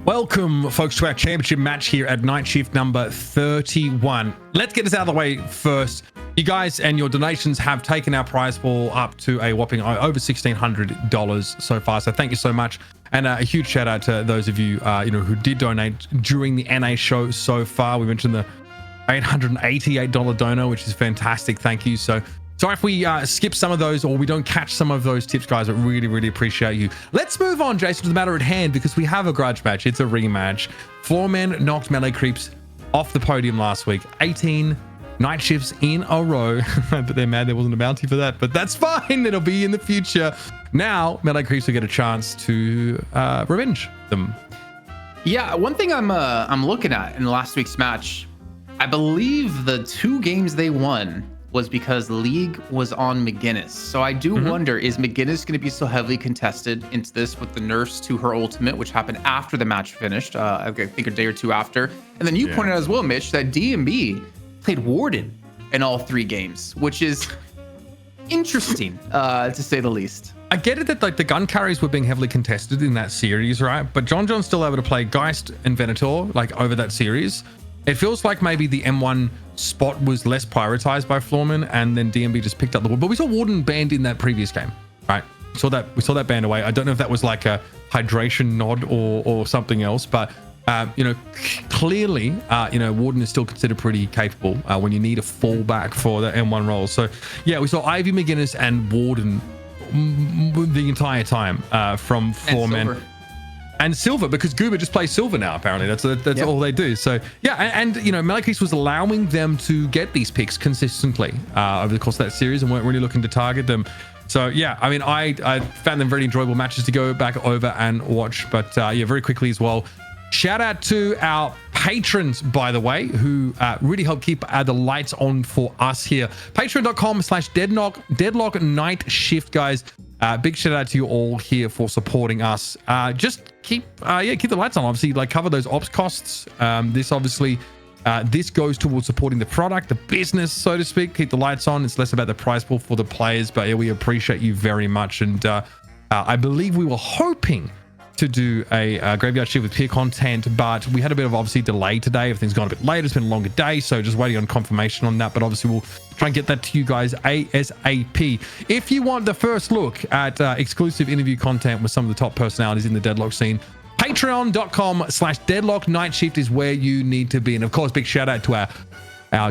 Welcome, folks, to our championship match here at night shift number 31. Let's get this out of the way first. You guys and your donations have taken our prize pool up to a whopping over $1,600 so far. So thank you so much. And a huge shout out to those of you, who did donate during the NA show so far. We mentioned the $888 donor, which is fantastic. Thank you. So sorry if we skip some of those or we don't catch some of those tips, guys. I really, really appreciate you. Let's move on, Jason, to the matter at hand, because we have a grudge match. It's a rematch. Floormen knocked melee creeps off the podium last week. 18 night shifts in a row. But they're mad there wasn't a bounty for that. But that's fine. It'll be in the future. Now, melee creeps will get a chance to revenge them. Yeah, one thing I'm looking at in last week's match, I believe the 2 games they won was because League was on McGinnis. So I do wonder, is McGinnis going to be so heavily contested into this with the nerfs to her ultimate, which happened after the match finished, I think a day or 2 after. And then you pointed out as well, Mitch, that DMB played Warden in all 3 games, which is interesting, to say the least. I get it that like the gun carries were being heavily contested in that series, right? But John's still able to play Geist and Venator like over that series. It feels like maybe the M1 spot was less prioritized by Floormen, and then DMB just picked up the wood. But we saw Warden banned in that previous game, right? We saw that banned away. I don't know if that was like a hydration nod or something else, but clearly, Warden is still considered pretty capable when you need a fallback for the M1 role. So yeah, we saw Ivy, McGinnis, and Warden the entire time from Floormen. And Silver, because Goober just plays Silver now, apparently. That's all they do. So, yeah, and melee creeps was allowing them to get these picks consistently over the course of that series and weren't really looking to target them. So, yeah, I mean, I found them very enjoyable matches to go back over and watch. But, very quickly as well, shout out to our patrons, by the way, who really help keep the lights on for us here. Patreon.com/Deadlock Night Shift, guys. Big shout out to you all here for supporting us. Just keep the lights on. Obviously, like cover those ops costs. This obviously, this goes towards supporting the product, the business, so to speak. Keep the lights on. It's less about the prize pool for the players, but yeah, we appreciate you very much. And I believe we were hoping to do a graveyard shift with peer content, but we had a bit of obviously delay today. Everything's gone a bit later. It's been a longer day, so just waiting on confirmation on that. But obviously we'll try and get that to you guys ASAP. If you want the first look at exclusive interview content with some of the top personalities in the Deadlock scene, patreon.com/Deadlock Night Shift is where you need to be. And of course, big shout out to our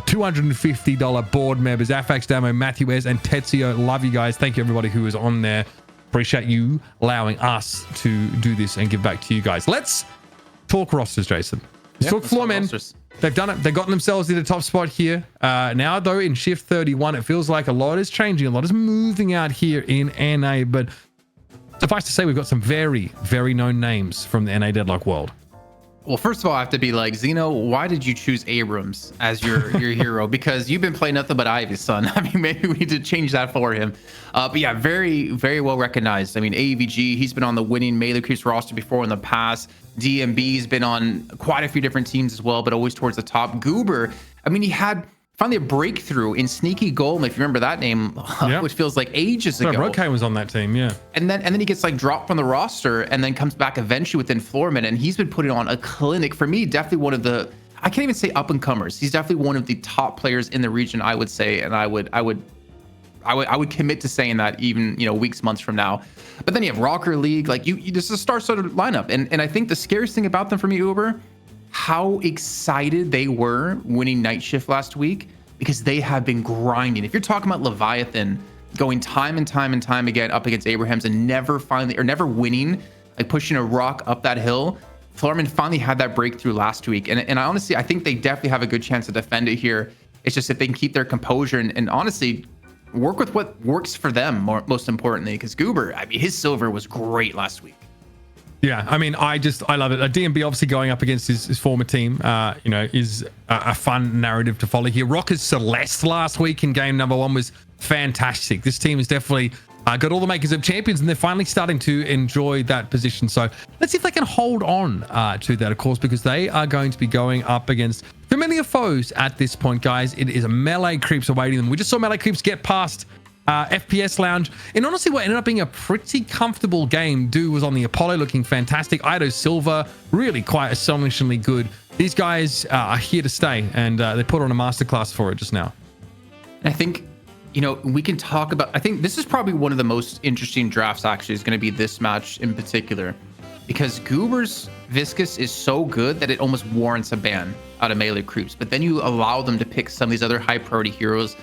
$250 board members, Afax Damo, Matthew S, and Tetsuo. Love you guys. Thank you everybody who is on there. Appreciate you allowing us to do this and give back to you guys. Let's talk rosters, Jason. Let's talk Floormen. They've done it. They've gotten themselves in the top spot here. Now, though, in shift 31, it feels like a lot is changing. A lot is moving out here in NA. But suffice to say, we've got some very, very known names from the NA Deadlock world. Well, first of all, I have to be like, Zeno, why did you choose Abrams as your hero? Because you've been playing nothing but Ivy's son. I mean, maybe we need to change that for him. But yeah, very, very well recognized. I mean, AVG, he's been on the winning melee creeps roster before in the past. DMB's been on quite a few different teams as well, but always towards the top. Goober, I mean, he had finally a breakthrough in Sneaky Golem, if you remember that name, which feels like ages ago. Roke was on that team, yeah. And then he gets like dropped from the roster and then comes back eventually within Floormen, and he's been putting on a clinic. For me, definitely one of the, I can't even say up and comers. He's definitely one of the top players in the region, I would say, and I would commit to saying that even weeks, months from now. But then you have Rocker League, like you this is a star-studded lineup, and I think the scariest thing about them for me, Uber, how excited they were winning night shift last week, because they have been grinding. If you're talking about Leviathan going time and time again up against Abrahams and never winning, like pushing a rock up that hill, Floormen finally had that breakthrough last week. And I honestly, I think they definitely have a good chance to defend it here. It's just if they can keep their composure and honestly work with what works for them, most importantly, because Goober, I mean, his silver was great last week. Yeah, I mean, I love it. DMB obviously going up against his former team, is a fun narrative to follow here. Rockers Celeste last week in game number 1 was fantastic. This team has definitely got all the makers of champions, and they're finally starting to enjoy that position. So let's see if they can hold on to that, of course, because they are going to be going up against familiar foes at this point, guys. It is a melee creeps awaiting them. We just saw melee creeps get past FPS Lounge. And honestly, what ended up being a pretty comfortable game. Do was on the Apollo looking fantastic. Ido Silva, really quite astonishingly good. These guys are here to stay, and they put on a masterclass for it just now. I think, you know, we can talk about, I think this is probably one of the most interesting drafts actually is going to be this match in particular, because Goober's Viscous is so good that it almost warrants a ban out of melee creeps. But then you allow them to pick some of these other high priority heroes.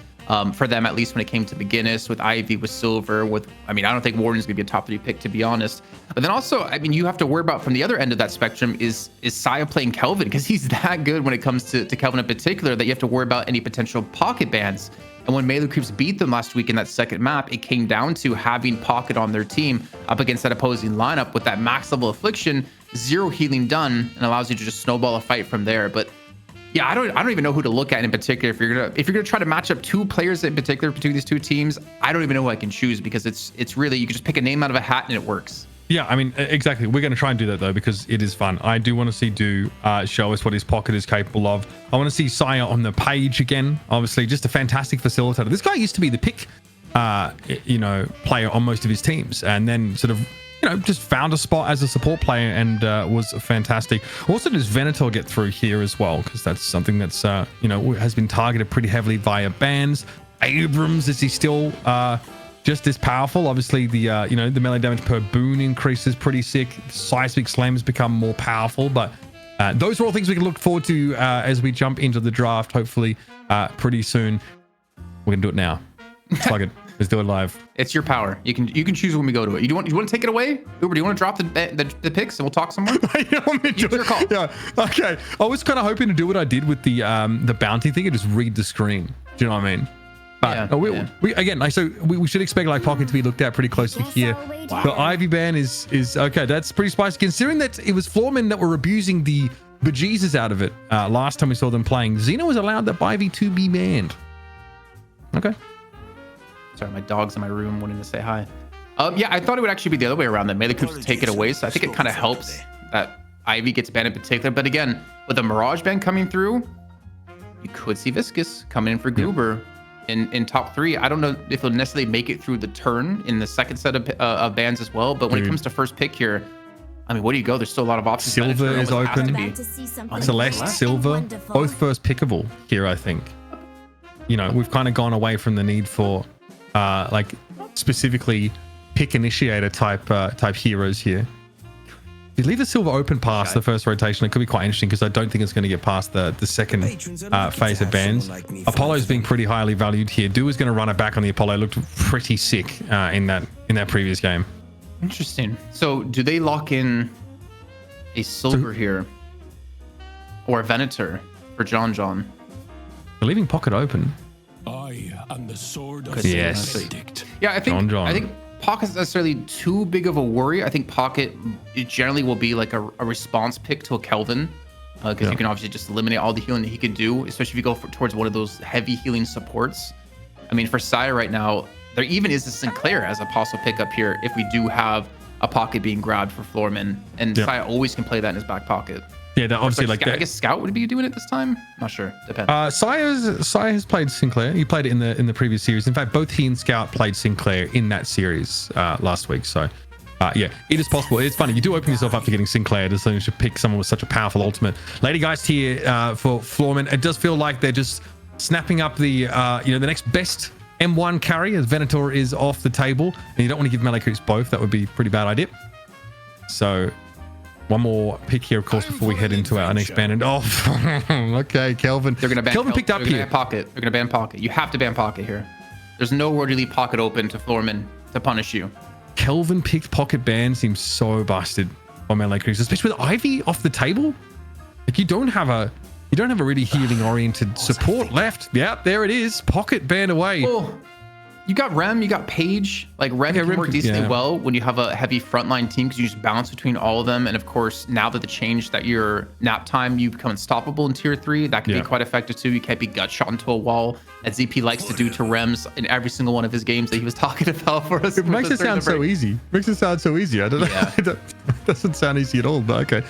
For them, at least when it came to Beginnis, with Ivy, with Silver, with, I mean, I don't think Warden's gonna be a top 3 pick, to be honest. But then also, I mean, you have to worry about from the other end of that spectrum is Saya playing Kelvin, because he's that good when it comes to Kelvin in particular, that you have to worry about any potential pocket bans. And when melee creeps beat them last week in that second map, it came down to having pocket on their team up against that opposing lineup with that max level affliction, 0 healing done, and allows you to just snowball a fight from there. But yeah, I don't even know who to look at in particular. If you're gonna try to match up 2 players in particular between these 2 teams, I don't even know who I can choose, because it's really, you can just pick a name out of a hat and it works. Yeah, I mean, exactly. We're going to try and do that though, because it is fun. I do want to see Do show us what his pocket is capable of. I want to see Saya on the page again. Obviously, just a fantastic facilitator. This guy used to be the pick, player on most of his teams, and then sort of, just found a spot as a support player and was fantastic. Also, does Venator get through here as well? Because that's something that's, has been targeted pretty heavily via bans. Abrams, is he still just as powerful? Obviously, the the melee damage per boon increases pretty sick. Seismic Slam has become more powerful, but those are all things we can look forward to as we jump into the draft, hopefully pretty soon. We're going to do it now. Plug it. Let's do it live. It's your power. You can choose when we go to it. You want to take it away, Uber? Do you want to drop the picks and we'll talk some more? It's your call. Yeah. Okay. I was kind of hoping to do what I did with the bounty thing and just read the screen. Do you know what I mean? But we again, like, so we should expect like pocket to be looked at pretty closely here. Wow. The Ivy ban is okay. That's pretty spicy, considering that it was Floormen that were abusing the bejesus out of it last time we saw them playing. Xeno was allowed that Ivy to be banned. Okay. Sorry, my dog's in my room wanting to say hi. Yeah, I thought it would actually be the other way around, that melee creeps would take it away. So I think it kind of helps that Ivy gets banned in particular. But again, with the Mirage ban coming through, you could see Viscous coming in for Goober in top 3. I don't know if he'll necessarily make it through the turn in the second set of bans as well. But when it comes to first pick here, I mean, where do you go? There's still a lot of options. Silver is open. Celeste, Silver, both first pickable here, I think. We've kind of gone away from the need for like specifically pick initiator type heroes here. If you leave the Silver open past the first rotation, it could be quite interesting, because I don't think it's going to get past the second phase of bans. Apollo's being pretty highly valued here. Do is going to run it back on the Apollo. Looked pretty sick in that previous game. Interesting. So do they lock in a Silver here or a Venator for John? They're leaving pocket open. I am the sword of yes. Yeah, I think Pocket's necessarily too big of a worry. I think Pocket generally will be like a response pick to a Kelvin, because you can obviously just eliminate all the healing that he could do, especially if you go towards one of those heavy healing supports. I mean, for Saya right now, there even is a Sinclair as a possible pickup here if we do have a Pocket being grabbed for Floormen, and Saya always can play that in his back pocket. Yeah, obviously, like I guess Scout would be doing it this time. Not sure. Depends. Saya has played Sinclair. He played it in the previous series. In fact, both he and Scout played Sinclair in that series last week. So, yeah, it is possible. It's funny. You do open yourself up to getting Sinclair as soon as you pick someone with such a powerful ultimate. Lady Geist here for Floormen. It does feel like they're just snapping up the the next best M1 carry, as Venator is off the table, and you don't want to give melee creeps both. That would be a pretty bad idea. So. One more pick here, of course, before we head into our next ban. And okay, Kelvin. They're gonna ban Kelvin picked up here. Pocket. They're gonna ban Pocket. You have to ban Pocket here. There's nowhere to leave Pocket open to Floormen to punish you. Kelvin picked Pocket ban seems so busted on melee creeps, especially with Ivy off the table. Like you don't have a really healing oriented support left. Yeah, there it is. Pocket ban away. Oh. You got Rem, you got Paige. Like Rem can work decently well when you have a heavy frontline team, because you just bounce between all of them. And of course, now that the change that your nap time, you become unstoppable in tier 3. That can be quite effective too. You can't be gut shot into a wall, as ZP likes to do to Rems in every single one of his games that he was talking about for us. It makes it sound so easy. Makes it sound so easy. I don't know. Yeah. It doesn't sound easy at all, but okay.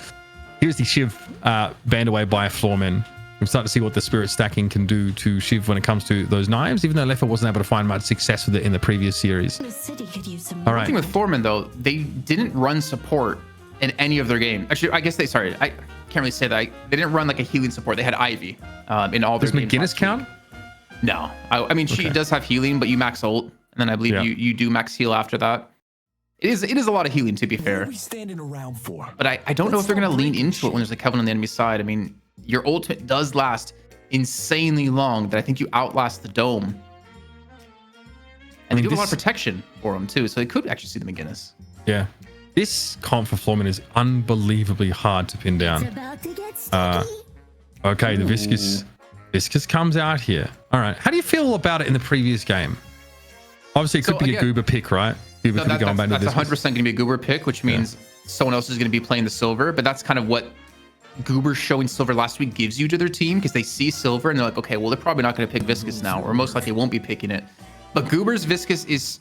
Here's the Shiv banned away by Floormen. we're starting to see what the spirit stacking can do to Shiv when it comes to those knives, even though Leffa wasn't able to find much success with it in the previous series. The city could use some. All The right. thing with Floormen though, they didn't run support in any of their games. Actually, I guess they. Sorry, I can't really say that. They didn't run like a healing support. They had Ivy in all their Does games. McGinnis last count? week. No, I mean she Okay. does have healing, but you max ult, and then I believe Yeah. you do max heal after that. It is a lot of healing, to be What fair. are we standing around for? But I don't know if they're gonna lean into it when there's a Kelvin on the enemy side. I mean, your ultimate does last insanely long. That I think you outlast the dome. And they do have a lot of protection for them too, so they could actually see the McGinnis. Yeah. This comp for Floormen is unbelievably hard to pin down. About to get sticky. Okay, the Viscous comes out here. All right. How do you feel about it in the previous game? Obviously, it could So, be a again, Goober pick, right? Goober could be going back to That's this. 100% going to be a Goober pick, which means someone else is going to be playing the silver. But that's kind of what Goober showing silver last week gives you to their team, because they see silver and they're like, okay, well, they're probably not going to pick Viscous now, or most likely won't be picking it. But Goober's Viscous is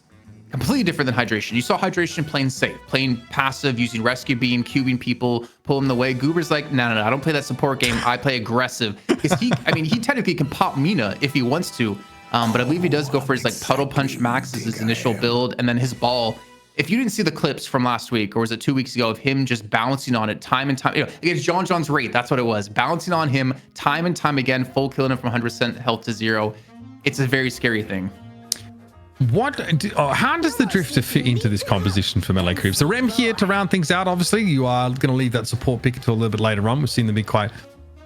completely different than Hydration. You saw Hydration playing safe, playing passive, using Rescue Beam, cubing people, pulling them away. Goober's like, no, I don't play that support game. I play aggressive. Because he technically can pop Mina if he wants to. But I believe he does go for his like Puddle Punch Max as his initial build. And then his ball, if you didn't see the clips from last week, or was it 2 weeks ago, of him just bouncing on it time and time, against John's rate, that's what it was. Bouncing on him time and time again, full killing him from 100% health to 0. It's a very scary thing. How does the Drifter fit into this composition for melee creeps? The Rem here to round things out. Obviously, you are going to leave that support pick until a little bit later on. We've seen them be quite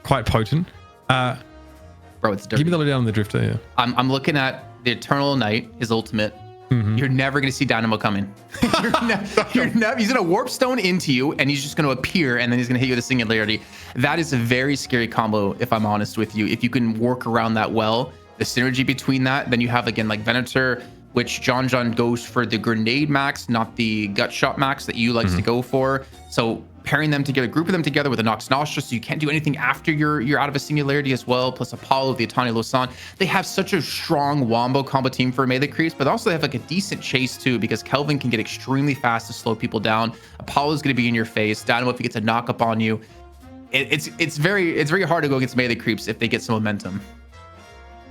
potent. Bro, it's dirty. Give me the lowdown on the Drifter here. I'm looking at the Eternal Knight, his ultimate. You're never going to see Dynamo coming. He's going to warp stone into you, and he's just going to appear, and then he's going to hit you with a singularity. That is a very scary combo, if I'm honest with you. If you can work around that well, the synergy between that, then you have, again, like Venator, which John goes for the grenade max, not the gut shot max that you likes to go for. So pairing them together, grouping them together with a Nox Nostra, so you can't do anything after you're out of a singularity as well, plus Apollo, the Atani Losan. They have such a strong wombo combo team for melee creeps, but also they have like a decent chase too, because Kelvin can get extremely fast to slow people down. Apollo's going to be in your face. Dynamo, if he gets a knock up on you, it's very hard to go against melee creeps if they get some momentum.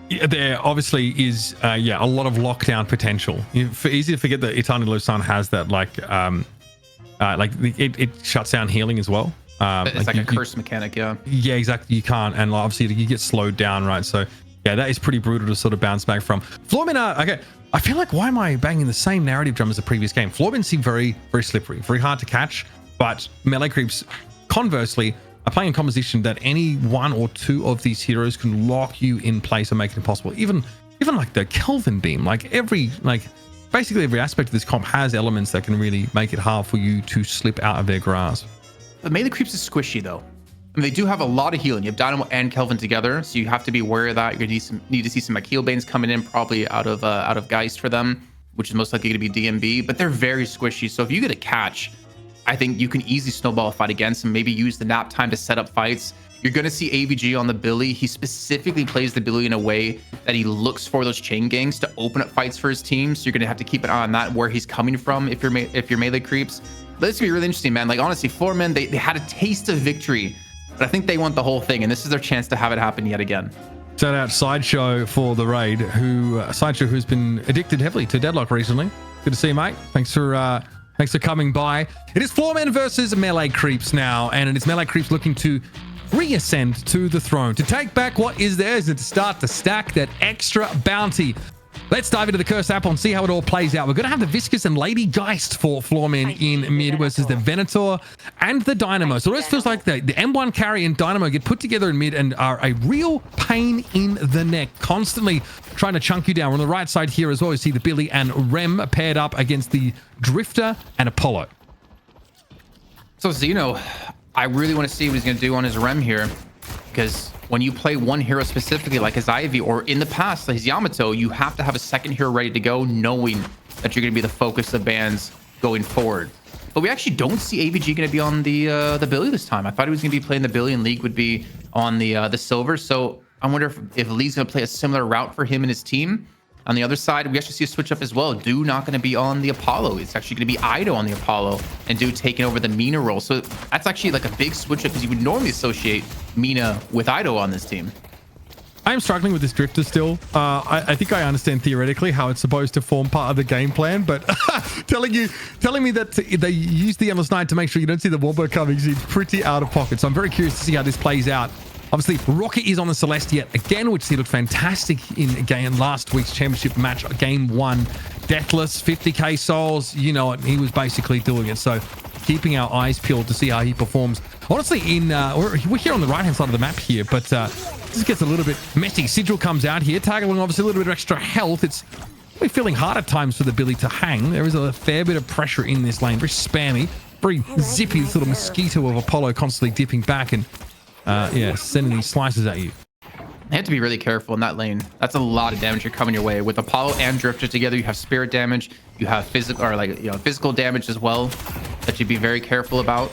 Yeah, there obviously is a lot of lockdown potential. Easy to forget that Eternal Lusan has that it shuts down healing as well. It's like a curse mechanic, yeah. Yeah, exactly. You can't, and obviously you get slowed down, right? So yeah, that is pretty brutal to sort of bounce back from. Floormen okay. I feel like, why am I banging the same narrative drum as the previous game? Floormen seem very, very slippery, very hard to catch, but melee creeps, conversely, are playing a composition that any one or two of these heroes can lock you in place and make it impossible. Even like the Kelvin beam, basically every aspect of this comp has elements that can really make it hard for you to slip out of their grasp. But melee creeps is squishy though. I mean, they do have a lot of healing. You have Dynamo and Kelvin together, so you have to be aware of that. You're gonna need to see some Akil Banes coming in, probably out of Geist for them, which is most likely going to be DMB. But they're very squishy. So if you get a catch, I think you can easily snowball a fight against them. Maybe use the nap time to set up fights. You're going to see AVG on the Billy. He specifically plays the Billy in a way that he looks for those chain gangs to open up fights for his team. So you're going to have to keep an eye on that, where he's coming from if you're melee creeps. But this is going to be really interesting, man. Like, honestly, Floormen, they had a taste of victory, but I think they want the whole thing, and this is their chance to have it happen yet again. Shout out Sideshow for the raid, Sideshow who's been addicted heavily to Deadlock recently. Good to see you, mate. Thanks for coming by. It is Floormen versus melee creeps now, and it is melee creeps looking to reascend to the throne, to take back what is theirs and to start to stack that extra bounty. Let's dive into the Curse Apple and see how it all plays out. We're going to have the Viscous and Lady Geist for Floormen in mid versus the Venator and the Dynamo. So it always feels like the M1 carry and Dynamo get put together in mid and are a real pain in the neck, constantly trying to chunk you down. We're on the right side here as well. You see the Billy and Rem paired up against the Drifter and Apollo. So Zeno, I really want to see what he's going to do on his Rem here, because when you play one hero specifically like his Ivy, or in the past like his Yamato, you have to have a second hero ready to go, knowing that you're going to be the focus of bans going forward. But we actually don't see AVG going to be on the Billy this time. I thought he was going to be playing the Billy, and League would be on the Silver. So I wonder if Lee's going to play a similar route for him and his team. On the other side, we actually see a switch up as well. Do not going to be on the Apollo. It's actually going to be Ido on the Apollo, and Do taking over the Mina role. So that's actually like a big switch up because you would normally associate Mina with Ido on this team. I am struggling with this drifter still. I think I understand theoretically how it's supposed to form part of the game plan, but telling me that they use the Endless Night to make sure you don't see the Wombo coming seems pretty out of pocket. So I'm very curious to see how this plays out. Obviously, Rocket is on the Celeste yet again, which he looked fantastic in last week's championship match, game 1. Deathless, 50k souls, you know it. He was basically doing it. So keeping our eyes peeled to see how he performs. Honestly, we're here on the right-hand side of the map here, but this gets a little bit messy. Sigil comes out here, targeting obviously a little bit of extra health. It's really feeling hard at times for the Billy to hang. There is a fair bit of pressure in this lane. Very spammy, very zippy, this little mosquito of Apollo constantly dipping back and yeah, sending these slices at you. You have to be really careful in that lane. That's a lot of damage you're coming your way. With Apollo and Drifter together, you have spirit damage, you have physical or physical damage as well that you'd be very careful about.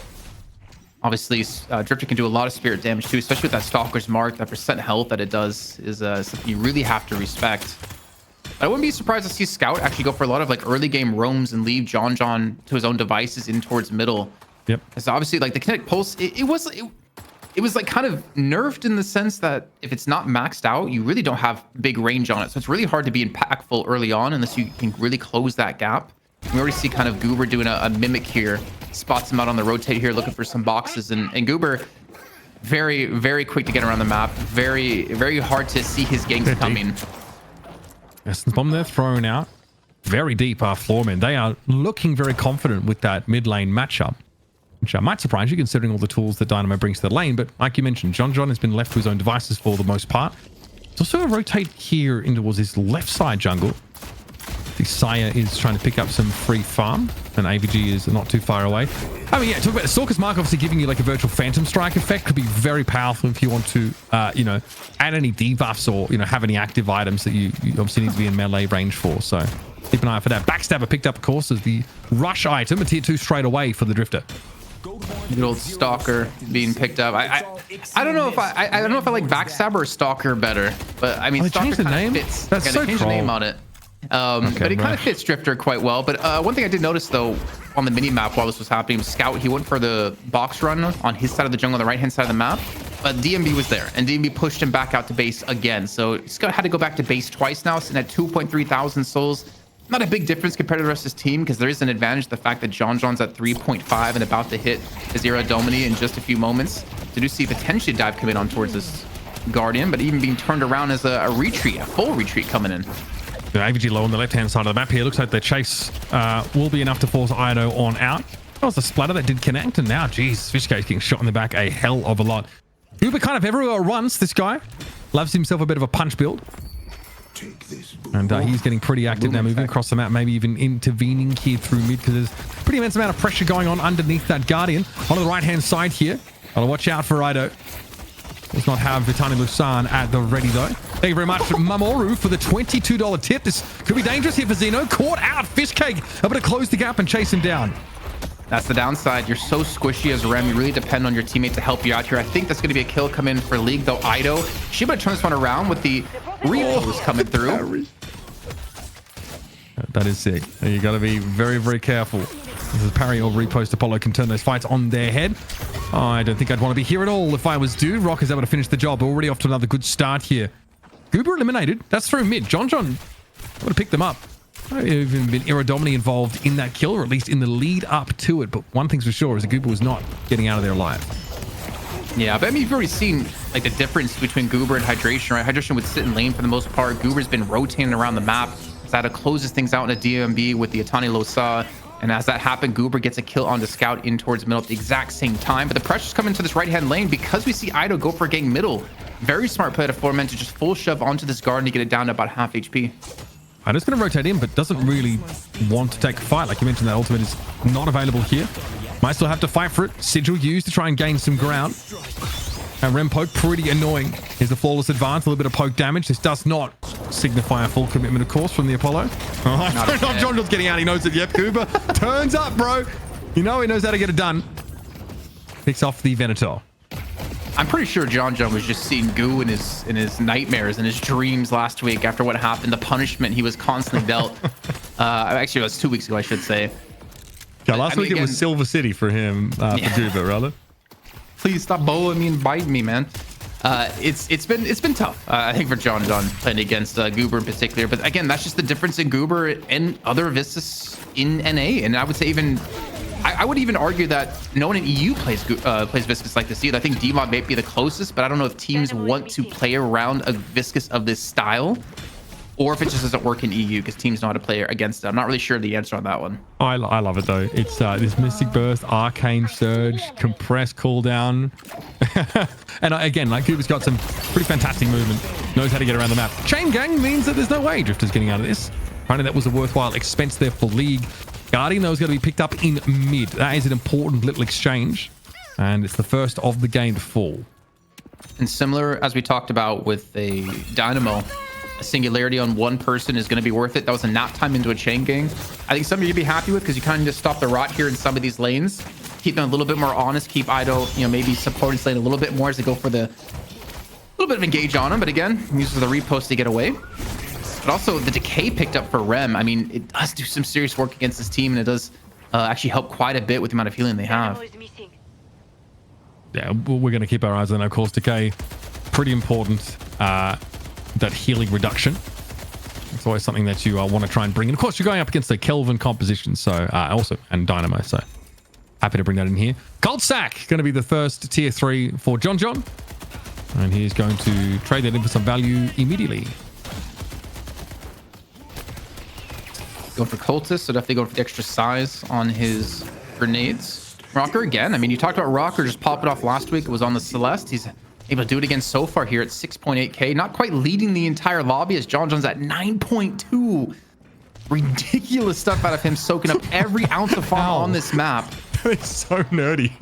Obviously, Drifter can do a lot of spirit damage too, especially with that Stalker's Mark. That percent health that it does is something you really have to respect. I wouldn't be surprised to see Scout actually go for a lot of like early game roams and leave John to his own devices in towards middle. Yep. Because obviously, like the kinetic pulse, it was like kind of nerfed in the sense that if it's not maxed out, you really don't have big range on it. So it's really hard to be impactful early on unless you can really close that gap. We already see kind of Goober doing a mimic here, spots him out on the rotate here, looking for some boxes. And Goober, very, very quick to get around the map. Very, very hard to see his ganks coming. Yes, the bomb they're thrown out. Very deep are Floormen. They are looking very confident with that mid lane matchup, which might surprise you considering all the tools that Dynamo brings to the lane. But like you mentioned, John has been left to his own devices for the most part. There's also a rotate here in towards his left side jungle. The Sire is trying to pick up some free farm, and AVG is not too far away. I mean, yeah, talk about the Stalker's Mark, obviously giving you like a virtual Phantom Strike effect. Could be very powerful if you want to, add any debuffs or, have any active items that you obviously need to be in melee range for. So keep an eye out for that. Backstabber picked up, of course, as the rush item, a tier 2 straight away for the Drifter. Good old Stalker being picked up. I don't know if I don't know if I like Backstabber or Stalker better, but I mean, they Stalker changed the kind name? of fits. That's so they changed the name on it. But it kind of fits Drifter quite well. But one thing I did notice though on the mini map while this was happening, Scout, he went for the box run on his side of the jungle on the right hand side of the map, but DMB was there and DMB pushed him back out to base again. So Scout had to go back to base twice now, sitting at 2.3 thousand souls. Not a big difference compared to the rest of his team because there is an advantage, the fact that John's at 3.5 and about to hit his Era Domini in just a few moments. So do see potentially dive coming on towards this Guardian, but even being turned around as a retreat, a full retreat coming in. The AVG low on the left-hand side of the map here. Looks like the chase will be enough to force Ido on out. That was the splatter that did connect, and now, geez, Fishcake's getting shot in the back a hell of a lot. Uber kind of everywhere at once, this guy. Loves himself a bit of a punch build. And he's getting pretty active now, moving across the map, maybe even intervening here through mid, because there's a pretty immense amount of pressure going on underneath that Guardian. On the right-hand side here, gotta watch out for Ido. Does not have Vitani Lusan at the ready, though. Thank you very much, Mamoru, for the $22 tip. This could be dangerous here for Xeno. Caught out. Fishcake able to close the gap and chase him down. That's the downside. You're so squishy as Rem. You really depend on your teammate to help you out here. I think that's going to be a kill come in for League, though. Ido, she better turn this one around with the repos coming through. That is sick. You got to be very, very careful. This is parry or repost. Apollo can turn those fights on their head. Oh, I don't think I'd want to be here at all if I was due. Rock is able to finish the job. Already off to another good start here. Goober eliminated. That's through mid. John would have picked them up. I don't even been Iradomini involved in that kill, or at least in the lead up to it. But one thing's for sure is that Goober was not getting out of there alive. Yeah, but I mean, you've already seen like the difference between Goober and Hydration, right? Hydration would sit in lane for the most part. Goober's been rotating around the map. Zada closes things out in a DMB with the Atani Losa. And as that happened, Goober gets a kill on the Scout in towards middle at the exact same time. But the pressure's coming to this right-hand lane because we see Ido go for gang middle. Very smart play to Floormen to just full shove onto this Guardian to get it down to about half HP. Ido's going to rotate in, but doesn't really want to take a fight. Like you mentioned, that ultimate is not available here. Might still have to fight for it. Sigil used to try and gain some ground. And Rem poke, pretty annoying. Here's the flawless advance, a little bit of poke damage. This does not signify a full commitment, of course, from the Apollo. Oh, John just getting out. He knows it. Yep, Goober turns up, bro. You know he knows how to get it done. Picks off the Venator. I'm pretty sure John was just seeing goo in his nightmares and his dreams last week after what happened, the punishment he was constantly dealt. Actually, it was 2 weeks ago, I should say. Yeah, last week it was Silver City for him, for Goober, rather. Please stop bowling me and biting me, man. It's been tough, I think, for John playing against Goober in particular. But again, that's just the difference in Goober and other Vistas in NA. And I would say I would even argue that no one in EU plays Viscus like this either. I think D-Mod may be the closest, but I don't know if teams want to play around a Viscus of this style, or if it just doesn't work in EU because teams know how to play against it. I'm not really sure the answer on that one. I love it though. It's this Mystic Burst, Arcane Surge, Compress Cooldown. And again, like Goober's got some pretty fantastic movement, knows how to get around the map. Chain Gang means that there's no way Drifter's getting out of this. Apparently that was a worthwhile expense there for League. Guardian, though, is going to be picked up in mid. That is an important little exchange. And it's the first of the game to fall. And similar, as we talked about with a Dynamo, a singularity on one person is going to be worth it. That was a nap time into a chain gang. I think something you'd be happy with because you kind of just stop the rot here in some of these lanes. Keep them a little bit more honest. Keep Ido, maybe supporting this lane a little bit more as they go for the little bit of engage on him. But again, uses the repost to get away. But also the decay picked up for Rem. I mean, it does do some serious work against this team, and it does actually help quite a bit with the amount of healing they have. Yeah, we're going to keep our eyes on, of course, decay. Pretty important, that healing reduction. It's always something that you want to try and bring in. Of course, you're going up against the Kelvin composition, so also, and Dynamo, so happy to bring that in here. Cold Sack, going to be the first tier 3 for John. And he's going to trade that in for some value immediately. Going for Cultist, so definitely going for the extra size on his grenades. Rocker again. I mean, you talked about Rocker just popping off last week. It was on the Celeste. He's able to do it again so far here at 6.8k. Not quite leading the entire lobby as John's at 9.2. Ridiculous stuff out of him, soaking up every ounce of farm on this map. It's so nerdy.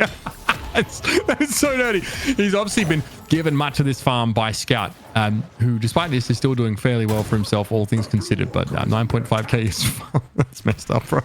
That is so nerdy. He's obviously been given much of this farm by Scout, who, despite this, is still doing fairly well for himself, all things considered. But 9.5k is that's messed up, bro.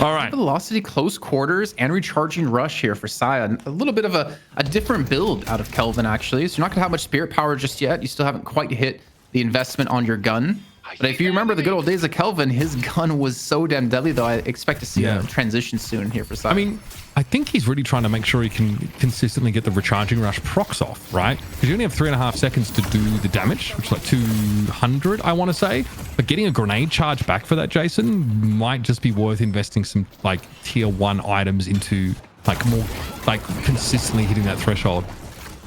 All right. Velocity, close quarters, and recharging rush here for Saya. A little bit of a different build out of Kelvin, actually. So you're not going to have much spirit power just yet. You still haven't quite hit the investment on your gun. But if you remember the good old days of Kelvin, his gun was so damn deadly, though. I expect to see a transition soon here for Saya. I mean, I think he's really trying to make sure he can consistently get the recharging rush procs off, right? Because you only have 3.5 seconds to do the damage, which is like 200, I want to say. But getting a grenade charge back for that, Jason, might just be worth investing some like tier 1 items into like more like consistently hitting that threshold.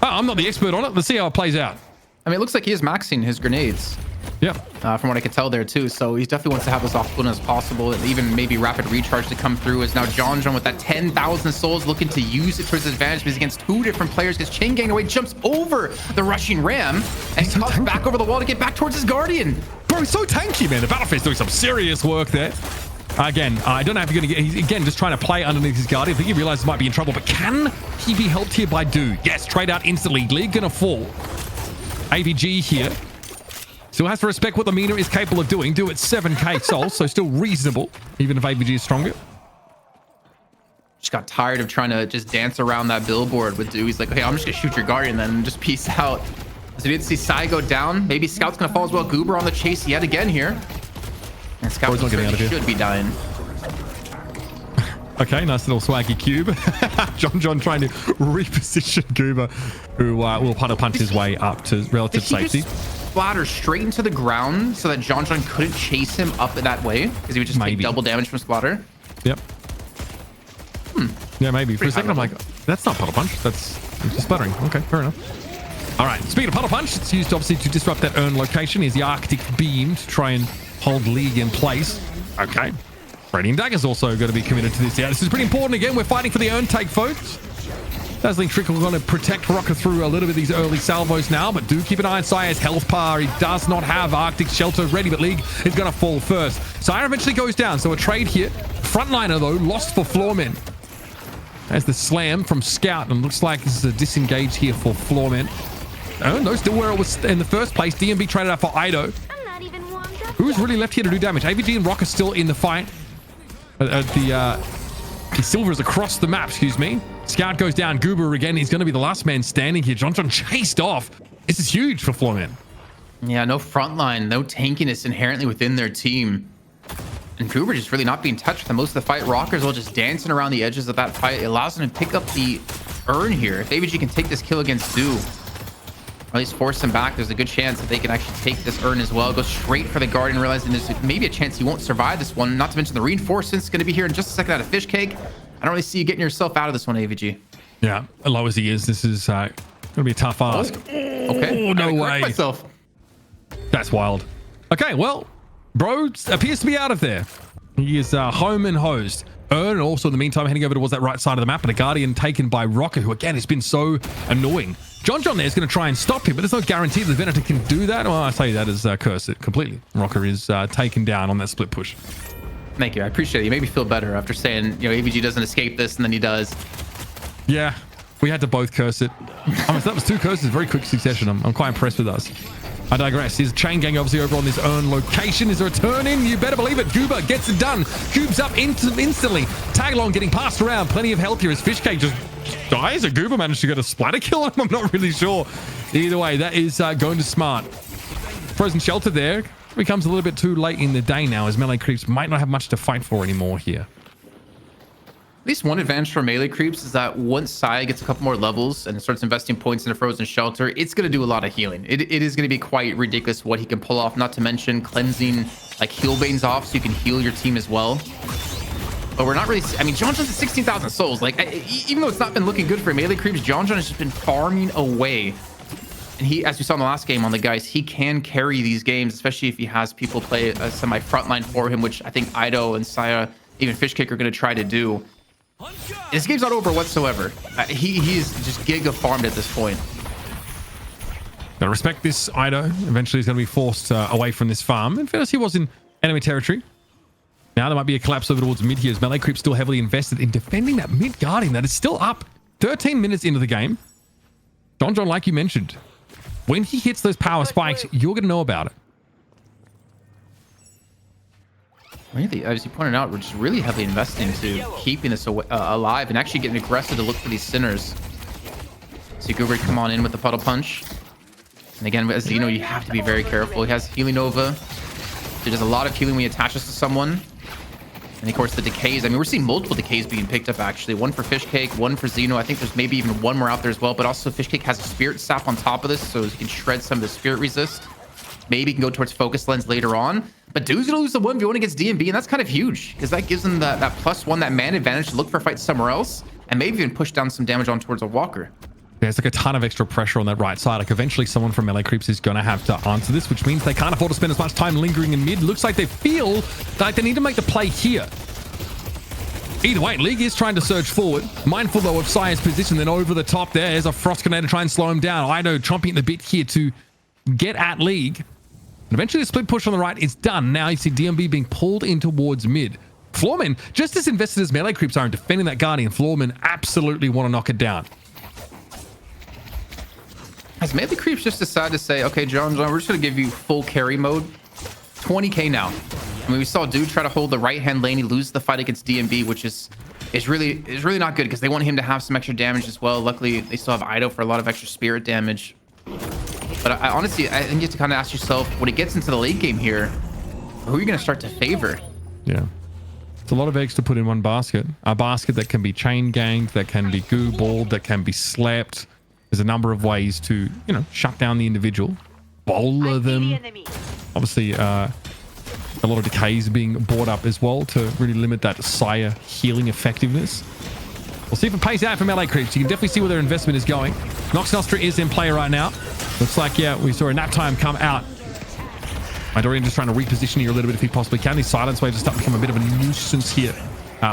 Oh, I'm not the expert on it. Let's see how it plays out. I mean, it looks like he is maxing his grenades. Yeah. From what I could tell there too. So he definitely wants to have as often as possible, and even maybe rapid recharge to come through. As now John with that 10,000 souls looking to use it for his advantage, because against 2 different players, gets chain gang away, jumps over the rushing Ram, and he comes back over the wall to get back towards his Guardian. Bro, he's so tanky, man. The Battlefield's doing some serious work there. Again, I don't know if you're going to get... He's, again, just trying to play underneath his Guardian. I think he realizes he might be in trouble, but can he be helped here by Do? Yes, trade out instantly. League going to fall. AVG here. Still has to respect what the meter is capable of doing. Do at 7k souls, so still reasonable, even if AVG is stronger. Just got tired of trying to just dance around that billboard with Do. He's like, okay, I'm just going to shoot your Guardian then and just peace out. So we did see Sai go down. Maybe Scout's going to fall as well. Goober on the chase yet again here. And Scout should be dying. Okay, nice little swaggy cube. John trying to reposition Goober, who will puddle punch his way up to relative safety. Splatter straight into the ground so that John couldn't chase him up that way, because he would just take double damage from Splatter. Yep. Yeah, maybe. For a second, I'm like, that's not puddle punch. That's just splattering. Okay, fair enough. All right. Speaking of puddle punch, it's used obviously to disrupt that urn location. Is the Arctic Beam to try and hold League in place. Okay. Radiant Dagger's also going to be committed to this. Yeah, this is pretty important. Again, we're fighting for the urn take, folks. Dazzling Trickle going to protect Rocker through a little bit of these early salvos now, but do keep an eye on Sire's health bar. He does not have Arctic Shelter ready, but League is going to fall first. Sire eventually goes down, so a trade here. Frontliner, though, lost for Floormen. There's the slam from Scout, and looks like this is a disengage here for Floormen. Oh, no, still where it was in the first place. DMB traded out for Ido. Who's really left here to do damage? AVG and Rocker still in the fight. The Silver is across the map, excuse me. Scout goes down. Goober again. He's going to be the last man standing here. John chased off. This is huge for Floormen. Yeah, no front line, no tankiness inherently within their team. And Goober just really not being touched for most of the fight. Rockers all just dancing around the edges of that fight. It allows them to pick up the urn here. If AVG can take this kill against Zoo, or at least force him back, there's a good chance that they can actually take this urn as well. Go straight for the Guardian, realizing there's maybe a chance he won't survive this one. Not to mention the reinforcements going to be here in just a second out of Fish Cake. I don't really see you getting yourself out of this one, AVG. Yeah, as low as he is, this is going to be a tough ask. Okay. Oh, no way. Myself. That's wild. Okay, well, bro appears to be out of there. He is home and hosed. Urn also in the meantime heading over towards that right side of the map, and a Guardian taken by Rocker, who again has been so annoying. John there is going to try and stop him, but there's no guarantee that the Venator can do that. Well, I say that as curse it completely. Rocker is taken down on that split push. Thank you. I appreciate it. You made me feel better after saying, AVG doesn't escape this, and then he does. Yeah, we had to both curse it. I mean, that was 2 curses, very quick succession. I'm quite impressed with us. I digress. His chain gang obviously over on this urn location is a return in. You better believe it. Goober gets it done. Cubes up instantly. Tagalong getting passed around. Plenty of health here as Fish Cake just dies. Or Goober managed to get a splatter kill on him. I'm not really sure. Either way, that is going to smart. Frozen Shelter there becomes a little bit too late in the day now, as melee creeps might not have much to fight for anymore here. At least one advantage for melee creeps is that once Saya gets a couple more levels and starts investing points in a Frozen Shelter, it's going to do a lot of healing. It is going to be quite ridiculous what he can pull off, not to mention cleansing like heal banes off so you can heal your team as well. But we're not really, I mean, John at 16,000 souls. Like, even though it's not been looking good for melee creeps, John has just been farming away. And he, as we saw in the last game on the guys, he can carry these games, especially if he has people play a semi frontline for him, which I think Ido and Saya, even Fishcake, are going to try to do. This game's not over whatsoever. He's just giga farmed at this point. Gotta respect this Ido. Eventually he's going to be forced away from this farm. In fairness, he was in enemy territory. Now there might be a collapse over towards mid here, as melee creep still heavily invested in defending that mid Guardian that is still up 13 minutes into the game. John, like you mentioned, when he hits those power spikes, you're going to know about it. Really, as you pointed out, we're just really heavily investing into keeping this alive and actually getting aggressive to look for these sinners. See Goober come on in with the puddle punch. And again, as you know, you have to be very careful. He has Healing Nova. He does a lot of healing when he attaches to someone. And of course, the decays. I mean, we're seeing multiple decays being picked up, actually. One for Fishcake, one for Xeno. I think there's maybe even one more out there as well. But also, Fishcake has a Spirit Sap on top of this, so he can shred some of the Spirit Resist. Maybe he can go towards Focus Lens later on. But Dude's going to lose the 1v1 against DMB, and that's kind of huge, because that gives him that +1, that man advantage to look for fights somewhere else, and maybe even push down some damage on towards a Walker. There's like a ton of extra pressure on that right side. Like eventually someone from melee creeps is going to have to answer this, which means they can't afford to spend as much time lingering in mid. Looks like they feel like they need to make the play here. Either way, League is trying to surge forward. Mindful, though, of Sire's position. Then over the top there's a Frost Grenade to try and slow him down. Ido chomping at the bit here to get at League. And eventually the split push on the right is done. Now you see DMB being pulled in towards mid. Floormen, just as invested as melee creeps are in defending that Guardian, Floormen absolutely want to knock it down. Has melee creeps just decided to say, okay, John, we're just going to give you full carry mode. 20k now. I mean, we saw Dude try to hold the right-hand lane. He loses the fight against DMB, which is really not good, because they want him to have some extra damage as well. Luckily, they still have Ido for a lot of extra spirit damage. But honestly, I think you have to kind of ask yourself, when it gets into the late game here, who are you going to start to favor? Yeah. It's a lot of eggs to put in one basket. A basket that can be chain ganged, that can be goo balled, that can be slapped. There's a number of ways to, shut down the individual, bowler them. Obviously, a lot of decays being brought up as well to really limit that Sire healing effectiveness. We'll see if it pays out for melee creeps. You can definitely see where their investment is going. Nox Nostra is in play right now. Looks like, yeah, we saw a nap time come out. Dorian just trying to reposition here a little bit if he possibly can. These silence waves are starting to become a bit of a nuisance here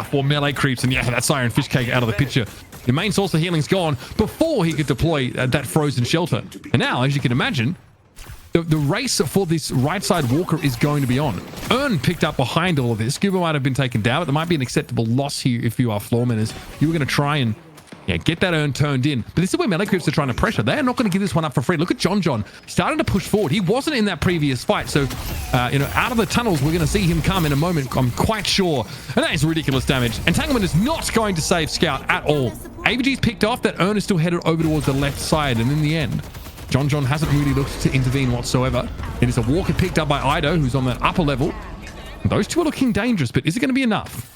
for melee creeps. And yeah, that Siren Fishcake out of the picture. The main source of healing's gone before he could deploy that Frozen Shelter. And now, as you can imagine, the race for this right side Walker is going to be on. Urn picked up behind all of this. Scuba might have been taken down, but there might be an acceptable loss here if you are Floormen, as you were going to try and get that Urn turned in. But this is where melee creeps are trying to pressure. They are not going to give this one up for free. Look at John starting to push forward. He wasn't in that previous fight, so out of the tunnels we're going to see him come in a moment, I'm quite sure. And that is ridiculous damage. Entanglement is not going to save Scout at all. AVG's picked off. That urn is still headed over towards the left side. And in the end, John hasn't really looked to intervene whatsoever. It is a walker picked up by Ido, who's on that upper level. Those two are looking dangerous, but is it going to be enough?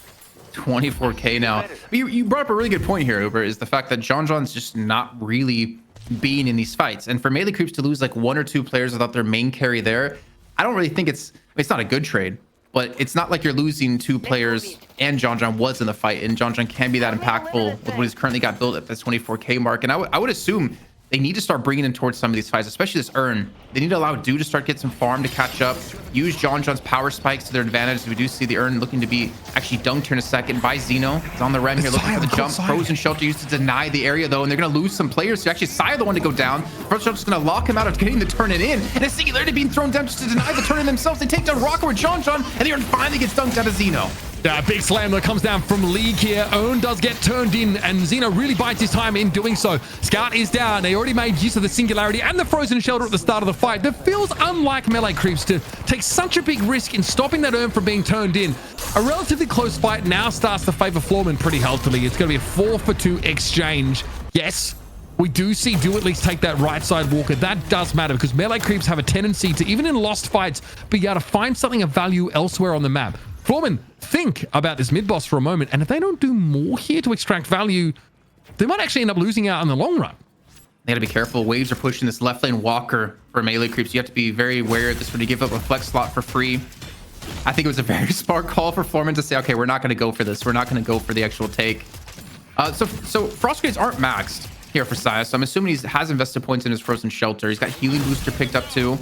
24k now. You brought up a really good point here, Uber, is the fact that John's just not really being in these fights. And for melee creeps to lose like 1 or 2 players without their main carry there, I don't really think it's not a good trade. But it's not like you're losing 2 players and John was in the fight. And John can be that impactful with what he's currently got built at this 24k mark. And I would assume they need to start bringing him towards some of these fights, especially this urn. They need to allow Do to start get some farm to catch up. Use John's power spikes to their advantage. We do see the urn looking to be actually dunked here in a second by Xeno. He's on the rem here looking for the jump. Frozen Shelter used to deny the area though, and they're going to lose some players. So actually Saya the one to go down. Frozen Shelter's going to lock him out of getting the turn it in. And it's Singularity being thrown down just to deny the turn in themselves. They take down Rocker with John, and the urn finally gets dunked out of Xeno. Big slam that comes down from League here. Owen does get turned in, and Xeno really bites his time in doing so. Scout is down. They already made use of the Singularity and the Frozen Shelter at the start of the fight. That feels unlike melee creeps to take such a big risk in stopping that urn from being turned in. A relatively close fight now starts to favor Floormen pretty healthily. It's going to be a 4-for-2 exchange. Yes, we do see Do at least take that right side walker. That does matter because melee creeps have a tendency to, even in lost fights, be able to find something of value elsewhere on the map. Floormen, think about this mid boss for a moment, and if they don't do more here to extract value, they might actually end up losing out in the long run. They got to be careful. Waves are pushing this left lane walker for melee creeps. You have to be very aware of this when you give up a flex slot for free. I think it was a very smart call for Floormen to say, okay, we're not going to go for this. We're not going to go for the actual take. So Frost Grenades aren't maxed here for Saya, so I'm assuming he has invested points in his Frozen Shelter. He's got Healing Booster picked up too.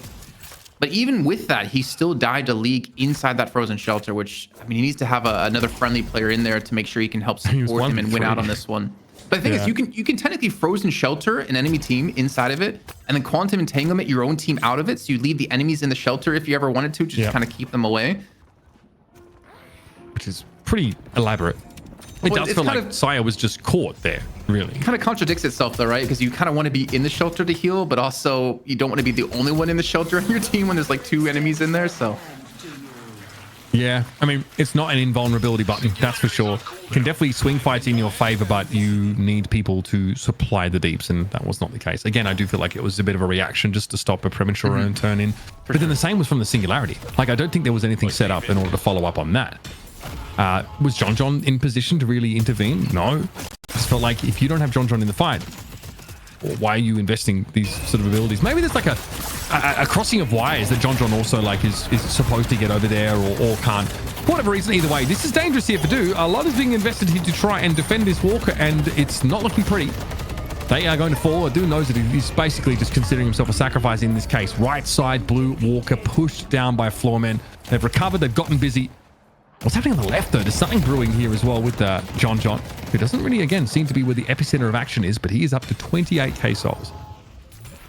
But even with that, he still died to League inside that Frozen Shelter, which, I mean, he needs to have another friendly player in there to make sure he can help support him and win out on this one. But the thing is, you can technically Frozen Shelter an enemy team inside of it, and then Quantum Entanglement your own team out of it, so you leave the enemies in the shelter if you ever wanted to, just kind of keep them away. Which is pretty elaborate. It does feel like Saya was just caught there, really. It kind of contradicts itself though, right? Because you kind of want to be in the shelter to heal, but also you don't want to be the only one in the shelter on your team when there's like 2 enemies in there, so. Yeah, I mean, it's not an invulnerability button, that's for sure. Can definitely swing fights in your favor, but you need people to supply the deeps, and that was not the case. Again, I do feel like it was a bit of a reaction just to stop a premature own turn in. But then the same was from the Singularity. Like, I don't think there was anything set up in order to follow up on that. Was John in position to really intervene? No. I just felt like if you don't have John in the fight, why are you investing these sort of abilities? Maybe there's like a crossing of wires that John also like is supposed to get over there or can't. For whatever reason, either way, this is dangerous here for Do. A lot is being invested here to try and defend this walker, and it's not looking pretty. They are going to fall. Do knows that he's basically just considering himself a sacrifice in this case. Right side blue walker pushed down by Floormen. They've recovered. They've gotten busy. What's happening on the left, though? There's something brewing here as well with John, who doesn't really, again, seem to be where the epicenter of action is, but he is up to 28k souls.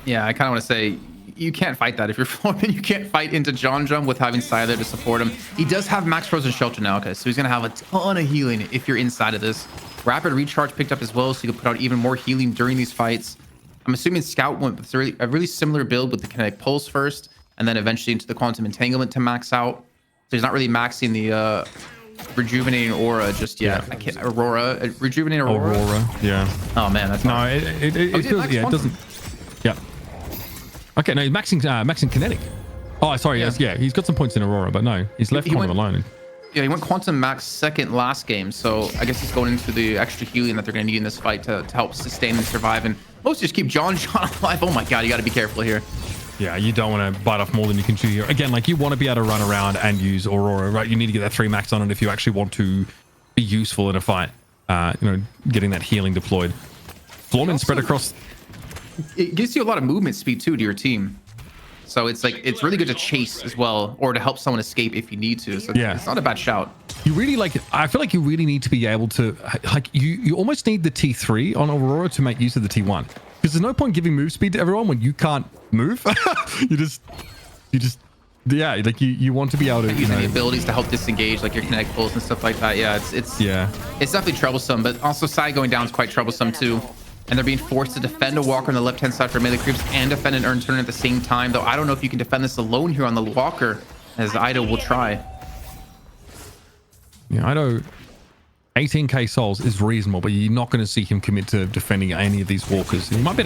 Yeah, I kind of want to say, you can't fight that. If you're Floormen, you can't fight into John with having Saya there to support him. He does have max Frozen Shelter now, okay, so he's going to have a ton of healing if you're inside of this. Rapid Recharge picked up as well, so you can put out even more healing during these fights. I'm assuming Scout went with a really similar build with the Kinetic Pulse first, and then eventually into the Quantum Entanglement to max out. So he's not really maxing the Rejuvenating Aura just yet. Yeah. I can't. Rejuvenating Aurora? Yeah. Oh man, that's no. It feels, yeah. It doesn't. Yeah. Okay. No, he's maxing Kinetic. Oh, sorry. Yes. Yeah. He's got some points in Aurora, but no, he's left Quantum alone. Yeah, he went Quantum max second last game, so I guess he's going into the extra healing that they're going to need in this fight to help sustain and survive. And most just keep John alive. Oh my God, you got to be careful here. Yeah, you don't want to bite off more than you can chew here. Again, like you want to be able to run around and use Aurora, right? You need to get that 3 max on it if you actually want to be useful in a fight. Getting that healing deployed. Floormen spread across. It gives you a lot of movement speed too to your team. So it's like, it's really good to chase as well, or to help someone escape if you need to. So yeah, it's not a bad shout. You really I feel like you really need to be able to, like you almost need the T3 on Aurora to make use of the T1. Because there's no point giving move speed to everyone when you can't move. you just yeah, like you want to be able to using the abilities to help disengage, like your Kinetic Pulse and stuff like that. Yeah, it's definitely troublesome, but also side going down is quite troublesome too. And they're being forced to defend a walker on the left-hand side for melee creeps and defend an urn turn at the same time. Though I don't know if you can defend this alone here on the walker, as Ido will try. Yeah, Ido 18k souls is reasonable, but you're not going to see him commit to defending any of these walkers. He might be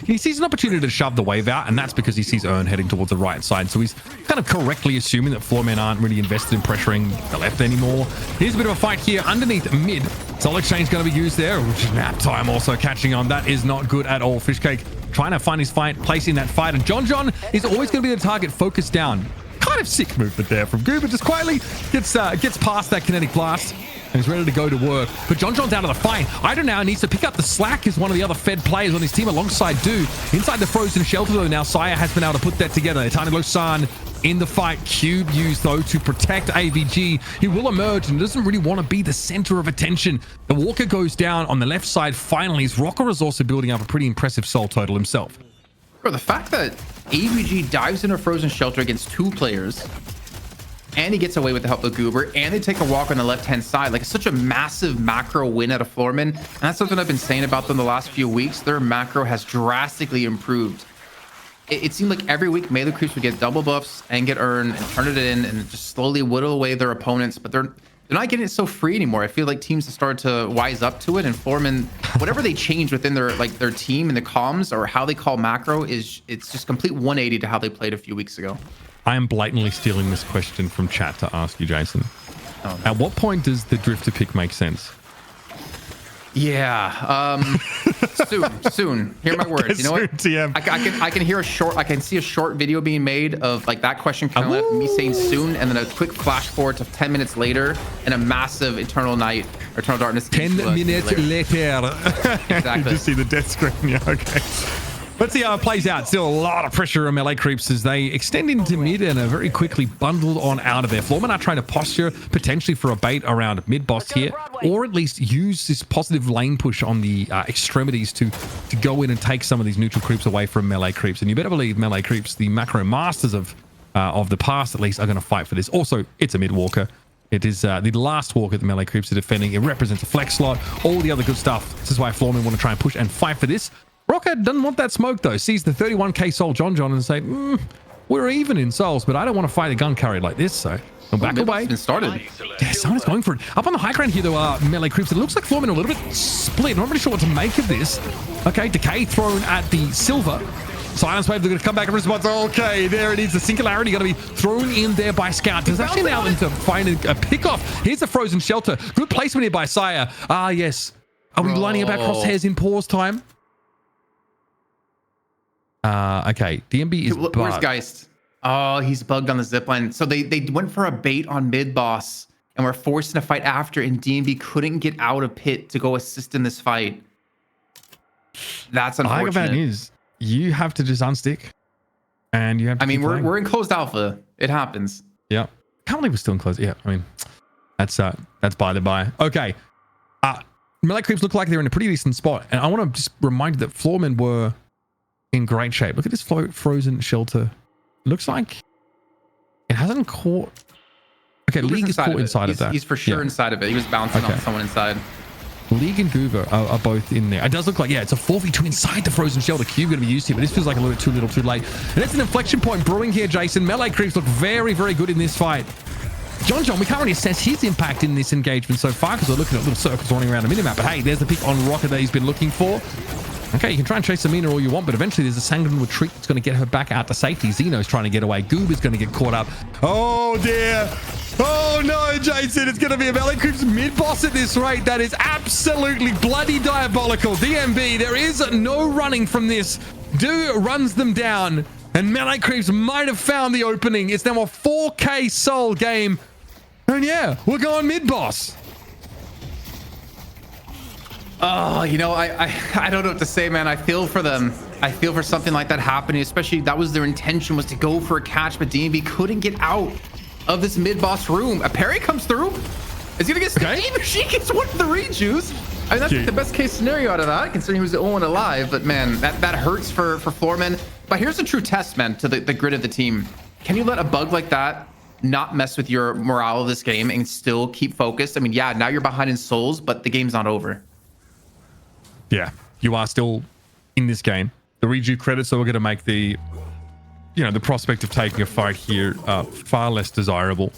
he sees an opportunity to shove the wave out, and that's because he sees Ern heading towards the right side. So he's kind of correctly assuming that Floormen aren't really invested in pressuring the left anymore. Here's a bit of a fight here underneath mid. Soul Exchange going to be used there, which is nap time also catching on. That is not good at all. Fishcake trying to find his fight, placing that fight, and John is always going to be the target, focused down. Kind of sick movement there from Goober, just quietly gets past that kinetic blast. And he's ready to go to work. But John's out of the fight. Hydra now needs to pick up the slack as one of the other fed players on his team alongside Do. Inside the frozen shelter, though, now Saya has been able to put that together. Eternal San in the fight. Cube used, though, to protect AVG. He will emerge and doesn't really want to be the center of attention. The Walker goes down on the left side. Finally, his Rocker is also building up a pretty impressive soul total himself. Bro, the fact that AVG dives into a frozen shelter against 2 players, and he gets away with the help of Goober, and they take a walk on the left-hand side. Like, it's such a massive macro win out of Floormen. And that's something I've been saying about them the last few weeks. Their macro has drastically improved. It seemed like every week melee creeps would get double buffs and get earned and turn it in and just slowly whittle away their opponents. But they're not getting it so free anymore. I feel like teams have started to wise up to it, and Floormen, whatever they change within their team and the comms or how they call macro, it's just complete 180 to how they played a few weeks ago. I am blatantly stealing this question from chat to ask you, Jason. Oh, no. At what point does the drifter pick make sense? Yeah. Soon. Hear my words. You know what? TM. I can hear I can see a short video being made of like that question kind of me saying soon, and then a quick flash forward to 10 minutes later and a massive Eternal Darkness. 10 minutes later. Exactly. You just see the death screen. Yeah, okay. Let's see how it plays out. Still a lot of pressure on melee creeps as they extend into mid and are very quickly bundled on out of there. Floormen are trying to posture potentially for a bait around mid boss here, or at least use this positive lane push on the extremities to go in and take some of these neutral creeps away from melee creeps. And you better believe melee creeps, the macro masters of the past at least, are going to fight for this. Also, it's a mid walker. It is the last walker the melee creeps are defending. It represents a flex slot, all the other good stuff. This is why Floormen want to try and push and fight for this. Rocker doesn't want that smoke, though. Sees the 31k soul John and say, we're even in souls, but I don't want to fight a gun carry like this, so we'll back away. Been started. Yeah, someone is going for it. Up on the high ground here, though, are melee creeps. It looks like Floormen a little bit split. Not really sure what to make of this. Okay, decay thrown at the silver. Silence wave, they're going to come back and response. Okay, there it is. The singularity going to be thrown in there by Scout. Does actually allow them to find a pickoff. Here's the frozen shelter. Good placement here by Saya. Ah, yes. Are we lining up our crosshairs in pause time? Okay, DMB is bugged. Where's Geist? Oh, he's bugged on the zipline. So they went for a bait on mid boss and were forced in a fight after, and DMB couldn't get out of pit to go assist in this fight. That's unfortunate. The bad news, you have to just unstick, and you have to. I mean, we're in closed alpha. It happens. Yeah, can't believe we're still in closed. Yeah, I mean, that's by the by. Okay, melee creeps look like they're in a pretty decent spot, and I want to just remind you that Floormen were in great shape. Look at this frozen shelter. Looks like it hasn't caught. Okay, League is caught inside of that. He's for sure inside of it. He was bouncing on someone inside. League and Goober are both in there. It does look like, yeah, it's a 4v2 inside the frozen shelter. Cube going to be used here, but this feels like a little too late. And that's an inflection point brewing here, Jason. Melee creeps look very, very good in this fight. John, we can't really assess his impact in this engagement so far because we're looking at little circles running around the minimap. But hey, there's the pick on Rocket that he's been looking for. Okay, you can try and chase Amina all you want, but eventually there's a sanguine retreat that's going to get her back out to safety. Xeno's trying to get away. Goob is going to get caught up. Oh, dear. Oh, no, Jason. It's going to be a melee creeps mid-boss at this rate. That is absolutely bloody diabolical. DMB, there is no running from this. Do runs them down, and melee creeps might have found the opening. It's now a 4K soul game. And yeah, we're going mid-boss. Oh, you know, I don't know what to say, man. I feel for them. I feel for something like that happening, especially that was their intention, was to go for a catch, but DMV couldn't get out of this mid-boss room. A parry comes through. Is he gonna get stuck? Even she gets one of the rejuice. I mean, that's like the best case scenario out of that, considering he was the only one alive. But man, that hurts for Floormen. But here's the true test, man, to the grit of the team. Can you let a bug like that not mess with your morale of this game and still keep focused? I mean, yeah, now you're behind in souls, but the game's not over. Yeah, you are still in this game. The redo credits, so we're going to make the, the prospect of taking a fight here far less desirable.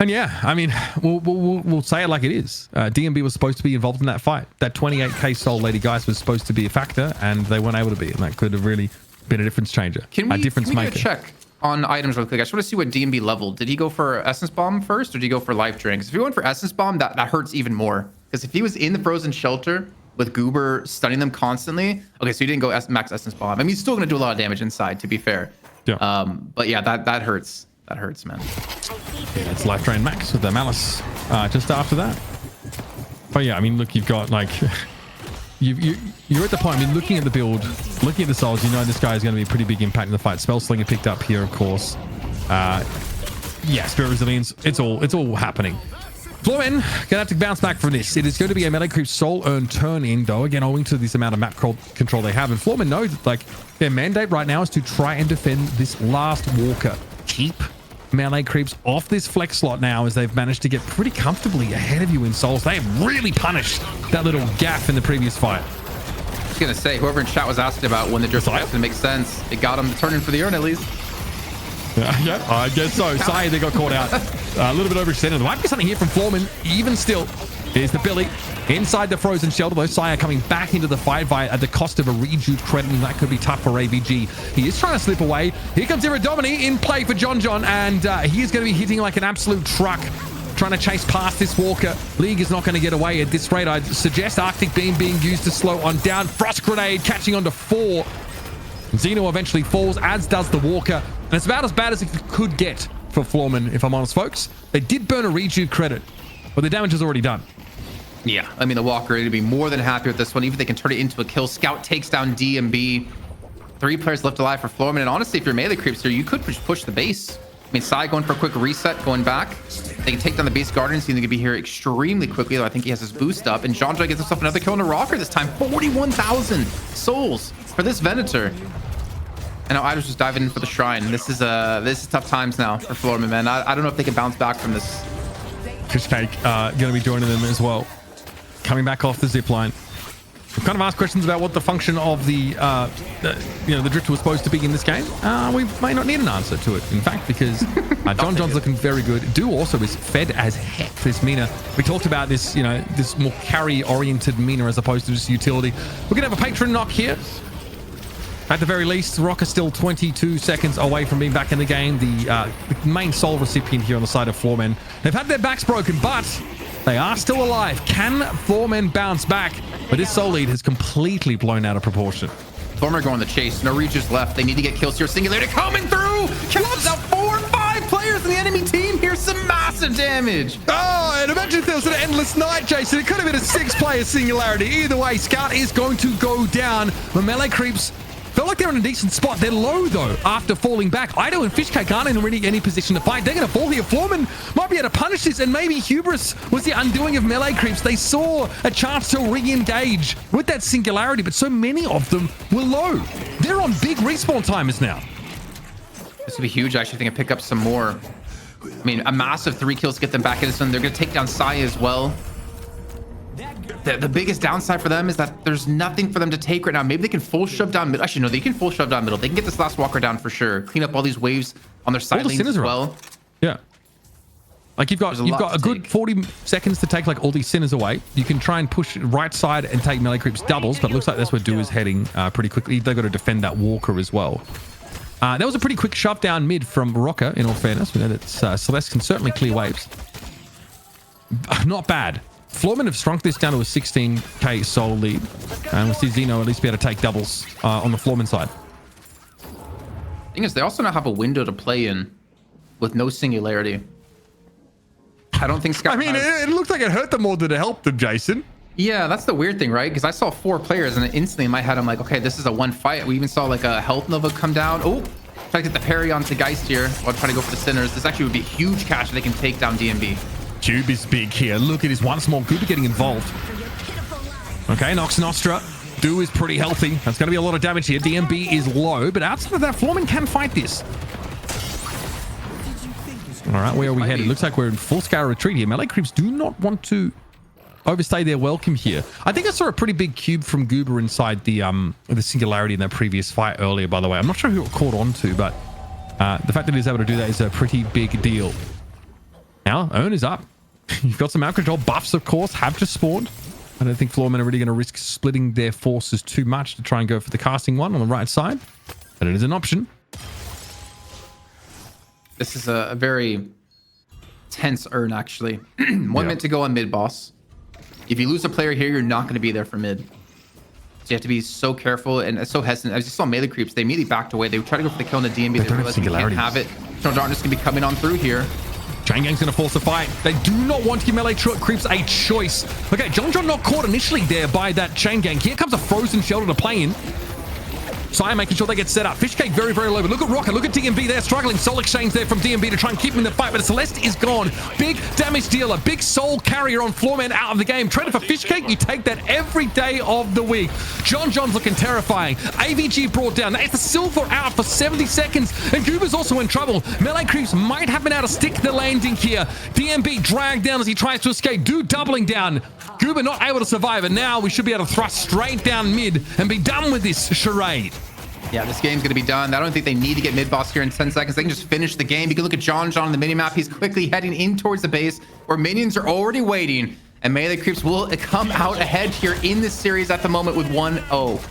And yeah, I mean, we'll say it like it is. DMB was supposed to be involved in that fight. That 28k soul Lady Geist was supposed to be a factor, and they weren't able to be. And that could have really been a difference changer. Can we difference do a maker. check on items real quick? I just want to see what DMB leveled. Did he go for Essence Bomb first, or did he go for Life Drinks? If he went for Essence Bomb, that hurts even more. Because if he was in the Frozen Shelter with Goober stunning them constantly, okay, so he didn't go max Essence Bomb. I mean, he's still going to do a lot of damage inside, to be fair. Yeah. But yeah, that hurts. That hurts, man. Yeah, it's Life Drain Max with the Malice just after that. But yeah, I mean, look, you've got like... You're at the point, I mean, looking at the build, looking at the souls, you know this guy is going to be a pretty big impact in the fight. Spell Slinger picked up here, of course. Yeah, Spirit Resilience, it's all happening. Floormen gonna have to bounce back from this. It is going to be a melee creep soul earn turn in, though, again, owing to this amount of map control they have. And Floormen know that, like, their mandate right now is to try and defend this last walker. Keep melee creeps off this flex slot now, as they've managed to get pretty comfortably ahead of you in souls. They have really punished that little gaff in the previous fight. I was gonna say, whoever in chat was asking about when the drift was gonna make sense, it got him to turn in for the urn at least. Yeah, I guess so. Sai, they got caught out a little bit overextended. There might be something here from Floormen. Even still, here's the Billy inside the Frozen Shelter, though. Sai coming back into the fight at the cost of a rejuve credit, and that could be tough for AVG. He is trying to slip away. Here comes Iradomini in play for John, and he is going to be hitting like an absolute truck, trying to chase past this walker. League is not going to get away at this rate. I'd suggest Arctic Beam being used to slow on down. Frost Grenade catching onto 4. Xeno eventually falls, as does the walker. And it's about as bad as it could get for Floormen, if I'm honest, folks. They did burn a rejuve credit, but the damage is already done. Yeah, I mean, the Walker would be more than happy with this one. Even if they can turn it into a kill. Scout takes down DMB. 3 players left alive for Floormen. And honestly, if you're melee creeps here, you could push the base. I mean, Sai going for a quick reset, going back. They can take down the base Guardians. He's going to be here extremely quickly, though I think he has his boost up. And John gets himself another kill on a Rocker this time. 41,000 souls for this Venator. And now Hydra's just diving in for the Shrine. This is tough times now for Floormen, man. I don't know if they can bounce back from this. Fishcake going to be joining them as well. Coming back off the zip line. We've kind of asked questions about what the function of the Drifter was supposed to be in this game. We may not need an answer to it, in fact, because John's looking very good. Do also is fed as heck, this Mina. We talked about this, this more carry-oriented Mina as opposed to just utility. We're going to have a patron knock here. At the very least, Rocker still 22 seconds away from being back in the game. The main soul recipient here on the side of Floormen. They've had their backs broken, but they are still alive. Can Floormen bounce back? But this soul lead has completely blown out of proportion. Floormen going on the chase. No reaches left. They need to get kills here. Singulator coming through. Catches out 4 or 5 players in the enemy team. Here's some massive damage. Oh, and imagine if there was an endless night, Jason. It could have been a 6-player singularity. Either way, Scout is going to go down. The melee creeps felt like they're in a decent spot. They're low, though, after falling back. Ido and Fishcake aren't in really any position to fight. They're going to fall here. Floormen might be able to punish this, and maybe Hubris was the undoing of melee creeps. They saw a chance to re-engage with that singularity, but so many of them were low. They're on big respawn timers now. This will be huge. I actually think I pick up some more. I mean, a massive 3 kills to get them back in this one. They're going to take down Sai as well. The biggest downside for them is that there's nothing for them to take right now. Maybe they can full shove down middle. Actually, no, they can full shove down middle. They can get this last walker down for sure. Clean up all these waves on their side lanes as well. Yeah. Like you've got a good 40 seconds to take like all these sinners away. You can try and push right side and take melee creeps doubles, but it looks like that's where Do is heading pretty quickly. They've got to defend that walker as well. That was a pretty quick shove down mid from Rocker, in all fairness. We know that Celeste can certainly clear waves. Not bad. Floormen have shrunk this down to a 16k soul lead. And we'll see Xeno at least be able to take doubles on the Floormen side. Thing is, they also now have a window to play in with no singularity. I don't think Scout it looks like it hurt them more than it helped them, Jason. Yeah, that's the weird thing, right? Because I saw 4 players and instantly in my head, I'm like, okay, this is a 1 fight. We even saw like a health nova come down. Oh, try to get the parry onto Geist here while trying to go for the sinners. This actually would be a huge catch if they can take down DMB. Cube is big here. Look at his one small Cooper getting involved. Okay, Nox Nostra. Do is pretty healthy. That's going to be a lot of damage here. DMB is low, but outside of that, Floormen can fight this. All right, where are we headed? Looks like we're in full-scale retreat here. Melee creeps do not want to overstay their welcome here. I think I saw a pretty big cube from Goober inside the singularity in that previous fight earlier, by the way. I'm not sure who it caught on to, but the fact that he's able to do that is a pretty big deal. Now, Earn is up. You've got some map control. Buffs, of course, have just spawned. I don't think Floormen are really going to risk splitting their forces too much to try and go for the casting one on the right side. But it is an option. This is a very tense Earn, actually. 1 minute to go on mid, boss. If you lose a player here, you're not going to be there for mid. So you have to be so careful and so hesitant. I just saw melee creeps. They immediately backed away. They would try to go for the kill on the DMB. They realized they can't have it. Eternal Darkness can be coming on through here. Chain Gang's going to force a fight. They do not want to give melee creeps a choice. Okay, John not caught initially there by that Chain Gang. Here comes a frozen shelter to play in. Sire making sure they get set up. Fishcake very, very low. But look at Rocket. Look at DMB. They're struggling. Soul exchange there from DMB to try and keep him in the fight. But Celeste is gone. Big damage dealer. Big soul carrier on Floormen out of the game. Traded for Fishcake. You take that every day of the week. John's looking terrifying. AVG brought down. That's the silver out for 70 seconds. And Goober's also in trouble. Melee creeps might have been able to stick the landing here. DMB dragged down as he tries to escape. Dude doubling down. Goober not able to survive. And now we should be able to thrust straight down mid and be done with this charade. Yeah, this game's going to be done. I don't think they need to get mid-boss here in 10 seconds. They can just finish the game. You can look at John on the minimap. He's quickly heading in towards the base where minions are already waiting. And melee creeps will come out ahead here in this series at the moment with 1-0.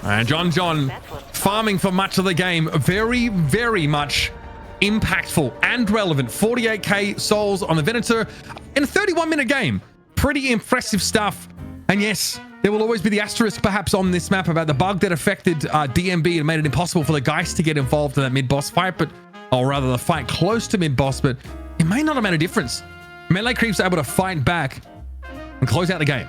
And John farming for much of the game. Very, very much impactful and relevant. 48k souls on the Venator in a 31-minute game. Pretty impressive stuff. And yes, there will always be the asterisk perhaps on this map about the bug that affected DMB and made it impossible for the Geist to get involved in that mid-boss fight, or rather the fight close to mid-boss, but it may not have made a difference. Melee Creep's able to fight back and close out the game.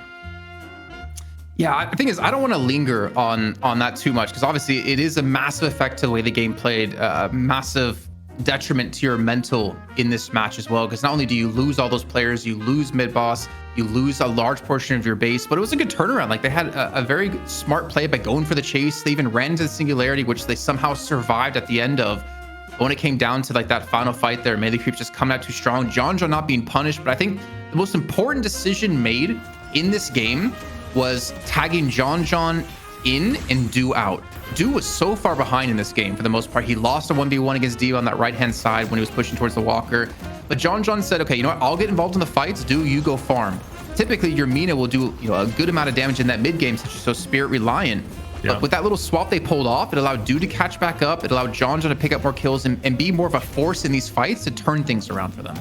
Yeah, the thing is, I don't want to linger on that too much because obviously it is a massive effect to the way the game played, massive detriment to your mental in this match as well, because not only do you lose all those players, you lose mid-boss, you lose a large portion of your base, but it was a good turnaround. Like they had a very smart play by going for the chase. They even ran to the singularity, which they somehow survived at the end of. But when it came down to like that final fight there, melee creeps just coming out too strong. John not being punished, but I think the most important decision made in this game was tagging John in and Do out. Do was so far behind in this game for the most part. He lost a 1v1 against Dio on that right-hand side when he was pushing towards the walker. But John said, okay, you know what? I'll get involved in the fights. Do you go farm? Typically, your Mina will do a good amount of damage in that mid game, such as so spirit reliant. Yeah. But with that little swap they pulled off, it allowed Do to catch back up. It allowed John to pick up more kills and be more of a force in these fights to turn things around for them.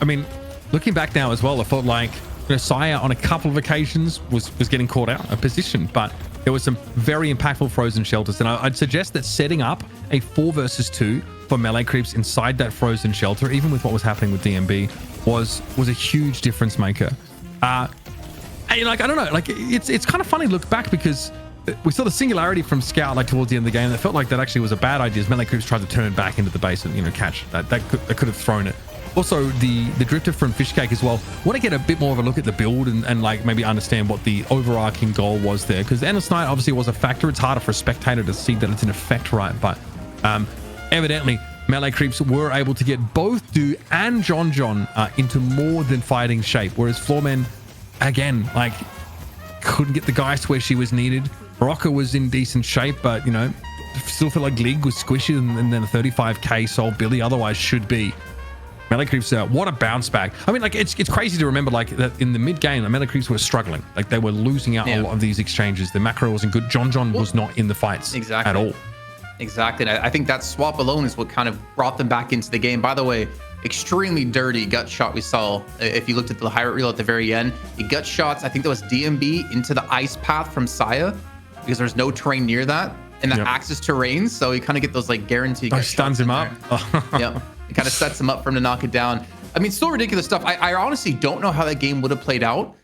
I mean, looking back now as well, I felt like Sire on a couple of occasions was getting caught out of position, but there was some very impactful frozen shelters. And I'd suggest that setting up a 4 versus 2 for melee creeps inside that frozen shelter, even with what was happening with DMB, was a huge difference maker. And like, I don't know, like it's kind of funny to look back because we saw the singularity from Scout like towards the end of the game. That felt like that actually was a bad idea as melee creeps tried to turn back into the base and catch that could have thrown it. Also, the drifter from Fishcake as well. Want to get a bit more of a look at the build and like maybe understand what the overarching goal was there, because Endless Night obviously was a factor. It's harder for a spectator to see that it's an effect, right? But evidently melee creeps were able to get both Do and John into more than fighting shape, whereas Floormen again like couldn't get the Geist where she was needed. Rocker was in decent shape, but still felt like Lig was squishy, and then a 35k soul Billy otherwise should be. Melee creeps, what a bounce back. I mean, like it's crazy to remember like that in the mid game, the melee creeps were struggling. Like they were losing out a lot of these exchanges. The macro wasn't good. John was not in the fights at all. Exactly. And I think that swap alone is what kind of brought them back into the game. By the way, extremely dirty gut shot we saw. If you looked at the highlight reel at the very end, the gut shots, I think that was DMB into the ice path from Saya because there's no terrain near that. And that access terrain. So you kind of get those like guaranteed. Stuns him up. Yeah. It kind of sets him up for him to knock it down. I mean, still ridiculous stuff. I honestly don't know how that game would have played out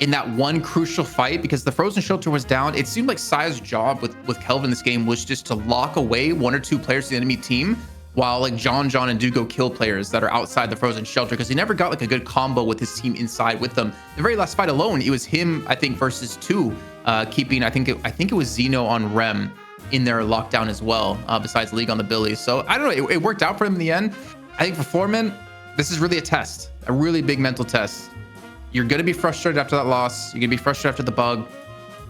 in that one crucial fight because the frozen shelter was down. It seemed like Saya's job with Kelvin in this game was just to lock away 1 or 2 players to the enemy team while like John and Do go kill players that are outside the frozen shelter because he never got like a good combo with his team inside with them. The very last fight alone, it was him, I think, versus 2, keeping, I think it was Xeno on Rem in their lockdown as well, besides League on the Billy. So I don't know, it worked out for him in the end. I think for Floormen, this is really a test, a really big mental test. You're going to be frustrated after that loss. You're going to be frustrated after the bug.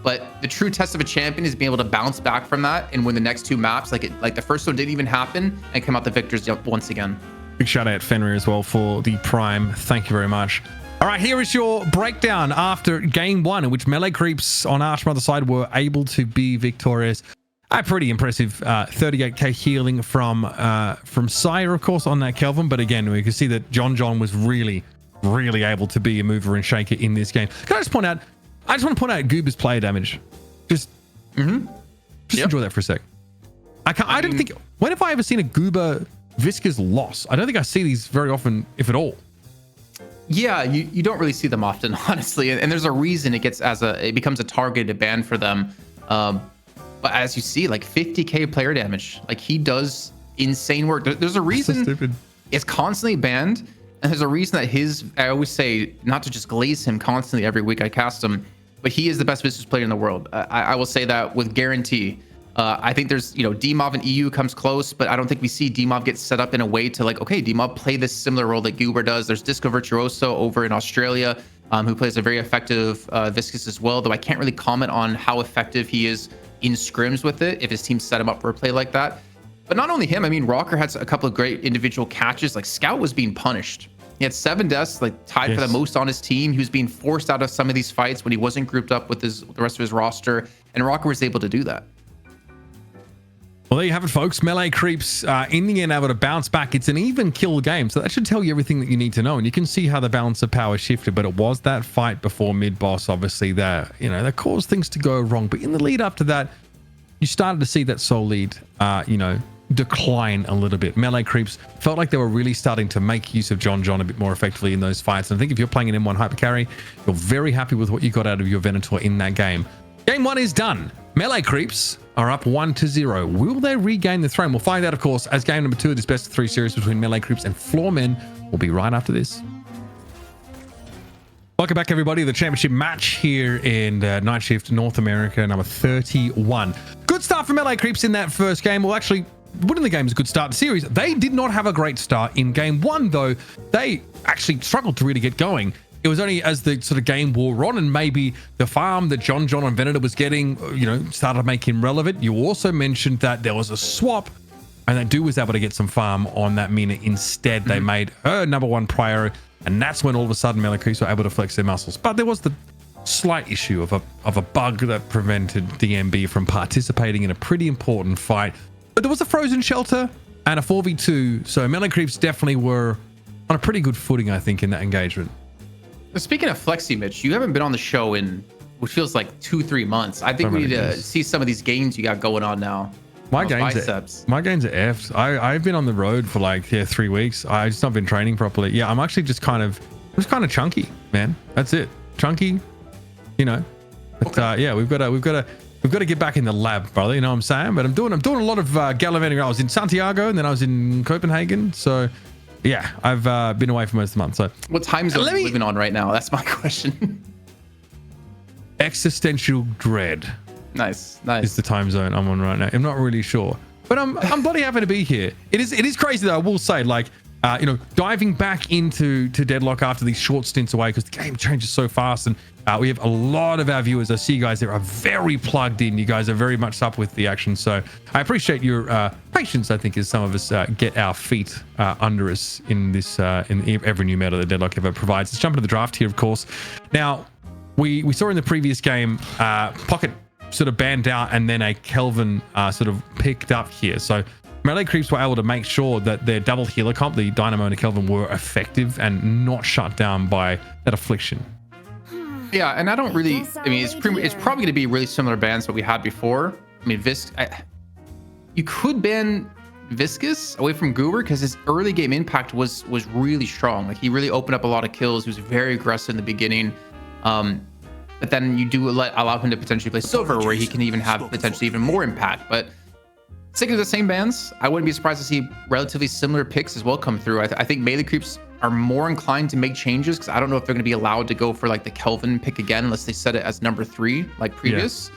But the true test of a champion is being able to bounce back from that and win the next 2 maps. Like the first one didn't even happen and come out the victors once again. Big shout out Fenrir as well for the Prime. Thank you very much. All right, here is your breakdown after game 1, in which melee creeps on Archmother side were able to be victorious. A pretty impressive 38k healing from Sire, of course, on that Kelvin. But again, we can see that John was really able to be a mover and shaker in this game. Can I just point out? I just want to point out Goober's player damage. Just enjoy that for a sec. I don't think. When have I ever seen a Goober Viscous loss? I don't think I see these very often, if at all. Yeah, you don't really see them often, honestly, and there's a reason it becomes a targeted ban for them. But as you see, like 50k player damage, like he does insane work. There's a reason So it's constantly banned, and there's a reason that I always say not to just glaze him constantly every week I cast him, but he is the best business player in the world. I will say that with guarantee. I think there's, DMOV and EU comes close, but I don't think we see DMOV get set up in a way to like, okay, DMOV play this similar role that Goober does. There's Disco Virtuoso over in Australia, who plays a very effective Viscous as well, though I can't really comment on how effective he is in scrims with it if his team set him up for a play like that. But not only him, I mean, Rocker had a couple of great individual catches. Like Scout was being punished. He had 7 deaths, like tied for the most on his team. He was being forced out of some of these fights when he wasn't grouped up with the rest of his roster, and Rocker was able to do that. Well, there you have it, folks. Melee creeps in the end able to bounce back. It's an even kill game, so that should tell you everything that you need to know. And you can see how the balance of power shifted, but it was that fight before mid-boss, obviously, that caused things to go wrong. But in the lead up to that, you started to see that soul lead, decline a little bit. Melee creeps felt like they were really starting to make use of John a bit more effectively in those fights. And I think if you're playing an M1 hyper carry, you're very happy with what you got out of your Venator in that game. Game 1 is done. Melee creeps are up 1-0. Will they regain the throne? We'll find out, of course, as game number 2 of this best of 3 series between Melee creeps and Floormen will be right after this. Welcome back, everybody, to the championship match here in Night Shift North America, number 31. Good start for Melee creeps in that first game. Well, actually, winning the game is a good start to the series. They did not have a great start in game 1, though. They actually struggled to really get going. It was only as the sort of game wore on and maybe the farm that John and Venator was getting, started to make him relevant. You also mentioned that there was a swap and that dude was able to get some farm on that Mina instead. They made her number 1 prior, and that's when all of a sudden Melee creeps were able to flex their muscles. But there was the slight issue of a bug that prevented DMB from participating in a pretty important fight. But there was a frozen shelter and a 4v2, so Melee creeps definitely were on a pretty good footing, I think, in that engagement. Speaking of Flexi, Mitch, you haven't been on the show in what feels like 2-3 months. I think we need to see some of these gains you got going on now. My gains are effed. I've been on the road for like 3 weeks. I just not been training properly. Yeah, I'm actually just kind of chunky, man. That's it, chunky. But yeah, we've got to get back in the lab, brother. You know what I'm saying? But I'm doing a lot of gallivanting. I was in Santiago and then I was in Copenhagen. So yeah, I've been away for most of the month. So what time zone are you living on right now? That's my question. Existential dread. Nice. Is the time zone I'm on right now. I'm not really sure, but I'm bloody happy to be here. It is crazy though. I will say, like, diving back into Deadlock after these short stints away, because the game changes so fast, and we have a lot of our viewers. I see you guys there are very plugged in. You guys are very much up with the action, so I appreciate your patience. I think as some of us get our feet under us in this in every new meta that Deadlock ever provides. Let's jump into the draft here, of course. Now we saw in the previous game Pocket sort of banned out, and then a Kelvin sort of picked up here. So Melee creeps were able to make sure that their double healer comp, the Dynamo and the Kelvin, were effective and not shut down by that affliction. Yeah, and I don't really. I mean, it's probably going to be really similar bans that we had before. I mean, you could ban Viscous away from Goober because his early game impact was really strong. Like, he really opened up a lot of kills. He was very aggressive in the beginning. But then you do allow him to potentially play Silver, where he can even have potentially even more impact. But sticking to the same bans, I wouldn't be surprised to see relatively similar picks as well come through. I think Melee creeps are more inclined to make changes, because I don't know if they're going to be allowed to go for like the Kelvin pick again unless they set it as number 3 like previous.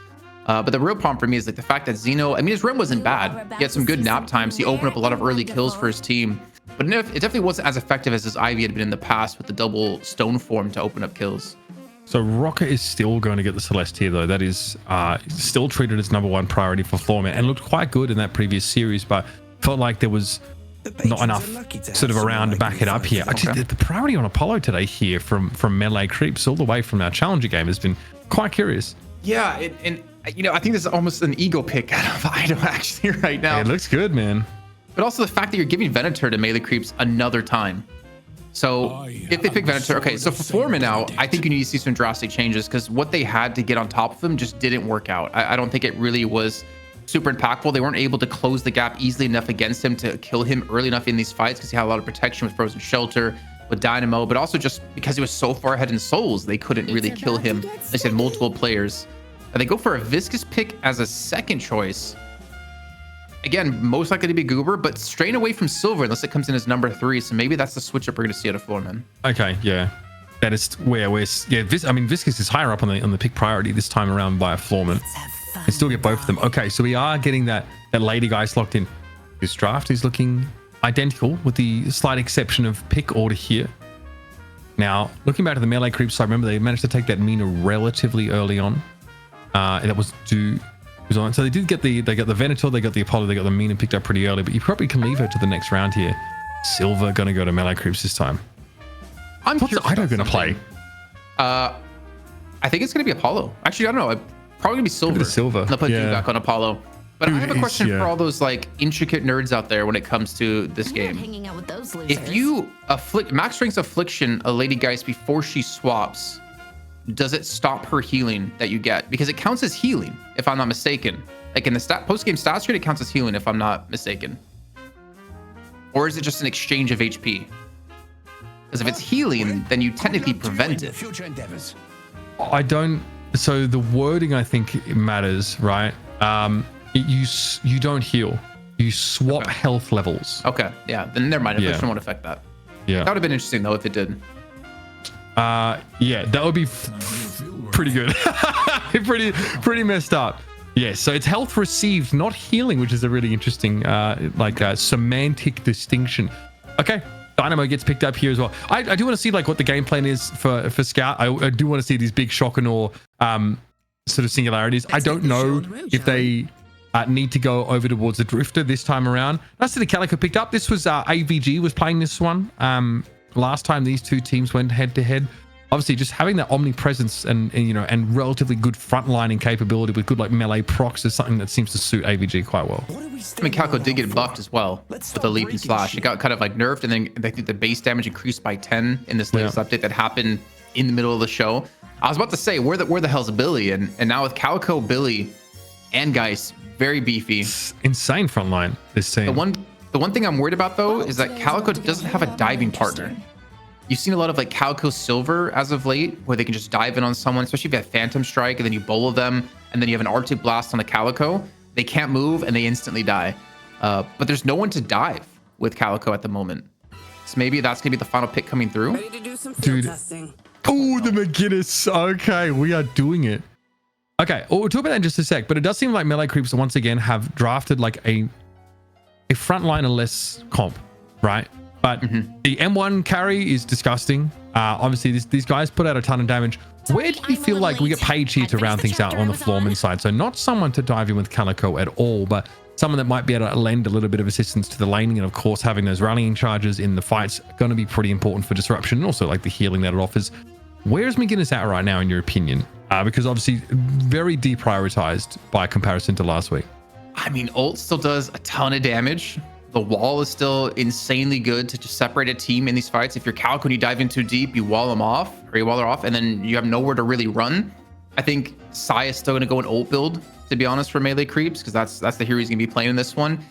Yeah. But the real problem for me is like the fact that Xeno, I mean, his run wasn't bad. He had some good nap times. He opened up a lot of early kills for his team. But it definitely wasn't as effective as his Ivy had been in the past with the double stone form to open up kills. So Rocker is still going to get the Celeste here, though. That is still treated as number 1 priority for Floormen, and looked quite good in that previous series, but felt like there was not enough sort of around to back it up here. Actually, the priority on Apollo today here from melee creeps all the way from our challenger game has been quite curious. Yeah, and you know, I think this is almost an ego pick out of Hydra actually right now. It looks good, man. But also the fact that you're giving Venator to melee creeps another time. So if they pick Venator, okay, so for Floormen now, I think you need to see some drastic changes because what they had to get on top of him just didn't work out. I don't think it really was super impactful. They weren't able to close the gap easily enough against him to kill him early enough in these fights because he had a lot of protection with Frozen Shelter, with Dynamo, but also just because he was so far ahead in souls, they couldn't really kill him. They said multiple players. They go for a Viscous pick as a second choice. Again, most likely to be Goober, but straying away from Silver unless it comes in as number 3. So maybe that's the switch up we're going to see out of Floormen. Okay, yeah. That is where we're... Yeah, Viscous is higher up on the pick priority this time around by a Floormen. And still get both of them. Okay, so we are getting that lady guys locked in. This draft is looking identical with the slight exception of pick order here. Now, looking back to the melee creep side, remember they managed to take that Mina relatively early on. And that was due... So they did get the Venator, they got the Apollo, they got the Mina picked up pretty early, but you probably can leave her to the next round here. Silver gonna go to melee creeps this time. What's Ido gonna play? I think it's gonna be Apollo. Actually, I don't know. Probably gonna be Silver. Silver. They'll put back on Apollo. But I have a question for all those like intricate nerds out there when it comes to this game. Hanging out with those losers. If you max strength affliction a Lady Geist before she swaps, does it stop her healing that you get? Because it counts as healing, if I'm not mistaken. Like in the post-game stat screen, it counts as healing, if I'm not mistaken. Or is it just an exchange of HP? Because if it's healing, then you technically prevent it. I don't... So the wording, I think, it matters, right? You don't heal. You swap health levels. Okay, yeah. Then never mind. Affliction won't affect that. Yeah. That would have been interesting, though, if it did. Yeah, that would be pretty good. pretty messed up. Yeah, so it's health received, not healing, which is a really interesting semantic distinction. Okay, Dynamo gets picked up here as well. I do want to see like what the game plan is for Scout. I do want to see these big Shock-and-Awe sort of singularities. I don't know if they need to go over towards the Drifter this time around. That's the Calico picked up. This was AVG was playing this one. Last time these two teams went head to head. Obviously, just having that omnipresence and relatively good frontlining capability with good like melee procs is something that seems to suit AVG quite well. I mean, Calico did get buffed as well with the leap and slash. It got kind of like nerfed, and then I think the base damage increased by 10 in this latest update that happened in the middle of the show. I was about to say, where the hell's Billy? And now with Calico, Billy, and Geist, very beefy. It's insane frontline, this team. The one thing I'm worried about, though, is that Calico doesn't have a diving partner. You've seen a lot of like Calico Silver as of late, where they can just dive in on someone, especially if you have Phantom Strike and then you bolo them, and then you have an Arctic Blast on a Calico. They can't move and they instantly die. But there's no one to dive with Calico at the moment. So maybe that's gonna be the final pick coming through. Ready to do some field testing. Oh, the McGinnis. Okay, we are doing it. Okay, we'll talk about that in just a sec, but it does seem like melee creeps once again have drafted like a frontliner less comp, right? But the M1 carry is disgusting. Obviously, these guys put out a ton of damage. Where do you feel like we get paid here to round things out on the Floormen side? So not someone to dive in with Calico at all, but someone that might be able to lend a little bit of assistance to the laning. And of course, having those rallying charges in the fights going to be pretty important for disruption, and also like the healing that it offers. Where's McGinnis at right now, in your opinion? Because obviously very deprioritized by comparison to last week. I mean, ult still does a ton of damage. The wall is still insanely good to just separate a team in these fights. If you're Calico and you dive in too deep, you wall them off, or you wall her off, and then you have nowhere to really run. I think Sai is still going to go an ult build, to be honest, for melee creeps, because that's the hero he's going to be playing in this one.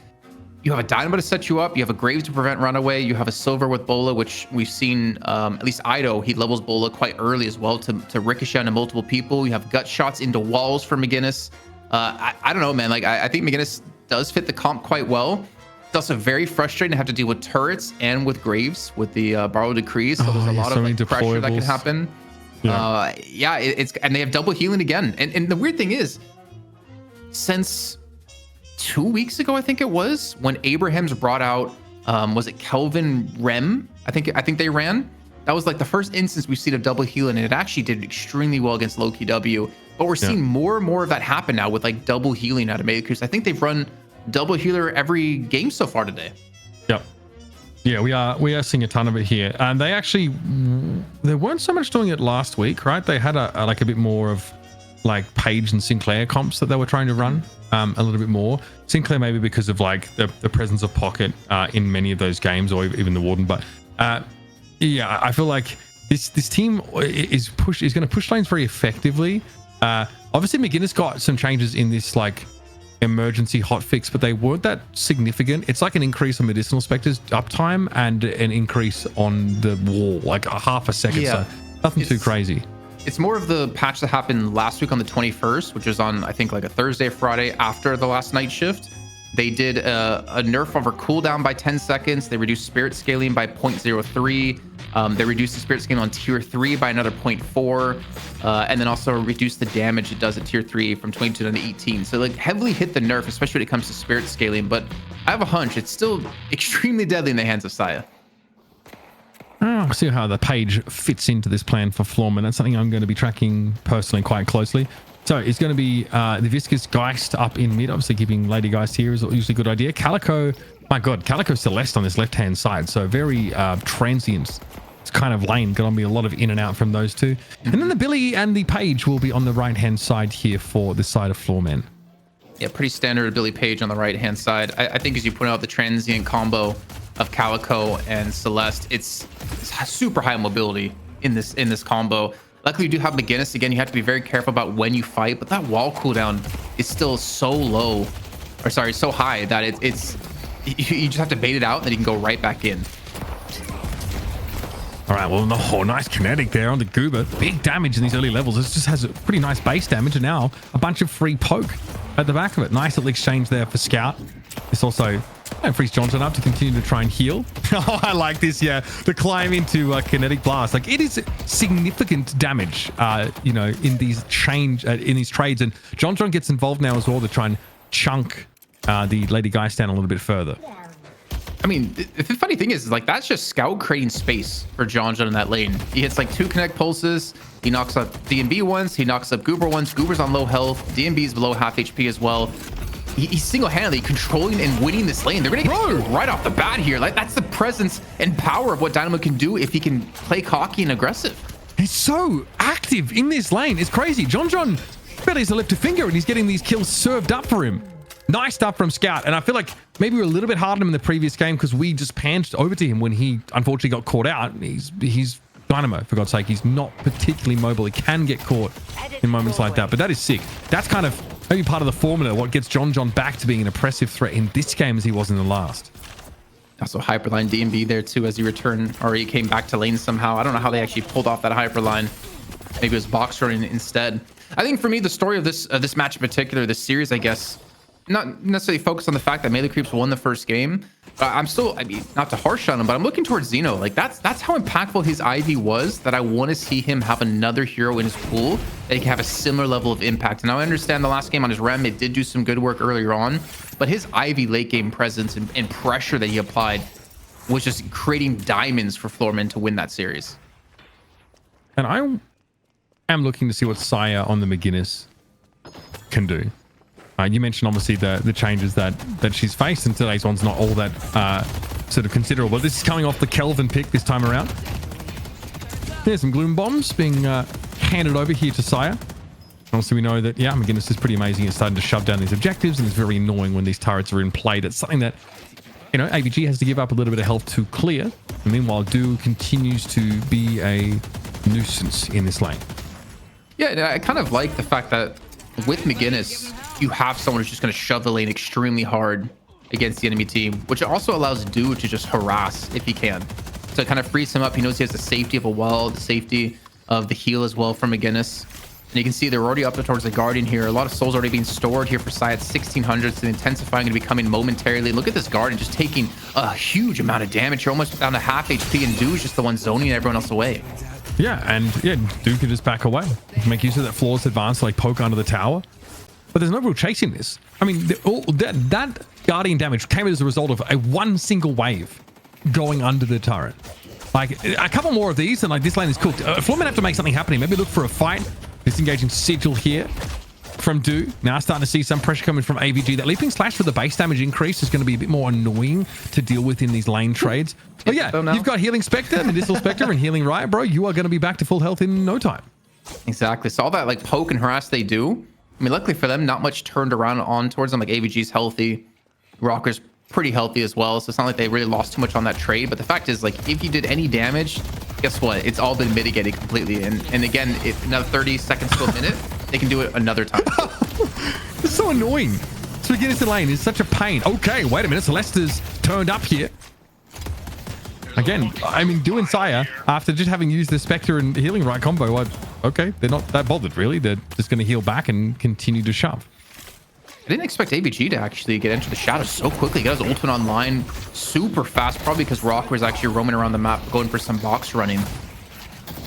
You have a Dynamo to set you up. You have a Grave to prevent runaway. You have a Silver with Bola, which we've seen, at least Ido, he levels Bola quite early as well to ricochet onto multiple people. You have gut shots into walls for McGinnis. I don't know, man. Like, I think McGinnis does fit the comp quite well. It's also very frustrating to have to deal with turrets and with Graves with the borrowed decrees. So there's a lot of like, pressure that can happen. Yeah, and they have double healing again. And the weird thing is, since 2 weeks ago, I think it was, when Abrahams brought out, was it Kelvin Rem? I think they ran. That was like the first instance we've seen of double healing, and it actually did extremely well against Loki W. But we're seeing more and more of that happen now with like double healing out of melee creeps. I think they've run double healer every game so far today. Yep. Yeah, we are seeing a ton of it here. And they weren't so much doing it last week, right? They had a bit more of like Paige and Sinclair comps that they were trying to run a little bit more. Sinclair maybe because of like the presence of Pocket in many of those games, or even the Warden. But yeah, I feel like this team is going to push lanes very effectively. Obviously, McGinnis got some changes in this like emergency hotfix, but they weren't that significant. It's like an increase on medicinal specters uptime and an increase on the wall, like a half a second. Yeah. So nothing too crazy. It's more of the patch that happened last week on the 21st, which was on, I think, like a Thursday, Friday after the last night shift. They did a nerf over cooldown by 10 seconds. They reduced spirit scaling by 0.03. They reduced the spirit scaling on tier 3 by another 0.4. And then also reduced the damage it does at tier 3 from 22 down to 18. So like heavily hit the nerf, especially when it comes to spirit scaling. But I have a hunch it's still extremely deadly in the hands of Saya. We'll see how the Page fits into this plan for Floormen. That's something I'm going to be tracking personally quite closely. So it's going to be the Viscous Geist up in mid. Obviously, keeping Lady Geist here is usually a good idea. Calico, my God, Calico Celeste on this left-hand side. So very transient. It's kind of lane. Going to be a lot of in and out from those two. And then the Billy and the Page will be on the right-hand side here for the side of Floormen. Yeah, pretty standard Billy Page on the right-hand side. I think as you point out, the transient combo of Calico and Celeste, it's super high mobility in this combo. Luckily, you do have McGinnis. Again, you have to be very careful about when you fight, but that wall cooldown is still so low, or sorry, so high that it's you just have to bait it out and then you can go right back in. All right, well, nice kinetic there on the Goober. Big damage in these early levels. This just has a pretty nice base damage, and now a bunch of free poke at the back of it. Nice little exchange there for Scout. This also frees Johnson up to continue to try and heal. Oh, I like this, yeah. The climb into Kinetic Blast. Like, it is significant damage, in these in these trades. And John gets involved now as well to try and chunk the Lady Geist down a little bit further. I mean, the funny thing is, like, that's just Scout creating space for John in that lane. He hits like 2 connect pulses. He knocks up DMB once. He knocks up Goober once. Goober's on low health. DMB's below half HP as well. He's single-handedly controlling and winning this lane. They're going to get right off the bat here. Like, that's the presence and power of what Dynamo can do if he can play cocky and aggressive. He's so active in this lane. It's crazy. John barely has to lift a finger, and he's getting these kills served up for him. Nice stuff from Scout. And I feel like maybe we were a little bit hard on him in the previous game because we just panned over to him when he unfortunately got caught out. He's Dynamo, for God's sake. He's not particularly mobile. He can get caught in moments like that, but that is sick. That's kind of maybe part of the formula, what gets John back to being an oppressive threat in this game as he was in the last. Also Hyperline DMB there too as he returned, or he came back to lane somehow. I don't know how they actually pulled off that Hyperline. Maybe it was box running instead. I think for me, the story of this match in particular, this series, I guess, not necessarily focused on the fact that Melee Creeps won the first game, but I'm still, I mean, not to harsh on him, but I'm looking towards Xeno. Like, that's how impactful his Ivy was, that I want to see him have another hero in his pool that he can have a similar level of impact. And now I understand the last game on his Rem, it did do some good work earlier on, but his Ivy late game presence and pressure that he applied was just creating diamonds for Floormen to win that series. And I am looking to see what Saya on the McGinnis can do. You mentioned obviously the changes that she's faced, and today's one's not all that sort of considerable. This is coming off the Kelvin pick this time around. There's some Gloom Bombs being handed over here to Saya. Also, we know that, yeah, McGinnis is pretty amazing. It's starting to shove down these objectives, and it's very annoying when these turrets are in play. That's something that, AVG has to give up a little bit of health to clear. And meanwhile, Do continues to be a nuisance in this lane. Yeah, I kind of like the fact that with McGinnis, you have someone who's just going to shove the lane extremely hard against the enemy team, which also allows Do to just harass if he can. So it kind of frees him up. He knows he has the safety of a wall, the safety of the heal as well from McGinnis. And you can see they're already up towards the Guardian here. A lot of souls already being stored here for Sai at 1600. So intensifying and becoming momentarily. Look at this Guardian just taking a huge amount of damage. You're almost down to half HP, and Do is just the one zoning everyone else away. Yeah, and yeah, Do can just back away. Make use of that flawless advance to like poke under the tower. But there's no real chasing this. I mean, that Guardian damage came as a result of one single wave going under the turret. Like, a couple more of these, and like this lane is cooked. Floormen have to make something happen. Maybe look for a fight. Disengaging Sigil here. from Do. Now starting to see some pressure coming from AVG. That leaping slash for the base damage increase is going to be a bit more annoying to deal with in these lane trades. But yeah, you've got Healing Spectre, Medicinal Spectre, and Healing Riot, bro. You are going to be back to full health in no time. Exactly. So all that like poke and harass they do. I mean, luckily for them, not much turned around on towards them. Like AVG's healthy, Rocker's pretty healthy as well. So it's not like they really lost too much on that trade. But the fact is, like, if you did any damage, guess what? It's all been mitigated completely. And again, if another 30 seconds to a minute, they can do it another time. It's so annoying. So we get into lane. It's such a pain. Okay, wait a minute. Celeste's turned up here. Again, I mean, Do and Sire, after just having used the Spectre and Healing Right combo, okay, they're not that bothered, really. They're just going to heal back and continue to shove. I didn't expect AVG to actually get into the shadows so quickly. He got his ultimate online super fast, probably because Rocker is actually roaming around the map, going for some box running.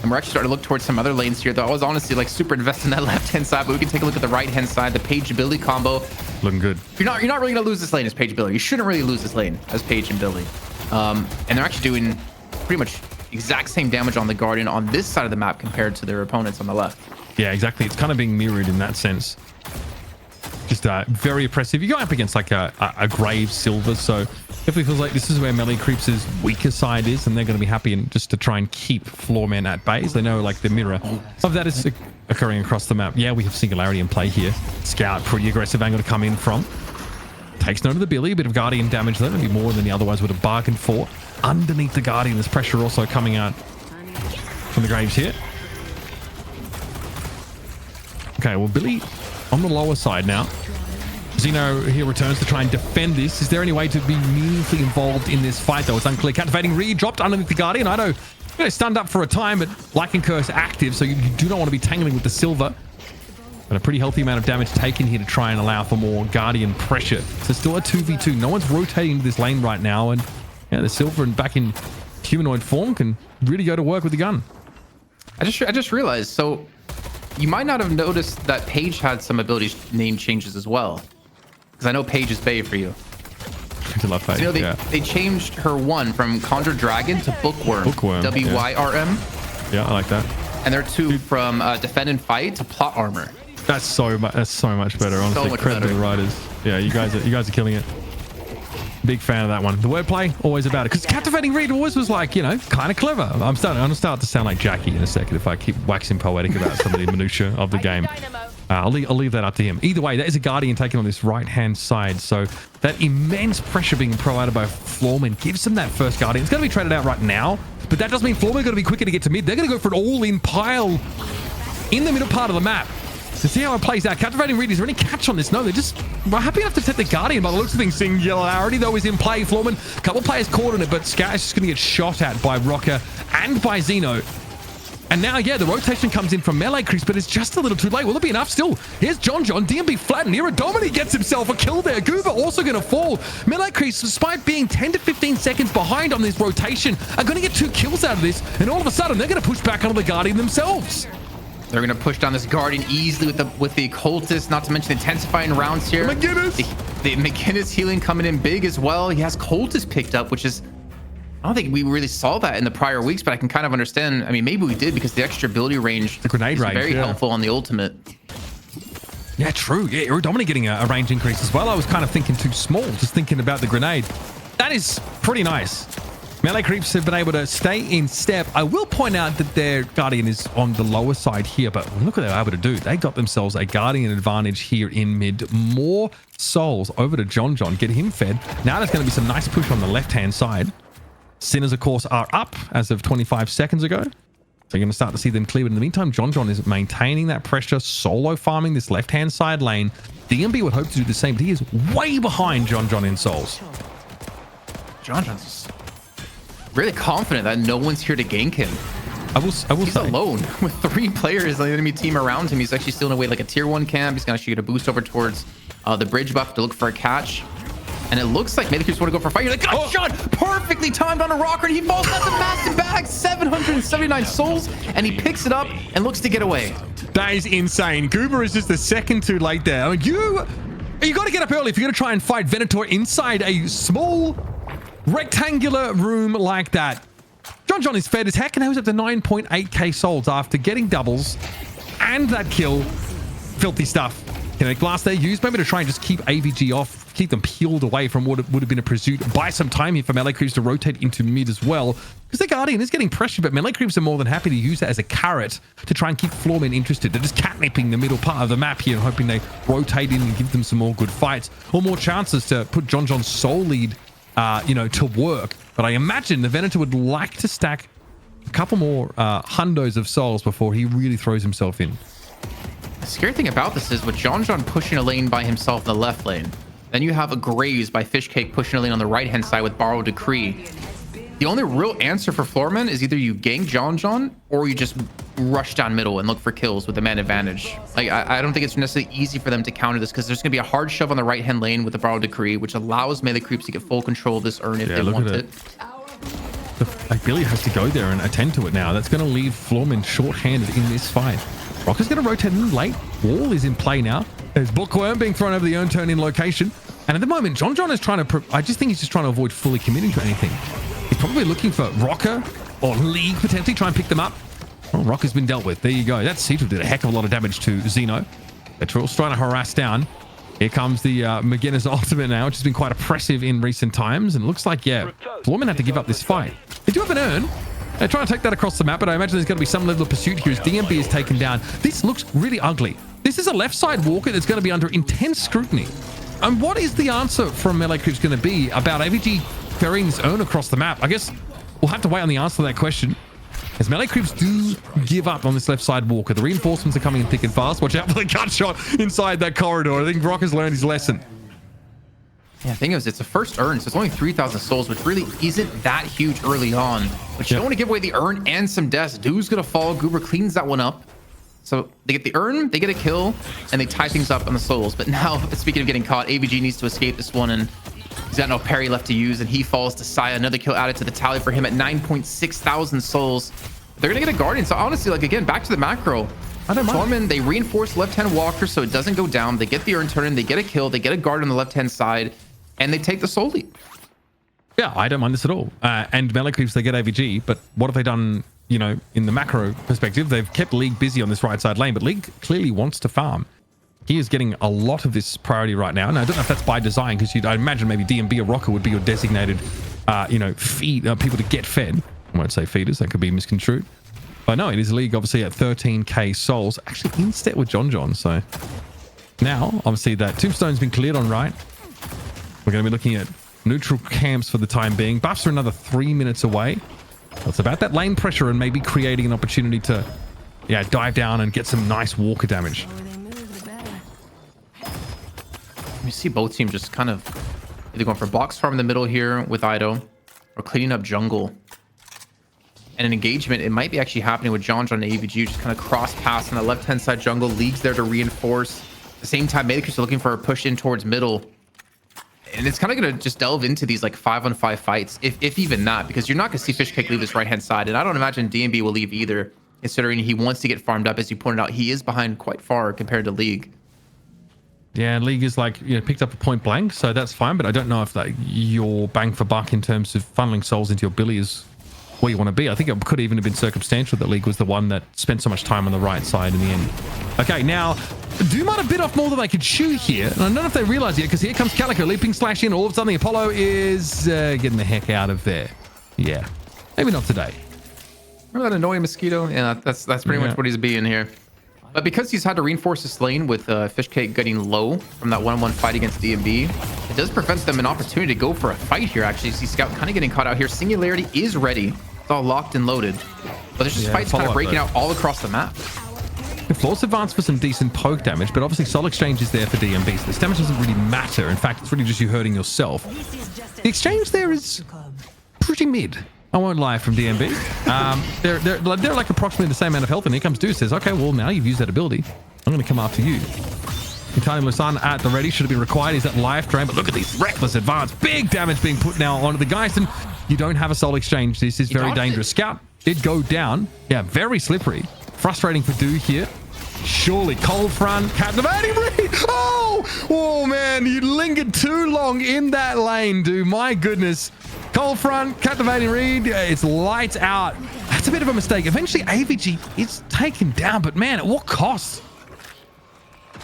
And we're actually starting to look towards some other lanes here, though. I was honestly like super invested in that left-hand side, but we can take a look at the right-hand side. The Page and Billy combo. Looking good. You're not really going to lose this lane as Page and Billy. You shouldn't really lose this lane as Page and Billy. And they're actually doing pretty much exact same damage on the Guardian on this side of the map compared to their opponents on the left. Yeah, exactly. It's kind of being mirrored in that sense. Just very oppressive. You go up against like a Grave Silver, so definitely feels like this is where Melee Creeps' weaker side is, and they're going to be happy and just to try and keep Floormen at bay. They know like the mirror of that is occurring across the map. Yeah, we have Singularity in play here. Scout, pretty aggressive angle to come in from. Takes note of the Billy, a bit of Guardian damage there, maybe more than he otherwise would have bargained for. Underneath the Guardian, there's pressure also coming out from the Graves here. Okay, well, Billy on the lower side now. Xeno here returns to try and defend this. Is there any way to be meaningfully involved in this fight, though? It's unclear. Captivating Reed dropped underneath the Guardian. I know, stunned up for a time, but Lycan Curse active, so you do not want to be tangling with the Silver. But a pretty healthy amount of damage taken here to try and allow for more Guardian pressure. So still a 2v2. No one's rotating into this lane right now, and yeah, the Silver and back in humanoid form can really go to work with the gun. I just realized, so you might not have noticed that Paige had some ability name changes as well. Because I know Paige is Bay for you. I love Paige, So, they changed her one from Conjure Dragon to Bookworm. Bookworm, W-Y-R-M. Yeah, I like that. And there are two from Defend and Fight to Plot Armor. That's so much better, honestly. So much Credit to better. the writers. Yeah, you guys are killing it. Big fan of that one. The wordplay, always about it. Because Captivating Reed always was like, kind of clever. I'm going to start to sound like Jackie in a second if I keep waxing poetic about some of the minutiae of the game. I'll leave that up to him. Either way, that is a Guardian taken on this right-hand side. So that immense pressure being provided by Floormen gives them that first Guardian. It's going to be traded out right now, but that does mean Floormen are going to be quicker to get to mid. They're going to go for an all-in pile in the middle part of the map. To see how it plays out. Captivating Reed, is there any catch on this? No, we're happy enough to take the Guardian by the looks of things. Singularity, though, is in play. Floormen, a couple players caught on it, but Scout is just going to get shot at by Rocker and by Xeno. And now, yeah, the rotation comes in from Melee Creeps, but it's just a little too late. Will it be enough still? Here's John. DMB flattened. Iradomini gets himself a kill there. Goober also going to fall. Melee Creeps, despite being 10 to 15 seconds behind on this rotation, are going to get 2 kills out of this. And all of a sudden, they're going to push back onto the Guardian themselves. They're going to push down this Guardian easily with the Cultist, not to mention intensifying rounds here. McGinnis! The McGinnis healing coming in big as well. He has Cultist picked up, which is... I don't think we really saw that in the prior weeks, but I can kind of understand. I mean, maybe we did because the extra ability range the grenade is range, very helpful on the ultimate. Yeah, true. Yeah, Iradomini getting a range increase as well. I was kind of thinking too small, just thinking about the grenade. That is pretty nice. Melee Creeps have been able to stay in step. I will point out that their Guardian is on the lower side here, but look what they were able to do. They got themselves a Guardian advantage here in mid. More souls over to John. Get him fed. Now there's going to be some nice push on the left-hand side. Sinners, of course, are up as of 25 seconds ago. So you're going to start to see them clear. But in the meantime, John is maintaining that pressure, solo farming this left-hand side lane. DMB would hope to do the same, but he is way behind John in souls. John's really confident that no one's here to gank him. I will He's say, alone with 3 players on the enemy team around him. He's actually stealing away like a tier 1 camp. He's going to actually get a boost over towards the bridge buff to look for a catch. And it looks like maybe he just want to go for a fight. You're like, oh, shot perfectly timed on a rocker, and he falls. That's a massive bag, 779 souls, and he picks it up and looks to get away. that is insane. Goober is just a second too late there. I mean, you got to get up early if you're going to try and fight Venator inside a small rectangular room like that. John is fed as heck, and he was up to 9.8k souls after getting doubles and that kill. Filthy stuff. Kinetic Blast there used maybe to try and just keep AVG off, keep them peeled away from what would have been a pursuit. Buy some time here for melee creeps to rotate into mid as well, because the Guardian is getting pressure, but melee creeps are more than happy to use it as a carrot to try and keep Floormen interested. They're just catnipping the middle part of the map here and hoping they rotate in and give them some more good fights or more chances to put John John's soul lead, to work. But I imagine the Venator would like to stack a couple more hundos of souls before he really throws himself in. The scary thing about this is with John pushing a lane by himself in the left lane, then you have a Graze by Fishcake pushing a lane on the right-hand side with Borrowed Decree. The only real answer for Floormen is either you gank John or you just rush down middle and look for kills with the man advantage. Like, I don't think it's necessarily easy for them to counter this because there's going to be a hard shove on the right-hand lane with the Borrowed Decree, which allows melee creeps to get full control of this urn if they want it. Like, Billy has to go there and attend to it now. That's going to leave Floormen short-handed in this fight. Rocker's going to rotate in late. Wall is in play now. There's Bookworm being thrown over the urn turn in location. And at the moment, John is trying to... I just think he's just trying to avoid fully committing to anything. He's probably looking for Rocker or League, potentially, try and pick them up. Well, Rocker's been dealt with. There you go. That Cetral did a heck of a lot of damage to Xeno. Petrol's trying to harass down. Here comes the McGinnis ultimate now, which has been quite oppressive in recent times. And it looks like, Floormen have to give up this fight. They do have an urn. They're trying to take that across the map, but I imagine there's going to be some level of pursuit here as DMB is taken down. This looks really ugly. This is a left side walker that's going to be under intense scrutiny. And what is the answer from melee creeps going to be about AVG ferrying this urn across the map? I guess we'll have to wait on the answer to that question. As melee creeps do give up on this left side walker, the reinforcements are coming in thick and fast. Watch out for the gut shot inside that corridor. I think Rock has learned his lesson. Yeah, the thing is, it's a first urn, so it's only 3,000 souls, which really isn't that huge early on. But you don't want to give away the urn and some deaths. Dude's going to fall. Goober cleans that one up. So they get the urn, they get a kill, and they tie things up on the souls. But now, speaking of getting caught, AVG needs to escape this one, and he's got no parry left to use, and he falls to Saya. Another kill added to the tally for him at 9.6 thousand souls. They're going to get a Guardian. So honestly, like, again, back to the macro. I don't mind. They reinforce left-hand walker so it doesn't go down. They get the urn turn, they get a kill, they get a guard on the left-hand side, and they take the soul lead. Yeah, I don't mind this at all. And melee creeps, they get AVG, but what have they done, in the macro perspective? They've kept League busy on this right side lane, but League clearly wants to farm. He is getting a lot of this priority right now. And I don't know if that's by design, because I imagine maybe DMB or Rocker would be your designated, feed people to get fed. I won't say feeders, that could be misconstrued. But no, it is League obviously at 13k souls, actually in step with John. So now, obviously, that Tombstone's been cleared on right. We're going to be looking at neutral camps for the time being. Buffs are another 3 minutes away. So it's about that lane pressure and maybe creating an opportunity to, dive down and get some nice walker damage. You see both teams just kind of either going for box farm in the middle here with Ido or cleaning up jungle. And an engagement, it might be actually happening with John and AVG, just kind of cross pass on the left-hand side jungle. League's there to reinforce. At the same time, Medicus are looking for a push in towards middle. And it's kind of going to just delve into these like 5-on-5 fights, if even that, because you're not going to see Fishcake leave this right-hand side. And I don't imagine DMB will leave either, considering he wants to get farmed up. As you pointed out, he is behind quite far compared to League. Yeah, League is like, picked up a point blank, so that's fine. But I don't know if your bang for buck in terms of funneling souls into your Billy is where you want to be. I think it could even have been circumstantial that League was the one that spent so much time on the right side in the end. Okay, now, Doom might have bit off more than they could chew here. And I don't know if they realize yet, because here comes Calico leaping slash in. All of a sudden, the Apollo is getting the heck out of there. Yeah, maybe not today. Remember that annoying mosquito? Yeah, that's pretty much what he's being here. But because he's had to reinforce his lane with Fishcake getting low from that one-on-one fight against DMB, it does prevent them an opportunity to go for a fight here, actually. You see Scout kind of getting caught out here. Singularity is ready. It's all locked and loaded. But there's just fights kind of breaking out all across the map. Floor's advanced for some decent poke damage, but obviously Soul Exchange is there for DMB, so this damage doesn't really matter. In fact, it's really just you hurting yourself. The exchange there is pretty mid. I won't lie, from DMB. They're like approximately the same amount of health, and here comes Deuce, says, okay, well, now you've used that ability. I'm going to come after you. Italian Lusan at the ready, should have been required. He's at life drain, but look at these reckless advance. Big damage being put now onto the Geist, and you don't have a Soul Exchange. This is very dangerous. Scout did go down. Yeah, very slippery. Frustrating for Do here. Surely cold front, captivating read. Oh man, you lingered too long in that lane, dude. My goodness. Cold front, captivating read. It's lights out. That's a bit of a mistake. Eventually, AVG is taken down, but man, at what cost?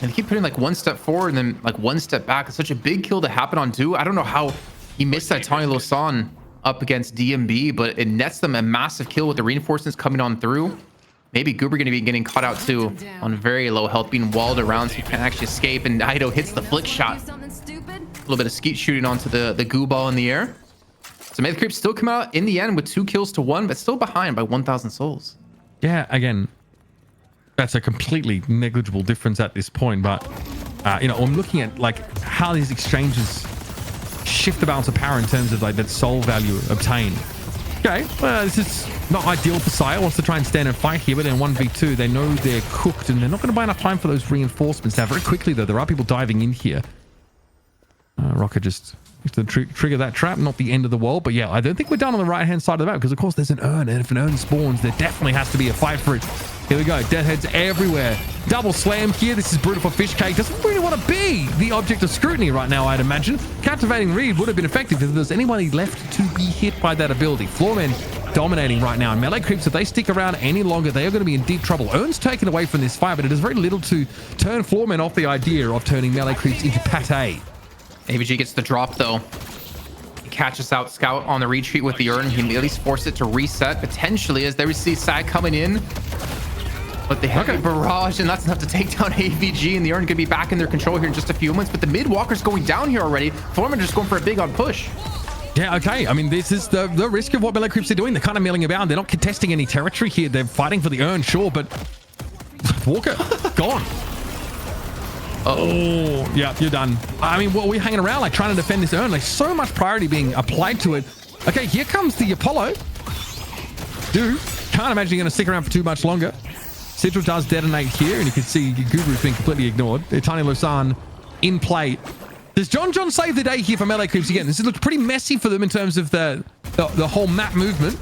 And they keep putting like one step forward and then like one step back. It's such a big kill to happen on Do. I don't know how he missed that Tiny Losan up against DMB, but it nets them a massive kill with the reinforcements coming on through. Maybe Goober going to be getting caught out too on very low health, being walled around so he can't actually escape. And Ido hits the flick shot. A little bit of skeet shooting onto the goo ball in the air. So Melee Creep still come out in the end with 2 kills to 1, but still behind by 1,000 souls. Yeah, again, that's a completely negligible difference at this point. But, you know, I'm looking at like how these exchanges shift the balance of power in terms of like that soul value obtained. Okay, well, this is not ideal for Sire. Wants to try and stand and fight here, but in 1v2, they know they're cooked and they're not going to buy enough time for those reinforcements. Now, very quickly, though, there are people diving in here. Rocket just to trigger that trap. Not the end of the world, but yeah, I don't think we're done on the right-hand side of the map because, of course, there's an urn, and if an urn spawns, there definitely has to be a fight for it. Here we go. Deadheads everywhere. Double slam here. This is brutal for Fishcake. Doesn't really want to be the object of scrutiny right now, I'd imagine. Captivating Reed would have been effective if there's anybody left to be hit by that ability. Floormen dominating right now. And Melee Creeps, if they stick around any longer, they are going to be in deep trouble. Urn's taken away from this fight, but it does very little to turn Floormen off the idea of turning Melee Creeps into pate. AVG gets the drop, though. He catches out Scout on the retreat with the urn. He can at least force it to reset, potentially, as they see Sag coming in. But they have a barrage, and that's enough to take down AVG, and the urn could be back in their control here in just a few moments. But the mid walker's going down here already. Floormen just going for a big on push. Yeah, okay. I mean, this is the risk of what Melee Creeps are doing. They're kind of milling about. They're not contesting any territory here. They're fighting for the urn, sure, but Walker, gone. Oh, yeah, you're done. I mean, what are we hanging around like trying to defend this urn? Like so much priority being applied to it. Okay, here comes the Apollo. Dude, can't imagine you're going to stick around for too much longer. Sigil does detonate here, and you can see Guru's being completely ignored. Tiny Losan in play. Does John save the day here for Melee Creeps again? This looks pretty messy for them in terms of the whole map movement.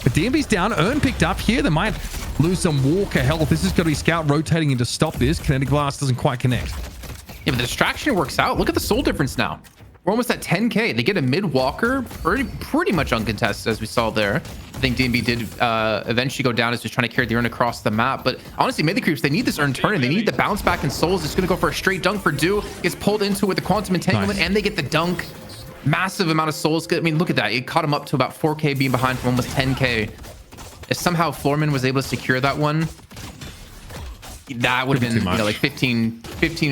But DMB's down. Urn picked up here. They might lose some Walker health. This is going to be Scout rotating in to stop this. Kinetic Blast doesn't quite connect. Yeah, but the distraction works out. Look at the soul difference now. We're almost at 10k. They get a mid walker, pretty much uncontested, as we saw there. I think DMB did eventually go down as just trying to carry the urn across the map. But honestly, Melee Creeps, they need this urn turn, and they need the bounce back in souls. It's going to go for a straight dunk for Do. Gets pulled into it with the quantum entanglement, and they get the dunk. Massive amount of souls. I mean, look at that. It caught him up to about 4k being behind from almost 10k. If somehow Floormen was able to secure that one, that would have been, you know, like 15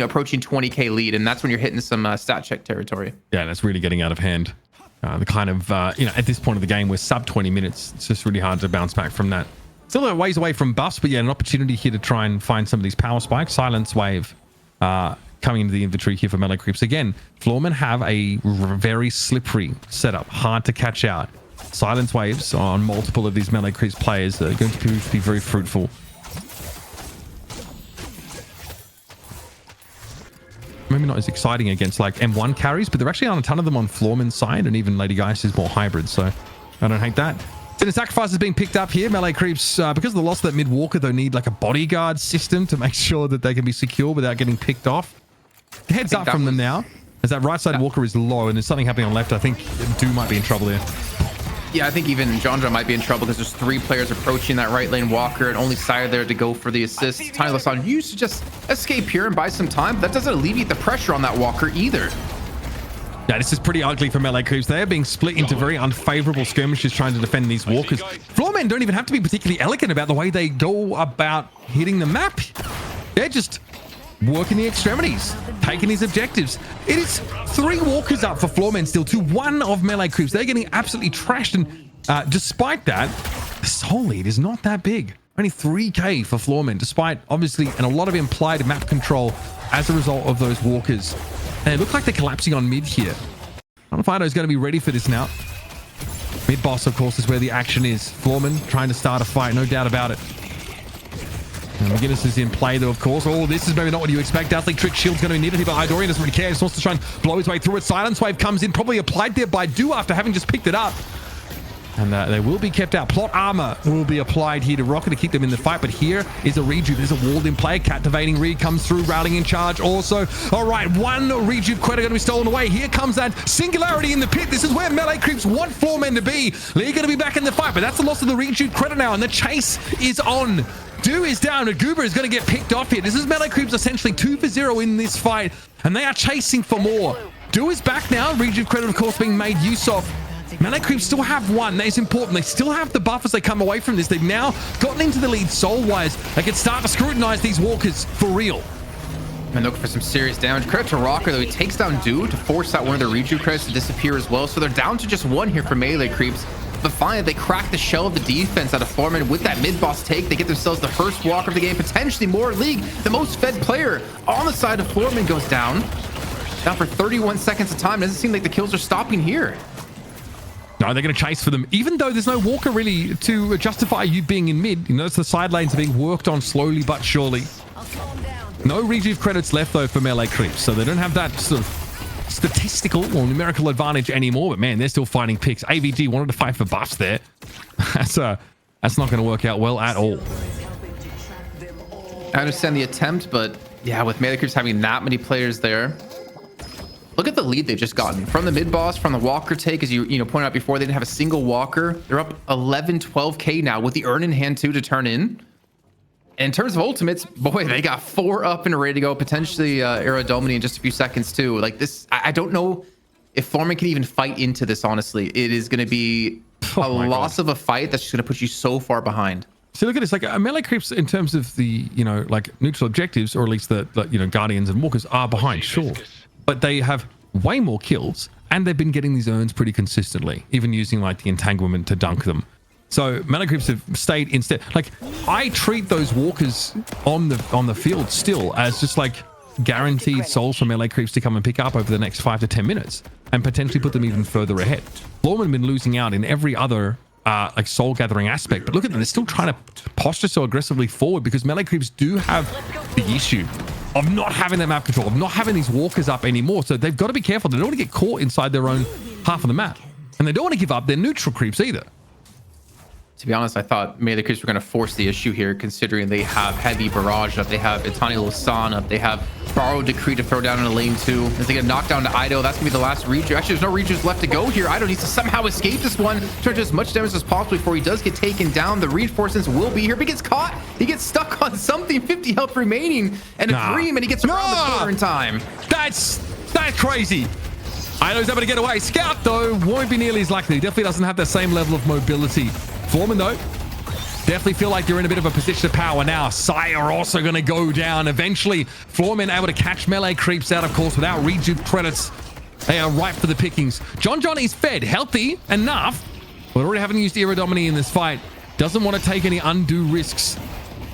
approaching 20k lead, and that's when you're hitting some stat check territory. Yeah, that's really getting out of hand. The kind of you know, at this point of the game, we're sub 20 minutes. It's just really hard to bounce back from that. Still a ways away from buffs, but yeah, an opportunity here to try and find some of these power spikes. Silence Wave coming into the inventory here for Melee Creeps. Again, Floormen have a very slippery setup, hard to catch out. Silence Waves on multiple of these Melee Creeps players are going to be very fruitful. Maybe not as exciting against like M1 carries, but there actually aren't a ton of them on Floormen's side, and even Lady Geist is more hybrid, so I don't hate that. Sinner Sacrifice is being picked up here. Melee Creeps, because of the loss of that mid walker, though, need like a bodyguard system to make sure that they can be secure without getting picked off. Heads up from them now, as that right side walker is low, and there's something happening on left. I think Do might be in trouble there. Yeah, I think even Jondra might be in trouble because there's 3 players approaching that right lane walker, and only Sire there to go for the assist. Tiny Losan used to just escape here and buy some time, but that doesn't alleviate the pressure on that walker either. Yeah, this is pretty ugly for Melee Creeps. They are being split into very unfavorable skirmishes trying to defend these walkers. Floormen don't even have to be particularly elegant about the way they go about hitting the map. They're just working the extremities, taking these objectives. It is 3 walkers up for Floormen still to 1 of Melee Creeps. They're getting absolutely trashed, and despite that, the soul lead is not that big. Only 3k for Floormen, despite obviously and a lot of implied map control as a result of those walkers. And it looks like they're collapsing on mid here. I don't know if Ido is going to be ready for this now. Mid boss, of course, is where the action is. Floormen trying to start a fight, no doubt about it. And McGinnis is in play, though, of course. Oh, this is maybe not what you expect. Dazzling Trick Shield's going to be needed here, but Idorian doesn't really care. He just wants to try and blow his way through it. Silence Wave comes in, probably applied there by Do after having just picked it up. And they will be kept out. Plot armor will be applied here to Rocket to keep them in the fight. But here is a rejuve. There's a walled in play. Captivating Reed comes through, rallying in charge also. All right, one rejuve credit going to be stolen away. Here comes that singularity in the pit. This is where melee creeps want Floormen to be. They're going to be back in the fight, but that's the loss of the rejuve credit now. And the chase is on. Do is down, and Goober is going to get picked off here. This is melee creeps essentially 2 for 0 in this fight, and they are chasing for more. Do is back now. Rejuve credit, of course, being made use of. Melee creeps still have one. That is important. They still have the buff as they come away from this. They've now gotten into the lead soul-wise. They can start to scrutinize these walkers for real. And looking for some serious damage. Credit to Rocker, though. He takes down Dude to force that one of the rejuve credits to disappear as well. So they're down to just one here for melee creeps. But finally, they crack the shell of the defense out of Floormen with that mid-boss take. They get themselves the first walker of the game, potentially more league. The most fed player on the side of Floormen goes down. Down for 31 seconds of time. Doesn't seem like the kills are stopping here. No, they're going to chase for them, even though there's no walker really to justify you being in mid. You notice the side lanes are being worked on slowly but surely. No rejuve credits left, though, for melee creeps, so they don't have that sort of statistical or numerical advantage anymore. But, man, they're still fighting picks. AVG wanted to fight for buffs there. That's not going to work out well at all. I understand the attempt, but, yeah, with melee creeps having that many players there, look at the lead they've just gotten from the mid boss, from the walker take. As you pointed out before, they didn't have a single walker. They're up 12K now with the earn in hand too to turn in. And in terms of ultimates, boy, they got 4 up and ready to go. Potentially Era Domini in just a few seconds too. Like this, I don't know if Floormen can even fight into this. Honestly, it is going to be a loss of a fight that's just going to put you so far behind. So look at this, like melee creeps in terms of the like neutral objectives, or at least the guardians and walkers are behind, sure. But they have way more kills, and they've been getting these urns pretty consistently, even using like the entanglement to dunk them. So melee creeps have stayed instead. Like I treat those walkers on the field still as just like guaranteed souls for melee creeps to come and pick up over the next 5 to 10 minutes and potentially put them even further ahead. Floormen have been losing out in every other like soul gathering aspect, but look at them, they're still trying to posture so aggressively forward because melee creeps do have the issue of not having that map control, of not having these walkers up anymore. So they've got to be careful. They don't want to get caught inside their own half of the map, and they don't want to give up their neutral creeps either. To be honest, I thought melee creeps were going to force the issue here, considering they have heavy barrage up, they have Itani Losan up, they have Borrowed Decree to throw down in a lane 2. As they get knocked down to Ido, that's going to be the last rejuve. Actually, there's no rejuves left to go here. Ido needs to somehow escape this one, try to do as much damage as possible before he does get taken down. The reinforcements will be here, but he gets caught. He gets stuck on something, 50 health remaining, and a dream, and he gets around the corner in time. That's crazy. Ido's able to get away. Scout, though, won't be nearly as likely. He definitely doesn't have that same level of mobility. Floormen, though, definitely feel like you're in a bit of a position of power now. Sai are also going to go down eventually. Floormen able to catch melee creeps out, of course, without rejuve credits. They are ripe for the pickings. John is fed, healthy enough, but already having used Era Domini in this fight. Doesn't want to take any undue risks.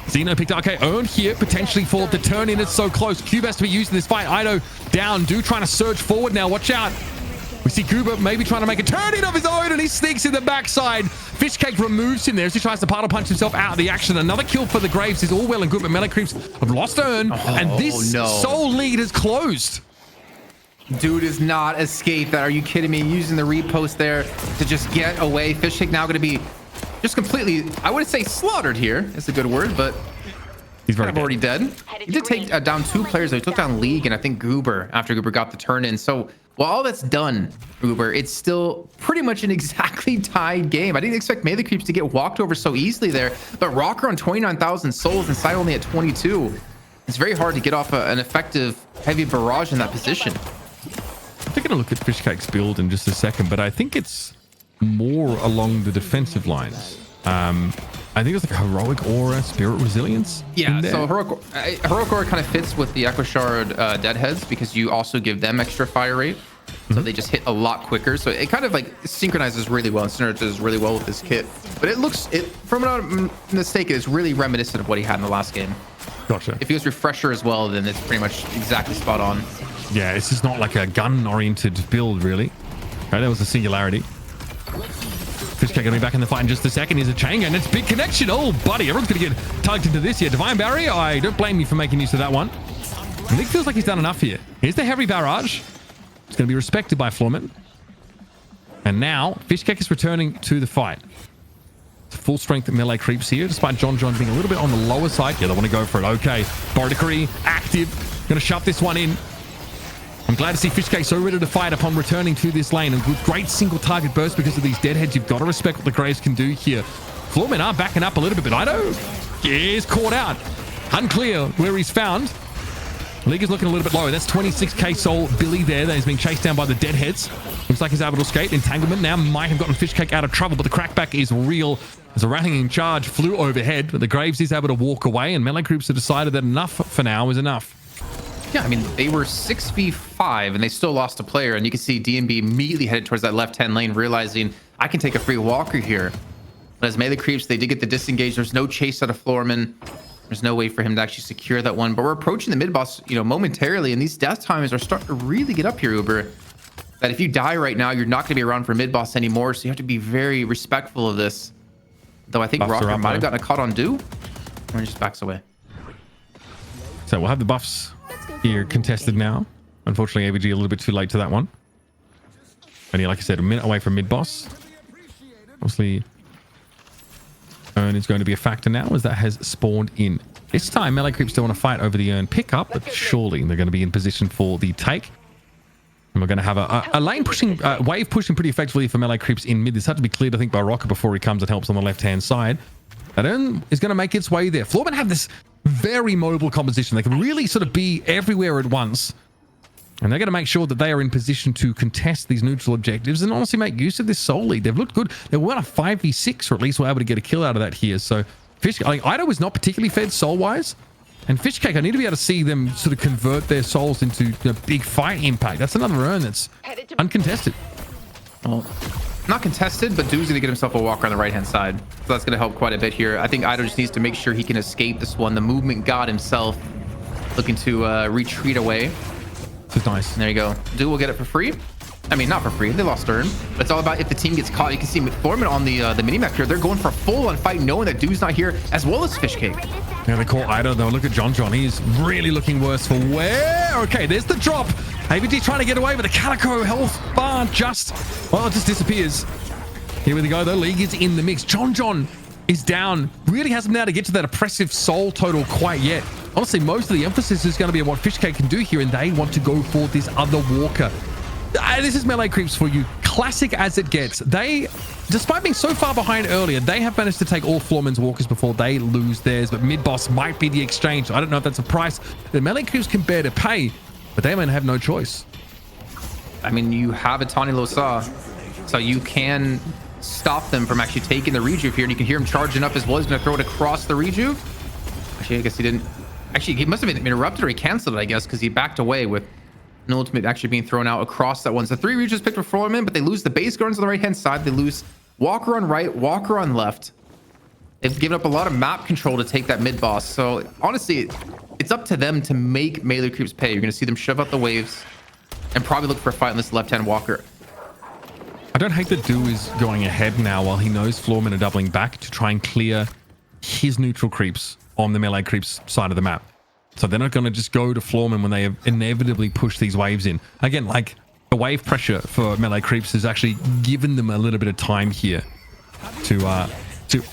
Zeno picked up. Okay, earned here, potentially for the turn in. It's so close. Cube has to be used in this fight. Ido down. Do trying to surge forward now. Watch out. We see Goober maybe trying to make a turn in of his own, and he sneaks in the backside. Fishcake removes him there as he tries to paddle punch himself out of the action. Another kill for the Graves is all well and good, but melee creeps have lost earn, and this soul lead is closed. Dude is not escape that. Are you kidding me? Using the repost there to just get away. Fishcake now going to be just completely, I wouldn't say slaughtered here. It's a good word, but he's kind of already dead. He did take down 2 players. He took down League and I think Goober after Goober got the turn in. So while all that's done, Goober, it's still pretty much an exactly tied game. I didn't expect melee creeps to get walked over so easily there, but Rocker on 29,000 souls and Sai only at 22. It's very hard to get off an effective heavy barrage in that position. I'm taking a look at Fishcake's build in just a second, but I think it's more along the defensive lines. I think it's like heroic aura, spirit resilience. Yeah, so heroic aura kind of fits with the Echo Shard deadheads because you also give them extra fire rate, so they just hit a lot quicker. So it kind of like synchronizes really well and synergizes really well with this kit. But it looks, from what I'm mistaken, it's really reminiscent of what he had in the last game. Gotcha. If he was refresher as well, then it's pretty much exactly spot on. Yeah, it's just not like a gun-oriented build, really. Okay, that was a singularity. Fishcake going to be back in the fight in just a second. Here's a chain gun. It's big connection. Oh, buddy. Everyone's going to get tugged into this here. Divine Barrier. I don't blame you for making use of that one. Nick feels like he's done enough here. Here's the heavy barrage. It's going to be respected by Floormen. And now Fishcake is returning to the fight. Full strength melee creeps here, despite John being a little bit on the lower side. Yeah, they want to go for it. Okay, Bodicary active. Gonna shove this one in. I'm glad to see Fishcake so ready to fight upon returning to this lane. And with great single target burst because of these deadheads, you've got to respect what the Graves can do here. Floormen are backing up a little bit, but Ido is caught out. Unclear where he's found. League is looking a little bit low. That's 26k soul Billy there that is being chased down by the deadheads. Looks like he's able to escape. Entanglement now might have gotten Fishcake out of trouble, but the crackback is real. As a ravaging charge flew overhead, but the Graves is able to walk away, and melee groups have decided that enough for now is enough. Yeah, I mean, they were 6v5 and they still lost a player, and you can see DMB immediately headed towards that left-hand lane, realizing I can take a free walker here. But as melee creeps, they did get the disengage. There's no chase out of Floormen. There's no way for him to actually secure that one. But we're approaching the mid-boss, momentarily, and these death times are starting to really get up here, Uber. That if you die right now, you're not going to be around for mid-boss anymore, so you have to be very respectful of this. Though I think Buffs Rocker up, might have though. gotten a caught on do, or he just backs away. So we'll have the buffs here contested now. Unfortunately, AVG a little bit too late to that one. Only, like I said, a minute away from mid-boss. Obviously, Urn is going to be a factor now as that has spawned in. This time, melee creeps still want to fight over the Urn pickup, but surely they're going to be in position for the take. And we're going to have a lane pushing, wave pushing pretty effectively for melee creeps in mid. This had to be cleared, I think, by Rocker before he comes and helps on the left-hand side. That Urn is going to make its way there. Floormen have this very mobile composition. They can really sort of be everywhere at once. And they're going to make sure that they are in position to contest these neutral objectives and honestly make use of this soul lead. They've looked good. They won a 5v6, or at least were able to get a kill out of that here. So Ido was not particularly fed soul-wise. And Fishcake, I need to be able to see them sort of convert their souls into big fight impact. That's another Urn that's uncontested. Well, not contested, but Dude's going to get himself a walker on the right-hand side. So that's going to help quite a bit here. I think Ido just needs to make sure he can escape this one. The movement god himself looking to retreat away. This is nice. There you go. Dude will get it for free. I mean, not for free. They lost Urn. But it's all about if the team gets caught. You can see Floormen on the minimap here. They're going for a full-on fight, knowing that Dude's not here, as well as Fishcake. Yeah, they call Ido, though. Look at John. He's really looking worse for wear. Okay, there's the drop. AVG trying to get away, but the Calico health bar it just disappears. Here we go, though. League is in the mix. John is down. Really hasn't been able to get to that oppressive soul total quite yet. Honestly, most of the emphasis is going to be on what Fishcake can do here, and they want to go for this other walker. This is melee creeps for you. Classic as it gets. They, despite being so far behind earlier, they have managed to take all Floormen's walkers before they lose theirs, but mid-boss might be the exchange. I don't know if that's a price that melee creeps can bear to pay, but they might have no choice. I mean, you have a Tawny Losa, so you can stop them from actually taking the rejuve here, and you can hear him charging up as well. He's going to throw it across the rejuve. Actually, I guess he didn't. Actually, he must have been interrupted or he canceled it, I guess, because he backed away with an ultimate actually being thrown out across that one. So 3 rejuves picked for Floormen, but they lose the base guards on the right-hand side. They lose Walker on right, Walker on left. They've given up a lot of map control to take that mid-boss. So honestly, it's up to them to make melee creeps pay. You're going to see them shove out the waves and probably look for a fight on this left-hand Walker. I don't hate that Do is going ahead now while he knows Floormen are doubling back to try and clear his neutral creeps on the melee creeps side of the map. So they're not going to just go to Floormen when they have inevitably push these waves in. Again, like the wave pressure for melee creeps has actually given them a little bit of time here to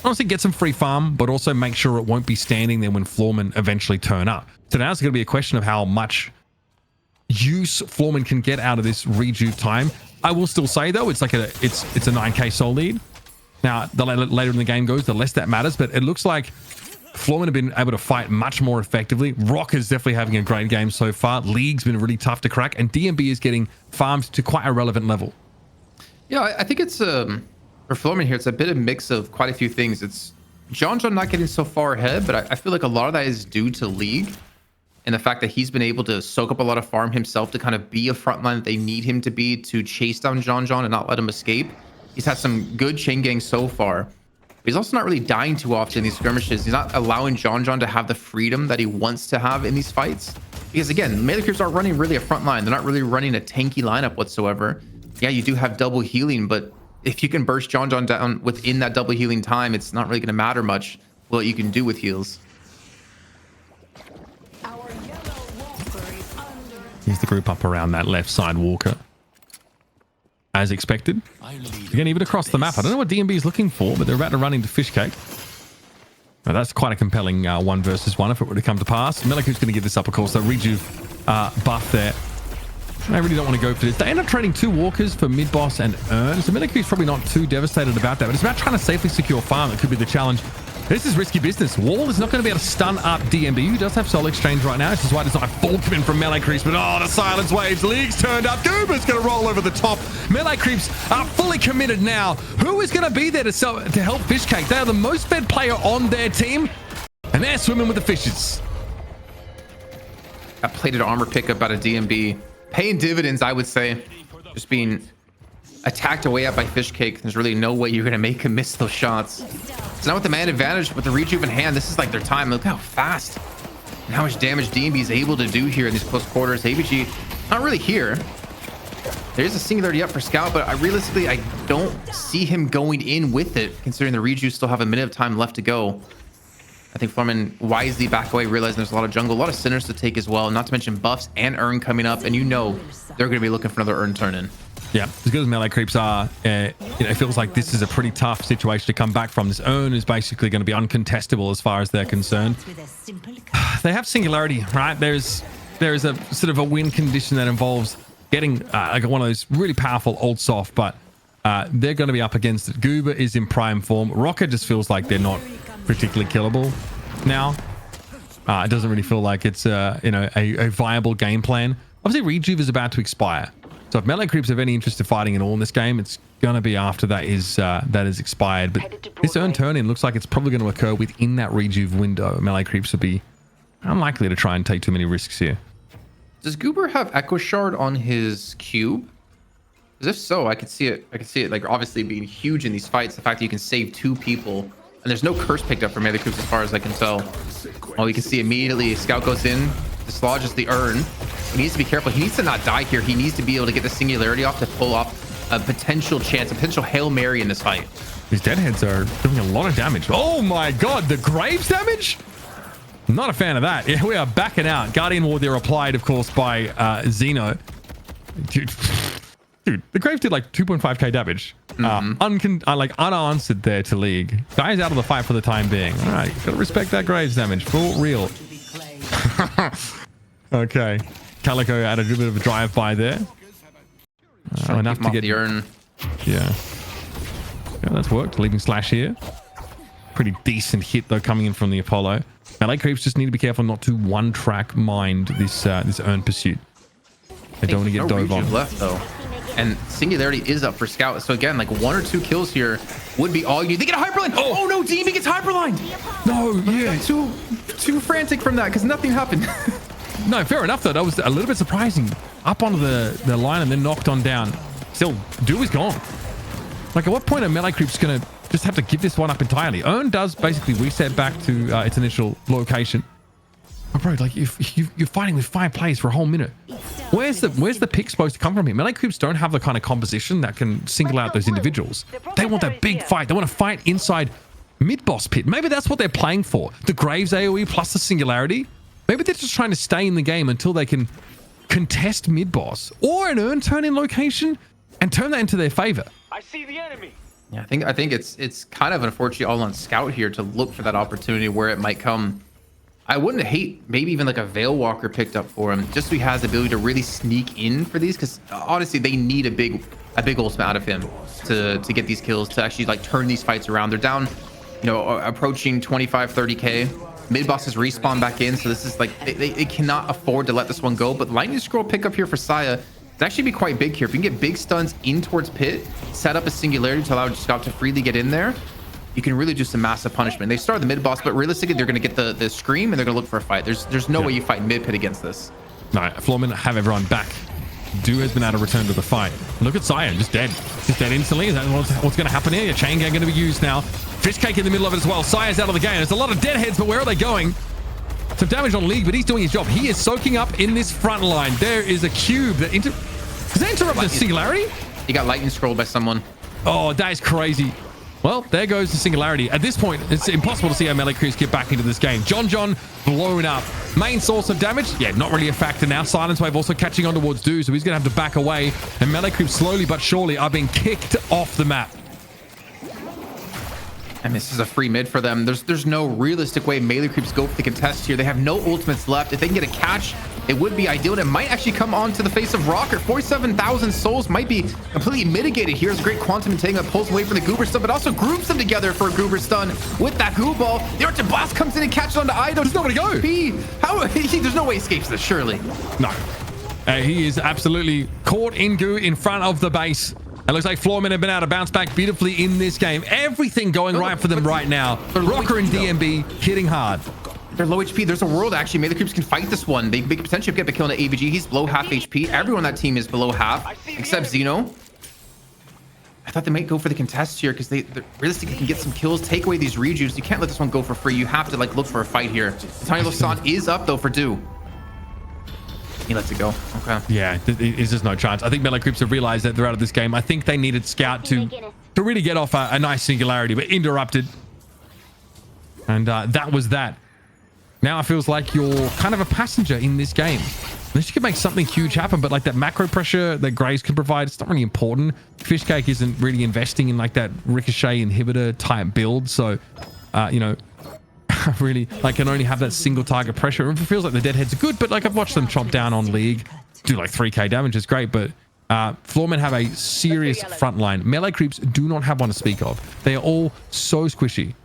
honestly get some free farm, but also make sure it won't be standing there when Floormen eventually turn up. So now it's going to be a question of how much use Floormen can get out of this rejuve time. I will still say though, it's like it's a 9k soul lead. Now, the later in the game goes, the less that matters, but it looks like Floormen have been able to fight much more effectively. Rock is definitely having a great game so far. League's been really tough to crack, and DMB is getting farmed to quite a relevant level. Yeah, I think it's for Floormen here, it's a bit of mix of quite a few things. It's John not getting so far ahead, but I feel like a lot of that is due to League and the fact that he's been able to soak up a lot of farm himself to kind of be a frontline that they need him to be to chase down John and not let him escape. He's had some good chain gang so far. He's also not really dying too often in these skirmishes. He's not allowing John to have the freedom that he wants to have in these fights. Because again, melee creeps aren't running really a front line. They're not really running a tanky lineup whatsoever. Yeah, you do have double healing, but if you can burst John down within that double healing time, it's not really going to matter much what you can do with heals. Here's the group up around that left side walker. as expected. Again, even across the map. I don't know what DMB is looking for, but they're about to run into Fishcake. Now, that's quite a compelling 1 versus 1 if it were to come to pass. Meliku's going to give this up, of course. So rejuve buff there. I really don't want to go for this. They end up trading 2 walkers for mid-boss and Earn. So Meliku's probably not too devastated about that, but it's about trying to safely secure farm. That could be the challenge. This is risky business. Wall is not going to be able to stun up DMB, who does have Soul Exchange right now. This is why there's not a full commit from Melee Creeps, but the silence waves. League's turned up. Goober's going to roll over the top. Melee Creeps are fully committed now. Who is going to be there to help Fishcake? They are the most fed player on their team, and they're swimming with the fishes. A plated armor pickup out of DMB. Paying dividends, I would say. Just being attacked away at by Fishcake. There's really no way you're going to make him miss those shots. So now with the man advantage, with the rejuve in hand, this is like their time. Look how fast and how much damage DMB is able to do here in these close quarters. ABG, not really here. There is a singularity up for Scout, but realistically, I don't see him going in with it, considering the rejuve still have a minute of time left to go. I think Floormen wisely back away, realizing there's a lot of jungle, a lot of sinners to take as well, not to mention buffs and Earn coming up, and you know they're going to be looking for another Earn turn-in. Yeah, as good as Melee Creeps are, it feels like this is a pretty tough situation to come back from. This Earn is basically going to be uncontestable as far as they're concerned. They have Singularity, right? There is a sort of a win condition that involves getting like one of those really powerful old soft, but they're going to be up against it. Goober is in prime form. Rocket just feels like they're not particularly killable now. It doesn't really feel like it's a viable game plan. Obviously, rejuve is about to expire. So if Melee Creeps have any interest in fighting at all in this game, it's going to be after that is expired. But this Earn turn-in looks like it's probably going to occur within that rejuve window. Melee Creeps would be unlikely to try and take too many risks here. Does Goober have Echo Shard on his cube? Because if so, I could see it. I could see it like obviously being huge in these fights. The fact that you can save 2 people, and there's no curse picked up for Melee Creeps as far as I can tell. Oh, you can see immediately Scout goes in, dislodges the Earn. He needs to be careful. He needs to not die here. He needs to be able to get the singularity off to pull off a potential chance, a potential Hail Mary in this fight. These deadheads are doing a lot of damage. Oh my god, the Graves damage? Not a fan of that. Yeah, we are backing out. Guardian Ward there applied, of course, by Xeno. Dude, the Graves did like 2.5k damage. Unanswered there to League. Guy's out of the fight for the time being. All right, gotta respect that Graves damage. For real. Okay. Calico had a little bit of a drive-by there. Enough to get the Earn. Yeah, that's worked. Leaving Slash here. Pretty decent hit though coming in from the Apollo. Melee Creeps just need to be careful not to one-track mind this Earn pursuit. They don't want to get dove on. Left though, and singularity is up for Scout. So again, like 1 or 2 kills here would be all you need. They get a hyperline. Oh no, DB gets hyperlined. No, yeah, too frantic from that because nothing happened. No, fair enough though. That was a little bit surprising. Up onto the line and then knocked on down. Still, Do is gone. Like, at what point are Melee Creeps gonna just have to give this one up entirely? Earn does basically reset back to its initial location. Oh, bro, like you're fighting with 5 players for a whole minute. Where's the pick supposed to come from here? Melee Creeps don't have the kind of composition that can single out those individuals. They want that big fight. They want to fight inside mid-boss pit. Maybe that's what they're playing for. The Graves AoE plus the singularity. Maybe they're just trying to stay in the game until they can contest mid-boss or an Earn turn-in location and turn that into their favor. I see the enemy. Yeah, I think it's kind of unfortunate all on Scout here to look for that opportunity where it might come. I wouldn't hate maybe even like a Veil Walker picked up for him, just so he has the ability to really sneak in for these, because honestly they need a big ultimate out of him to get these kills, to actually like turn these fights around. They're down, approaching 25-30k. Mid bosses respawn back in, so this is like they cannot afford to let this one go. But lightning scroll pick up here for Saya, it's actually be quite big here. If you can get big stuns in towards pit, set up a singularity to allow Scout to freely get in there, you can really do some massive punishment. They start the mid boss, but realistically they're going to get the scream and they're going to look for a fight. There's no way you fight mid pit against this. All right, Floormen have everyone back. Do has been able to return to the fight. Look at Saya, just dead instantly. Is that what's going to happen here? Your chain gang going to be used now. Fishcake in the middle of it as well. Saya's out of the game. There's a lot of deadheads, but where are they going? Some damage on League, but he's doing his job. He is soaking up in this front line. There is a cube that does that interrupt the singularity? He got lightning scrolled by someone. Oh, that is crazy. Well, there goes the singularity. At this point, it's impossible to see how Melee Creeps get back into this game. John blown up. Main source of damage, yeah, not really a factor now. Silence Wave also catching on towards Do, so he's going to have to back away. And melee creeps slowly but surely are being kicked off the map. And this is a free mid for them. There's no realistic way melee creeps go for the contest here. They have no ultimates left. If they can get a catch, it would be ideal. And it might actually come onto the face of Rocker. 47,000 souls might be completely mitigated. Here's a great quantum and taking that pulls away from the Goober stun, but also groups them together for a Goober stun with that Goo Ball. The Archer Blast comes in and catches onto Ido. There's nowhere to go. There's no way he escapes this, surely. No. He is absolutely caught in goo in front of the base. It looks like Floormen have been able to bounce back beautifully in this game. Everything going right for them right now. Rocker and DMB hitting hard. They're low HP. There's a world actually. Melee creeps can fight this one. They could potentially get the kill on the AVG. He's below half HP. Everyone on that team is below half, except Xeno. I thought they might go for the contest here because they realistically can get some kills, take away these rejuves. You can't let this one go for free. You have to like look for a fight here. Tiny Losan is up though for Do. He lets it go. Okay. Yeah, there's just no chance. I think melee creeps have realized that they're out of this game. I think they needed Scout to really get off a nice singularity, but interrupted. And that was that. Now it feels like you're kind of a passenger in this game. Unless you can make something huge happen, but like that macro pressure that Graves can provide, it's not really important. Fishcake isn't really investing in like that ricochet inhibitor type build. So, you know, really like can only have that single target pressure. It feels like the Deadheads are good, but like I've watched them chomp down on League, do like 3k damage. It's great, but Floormen have a serious front line. Melee creeps do not have one to speak of. They are all so squishy.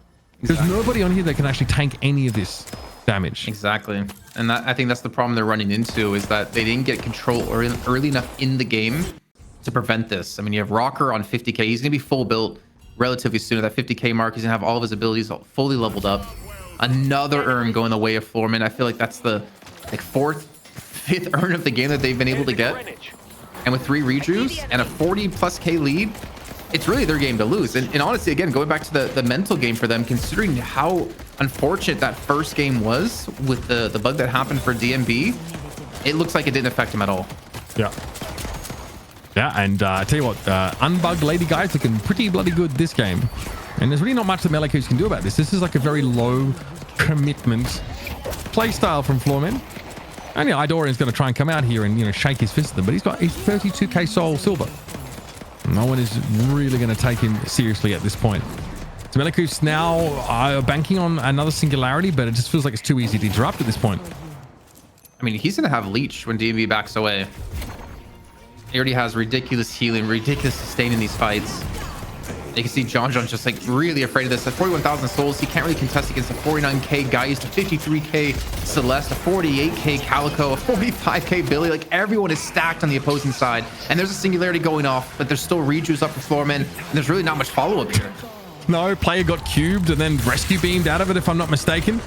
There's nobody on here that can actually tank any of this damage. Exactly. And I think that's the problem they're running into, is that they didn't get control early enough in the game to prevent this. I mean, you have Rocker on 50k. He's going to be full built relatively soon. At that 50k mark, he's going to have all of his abilities fully leveled up. Another urn going the way of Floormen. I feel like that's the like 4th, 5th urn of the game that they've been able to get. And with 3 rejuves and a 40+k lead, it's really their game to lose. And honestly, again, going back to the mental game for them, considering how unfortunate that first game was with the bug that happened for DMB, it looks like it didn't affect him at all. Yeah. Yeah, and I tell you what, unbugged Lady Guy's looking pretty bloody good this game. And there's really not much that melee creeps can do about this. This is like a very low commitment play style from Floormen. And yeah, Idorian's going to try and come out here and, you know, shake his fist at them, but he's got a 32k soul silver. No one is really going to take him seriously at this point. So melee creeps now are banking on another singularity, but it just feels like it's too easy to interrupt at this point. I mean, he's going to have leech when DMB backs away. He already has ridiculous healing, ridiculous sustain in these fights. You can see John's just like really afraid of this. At 41,000 souls, he can't really contest against a 49k Geist, a 53k Celeste, a 48k Calico, a 45k Billy. Like everyone is stacked on the opposing side, and there's a singularity going off, but there's still rejuves up for Floormen, and there's really not much follow-up here. No, player got cubed and then rescue beamed out of it, if I'm not mistaken.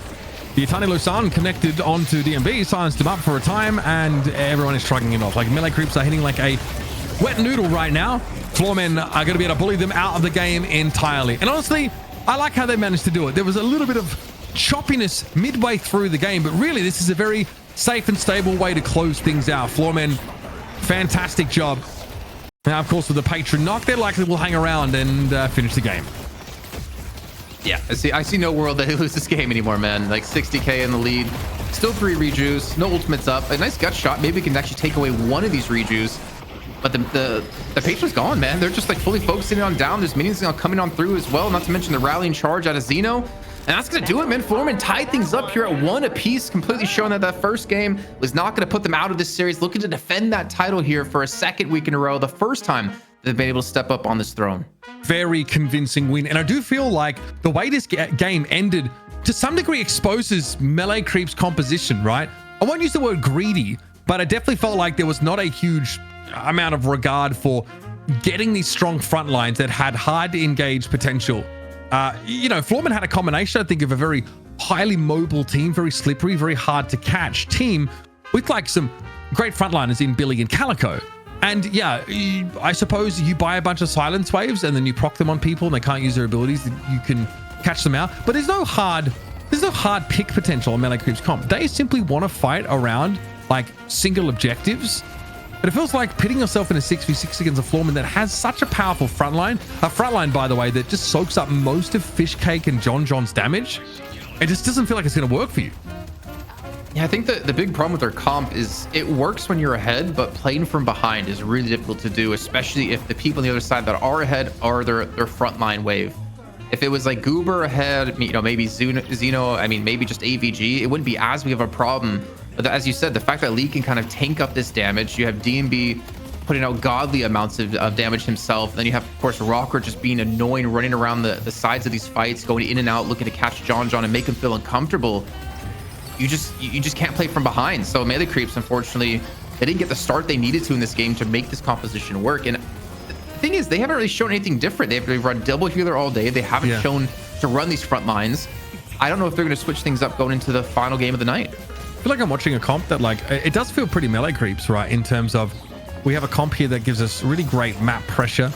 The Tiny Losan connected onto DMB, silenced him up for a time, and everyone is shrugging it off. Like melee creeps are hitting like a wet noodle right now. Floormen are going to be able to bully them out of the game entirely. And honestly, I like how they managed to do it. There was a little bit of choppiness midway through the game, but really this is a very safe and stable way to close things out. Floormen, fantastic job. Now, of course, with the patron knock, they likely will hang around and finish the game. Yeah, I see no world that they lose this game anymore, man. Like 60k in the lead, still 3 rejuves, no ultimates up. A nice gut shot. Maybe we can actually take away one of these rejuves. But the patron's gone, man. They're just like fully focusing on down. There's minions coming on through as well. Not to mention the rallying charge out of Xeno. And that's going to do it, man. Floormen tied things up here at 1 apiece, completely showing that first game was not going to put them out of this series. Looking to defend that title here for a 2nd week in a row. The first time they've been able to step up on this throne. Very convincing win. And I do feel like the way this game ended to some degree exposes melee creep's composition, right? I won't use the word greedy, but I definitely felt like there was not a huge amount of regard for getting these strong front lines that had hard to engage potential. You know, Floormen had a combination, I think, of a very highly mobile team, very slippery, very hard to catch team with like some great frontliners in Billy and Calico. And yeah, I suppose you buy a bunch of silence waves and then you proc them on people and they can't use their abilities, you can catch them out. But there's no hard pick potential on melee creeps comp. They simply want to fight around like single objectives. But it feels like pitting yourself in a 6v6 against a Floormen that has such a powerful frontline. A frontline, by the way, that just soaks up most of Fishcake and John's damage. It just doesn't feel like it's going to work for you. Yeah, I think the big problem with their comp is it works when you're ahead, but playing from behind is really difficult to do, especially if the people on the other side that are ahead are their frontline wave. If it was like Goober ahead, you know, maybe Xeno, I mean, maybe just AVG, it wouldn't be as big of a problem. But as you said, the fact that Lee can kind of tank up this damage, you have DMB putting out godly amounts of damage himself. Then you have, of course, Rocker just being annoying, running around the sides of these fights, going in and out, looking to catch John and make him feel uncomfortable. You just can't play from behind. So melee creeps, unfortunately, they didn't get the start they needed to in this game to make this composition work. And the thing is, they haven't really shown anything different. They've run double healer all day. They haven't shown to run these front lines. I don't know if they're going to switch things up going into the final game of the night. I feel like I'm watching a comp that, like, it does feel pretty melee creeps, right? In terms of, we have a comp here that gives us really great map pressure.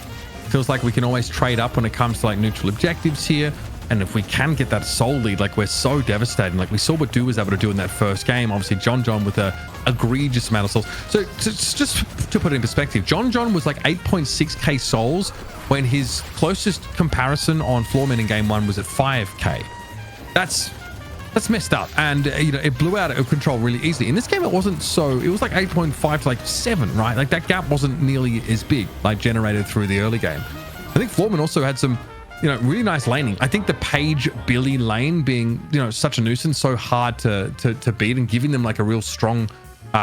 Feels like we can always trade up when it comes to like neutral objectives here. And if we can get that soul lead, like, we're so devastating. Like we saw what Do was able to do in that first game. Obviously, John with a egregious amount of souls. So just to put it in perspective, John was like 8.6k souls when his closest comparison on Floormen in game 1 was at 5k. That's messed up. And you know, it blew out of control really easily. In this game, it wasn't so. It was like 8.5 to like 7, right? Like that gap wasn't nearly as big, like generated through the early game. I think Floormen also had some, you know, really nice laning. I think the Page Billy lane being, you know, such a nuisance, so hard to beat, and giving them like a real strong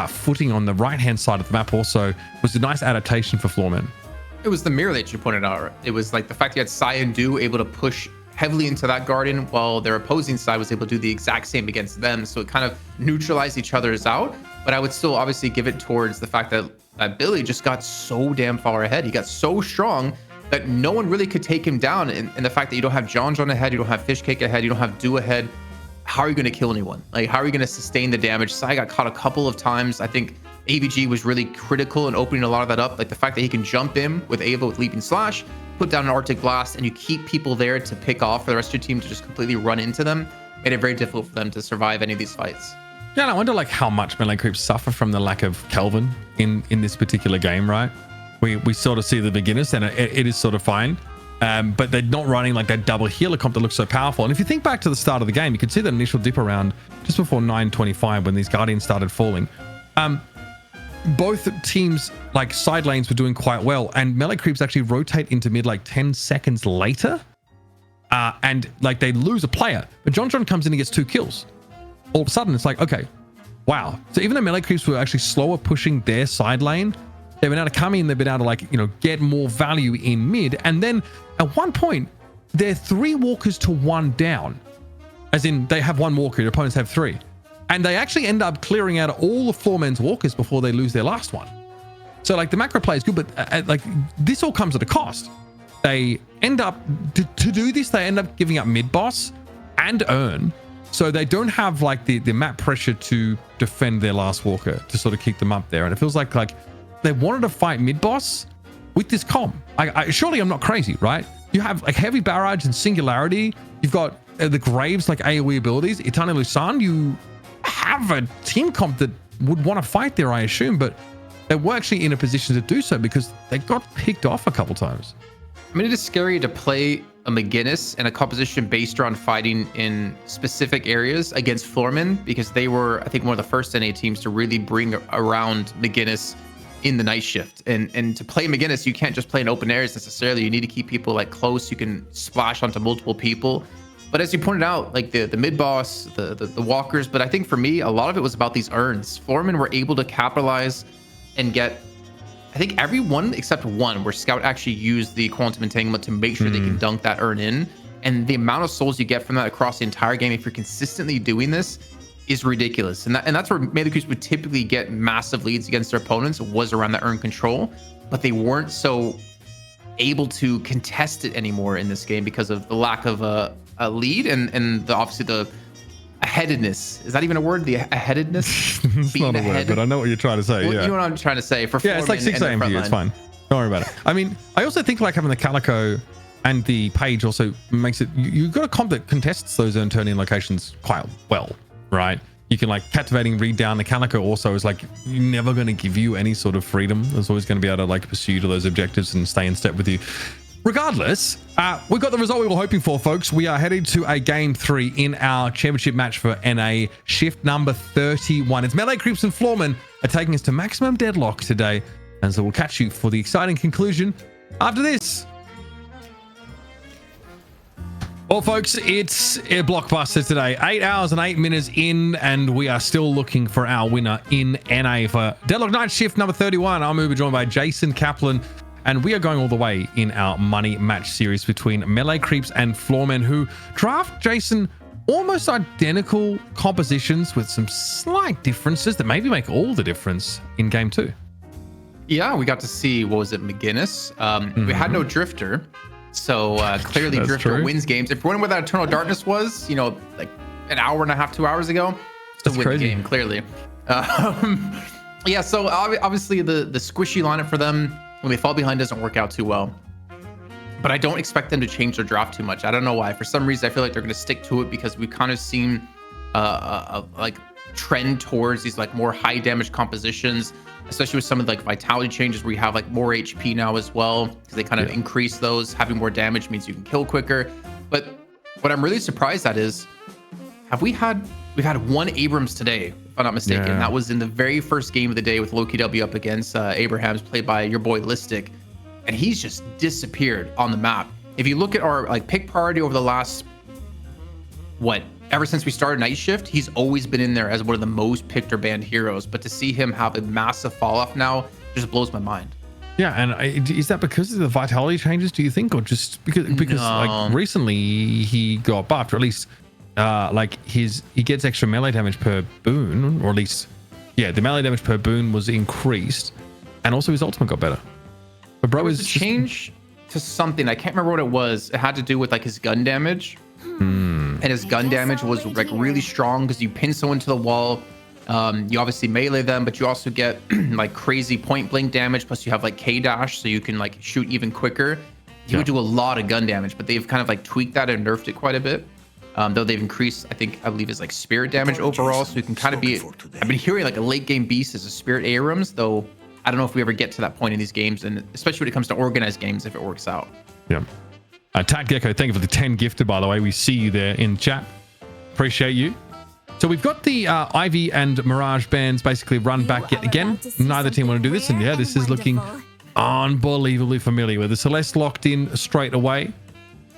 footing on the right hand side of the map also was a nice adaptation for Floormen. It was the mirror that you pointed out. It was like the fact you had Sai and Do able to push heavily into that garden while their opposing side was able to do the exact same against them. So it kind of neutralized each other's out. But I would still obviously give it towards the fact that Billy just got so damn far ahead. He got so strong that no one really could take him down. And the fact that you don't have John ahead, you don't have Fishcake ahead, you don't have Do ahead, how are you going to kill anyone? Like, how are you going to sustain the damage? Sai got caught a couple of times. I think AVG was really critical in opening a lot of that up. Like the fact that he can jump in with Ava with Leaping Slash, put down an Arctic Blast, and you keep people there to pick off for the rest of your team to just completely run into them, made it very difficult for them to survive any of these fights. Yeah, and I wonder like how much melee creeps suffer from the lack of Kelvin in this particular game, right? We sort of see the beginners, and it is sort of fine. But they're not running like that double healer comp that looks so powerful. And if you think back to the start of the game, you could see that initial dip around just before 9:25 when these Guardians started falling. Both teams, like, side lanes were doing quite well, and melee creeps actually rotate into mid like 10 seconds later, and like they lose a player, but John comes in and gets 2 kills. All of a sudden it's like, okay, wow. So even though melee creeps were actually slower pushing their side lane, they've been able to come in, they've been able to, like, you know, get more value in mid. And then at one point they're 3 walkers to 1 down, as in they have 1 walker, your opponents have 3. And they actually end up clearing out all the Floormen's walkers before they lose their last one. So like the macro play is good, but like this all comes at a cost. They end up, to do this, they end up giving up mid boss and earn. So they don't have like the map pressure to defend their last walker to sort of keep them up there. And it feels like they wanted to fight mid boss with this comp. Surely I'm not crazy, right? You have like heavy barrage and singularity. You've got the Graves, like AoE abilities, Eternal Lusan. You have a team comp that would want to fight there, I assume, but they were actually in a position to do so because they got picked off a couple times. I mean, it is scary to play a McGinnis and a composition based around fighting in specific areas against Floormen, because they were, I think, one of the first NA teams to really bring around McGinnis in the night shift. And to play McGinnis, you can't just play in open areas necessarily. You need to keep people like close. You can splash onto multiple people. But as you pointed out, like the mid boss, the walkers, but I think for me, a lot of it was about these urns. Floormen were able to capitalize and get, I think, everyone except one, where Scout actually used the quantum entanglement to make sure they can dunk that urn in. And the amount of souls you get from that across the entire game, if you're consistently doing this, is ridiculous. And that's where melee creeps would typically get massive leads against their opponents, was around the urn control, but they weren't so able to contest it anymore in this game because of the lack of a lead and obviously the aheadedness. Is that even a word? The aheadedness? It's not a word, but I know what you're trying to say. Well, yeah, you know what I'm trying to say. For yeah, it's like 6 a.m. for you. It's fine. Don't worry about it. I mean, I also think like having the Calico and the Page also makes it, you've got a comp that contests those earn turn in locations quite well, right? You can like captivating read down. The Calico also is like never going to give you any sort of freedom. There's always going to be able to like pursue to those objectives and stay in step with you. Regardless, we got the result we were hoping for, folks. We are headed to a game 3 in our championship match for NA, shift number 31. It's Melee Creeps and Floormen are taking us to maximum deadlock today, and so we'll catch you for the exciting conclusion after this. Well, folks, it's a blockbuster today. 8 hours and 8 minutes in, and we are still looking for our winner in NA for Deadlock Night Shift number 31. I'm Uber, joined by Jason Kaplan, and we are going all the way in our money match series between Melee Creeps and Floormen, who draft, Jason, almost identical compositions with some slight differences that maybe make all the difference in game 2. Yeah, we got to see, what was it, McGinnis? We had no Drifter. So clearly Drifter wins games. If you're wondering what that Eternal Darkness was, you know, like an hour and a half, 2 hours ago, still win the game, clearly. Yeah, so obviously the squishy lineup for them, when they fall behind, doesn't work out too well. But I don't expect them to change their draft too much. I don't know why. For some reason, I feel like they're going to stick to it because we've kind of seen like trend towards these like more high damage compositions, especially with some of the like vitality changes where you have like more HP now as well, because they kind of increase those. Having more damage means you can kill quicker. But what I'm really surprised at is, we've had one Abrams today, if I'm not mistaken. That was in the very first game of the day with Loki W up against Abrahams, played by your boy Listic, and he's just disappeared on the map. If you look at our like pick priority over the last ever since we started Night Shift, he's always been in there as one of the most picked or banned heroes. But to see him have a massive fall off now just blows my mind. Yeah, and is that because of the vitality changes, do you think, or just because like recently he got buffed, or at least like he gets extra melee damage per boon, or at least the melee damage per boon was increased, and also his ultimate got better. But bro, is change to something, I can't remember what it was. It had to do with like his gun damage. And his gun damage was like really strong because you pin someone to the wall. You obviously melee them, but you also get like crazy point blank damage. Plus you have like K dash, so you can like shoot even quicker. You would do a lot of gun damage, but they've kind of like tweaked that and nerfed it quite a bit. Though they've increased, I believe it's like spirit damage overall. So you can kind of be, I've been hearing like a late game beast as a spirit Abrams, though I don't know if we ever get to that point in these games, and especially when it comes to organized games, if it works out. Yeah. Tat Gecko, thank you for the 10 gifted, by the way. We see you there in chat. Appreciate you. So we've got the Ivy and Mirage bands basically run back yet again. Neither team want to do this, and this is looking unbelievably familiar. With the Celeste locked in straight away,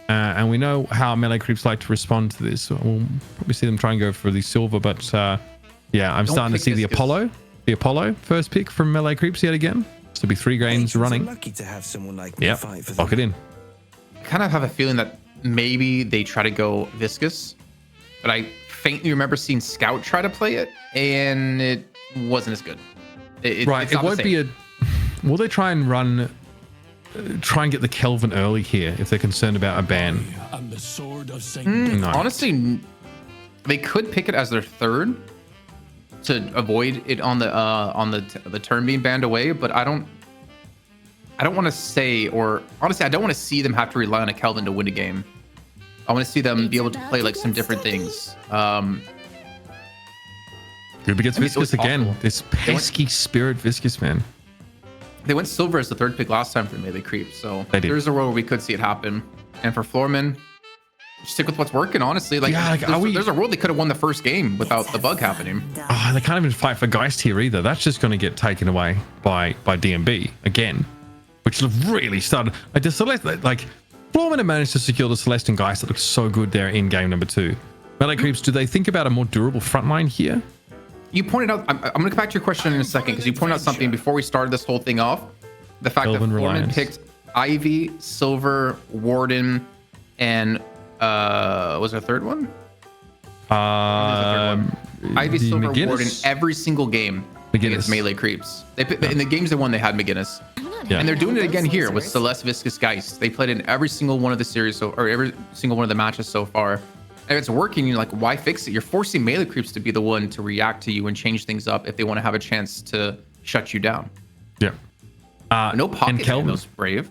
and we know how Melee Creeps like to respond to this. So we'll probably see them try and go for the silver, but I'm starting to see the Apollo. The Apollo first pick from Melee Creeps yet again. This will be 3 games running. Lucky to have someone like me fight for them. Lock it in. Kind of have a feeling that maybe they try to go Viscous, but I faintly remember seeing Scout try to play it, and it wasn't as good. It won't be a. Will they try and get the Kelvin early here if they're concerned about a ban? No. Honestly, they could pick it as their third to avoid it on the turn being banned away, but I don't want to say, or honestly, I don't want to see them have to rely on a Kelvin to win a game. I want to see them be able to play like some different things. Ruby gets Viscous again. This pesky spirit Viscous, man. They went silver as the third pick last time for Melee Creep, so there's a world where we could see it happen. And for Floormen, stick with what's working, honestly. There's a world they could have won the first game without the bug happening. They can't even fight for Geist here either. That's just going to get taken away by DMB again, which really started. Like the Celeste, like Floormen have managed to secure the Celeste and Geist that looks so good there in game number 2. Melee Creeps, do they think about a more durable front line here? You pointed out, I'm going to come back to your question in a second, because you pointed out something before we started this whole thing off. The fact that Floormen picked Ivy, Silver, Warden, and was there a third one? Ivy, Silver, McGinnis. Warden, every single game against Melee Creeps. In the games they won, they had McGinnis. And they're doing it again here with Celeste, Viscous, Geist. They played in every single one of the series, or every single one of the matches so far. If it's working, you're like, why fix it? You're forcing Melee Creeps to be the one to react to you and change things up if they want to have a chance to shut you down. Yeah. No pocket Kelvin was brave.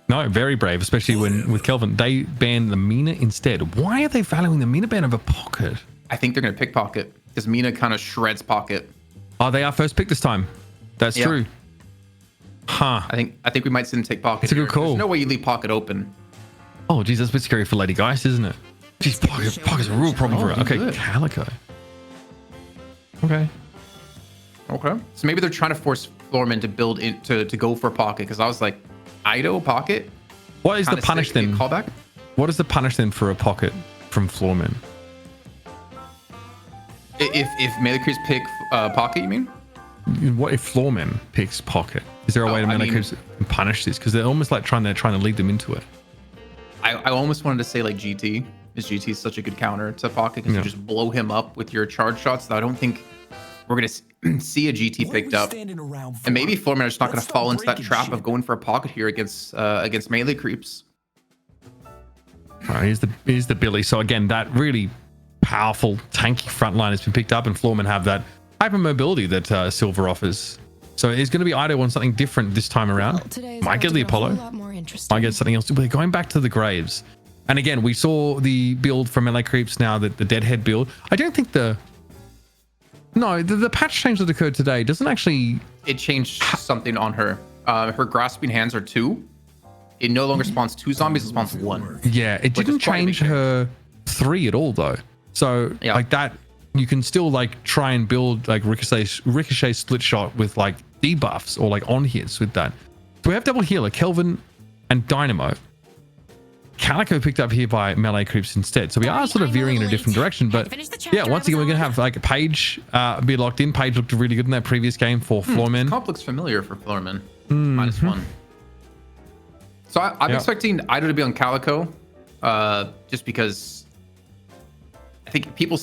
No, very brave, especially with Kelvin. They banned the Mina instead. Why are they valuing the Mina ban over Pocket? I think they're going to pick Pocket because Mina kind of shreds Pocket. Oh, they are first pick this time. That's true. Huh. I think we might see them take pocket. It's a good here. call. There's no way you leave pocket open. Oh, geez, that's a bit scary for Lady Geist, isn't it? Geez, pocket's a real problem for her. Okay, good. Calico. Okay. Okay. So maybe they're trying to force Floormen to build in to go for pocket, because I was like, Ido pocket. What is the Kinda punish sick, then? Callback. What is the punish then for a pocket from Floormen? If melee creeps pick pocket, you mean? What if Floormen picks pocket? Is there a way to melee creeps punish this? Because they're almost like trying to lead them into it. I almost wanted to say like GT. Because GT is such a good counter to pocket, because you just blow him up with your charge shots. That I don't think we're gonna see a GT picked up. And maybe Floormen are just not gonna fall into that trap of going for a pocket here against melee creeps. All right, here's the Billy. So again, that really powerful tanky front line has been picked up, and Floormen have that hyper mobility that Silver offers. So it's going to be Ido on something different this time around. Might get the Apollo. Might get something else. But they're going back to the Graves. And again, we saw the build from melee creeps now, that the Deadhead build. I don't think the patch change that occurred today doesn't actually... It changed something on her. Her grasping hands are 2. It no longer spawns 2 zombies, it spawns 1. Yeah, it didn't change her 3 at all though. So like that, you can still like try and build like ricochet split shot with like debuffs or like on hits with that. So we have double healer, Kelvin and Dynamo. Calico picked up here by melee creeps instead. So we are sort of veering in a different direction. But yeah, once again, we're going to have like a Paige be locked in. Paige looked really good in that previous game for Floormen. Comp looks familiar for Floormen. -1. So I'm expecting Ido to be on Calico, just because I think people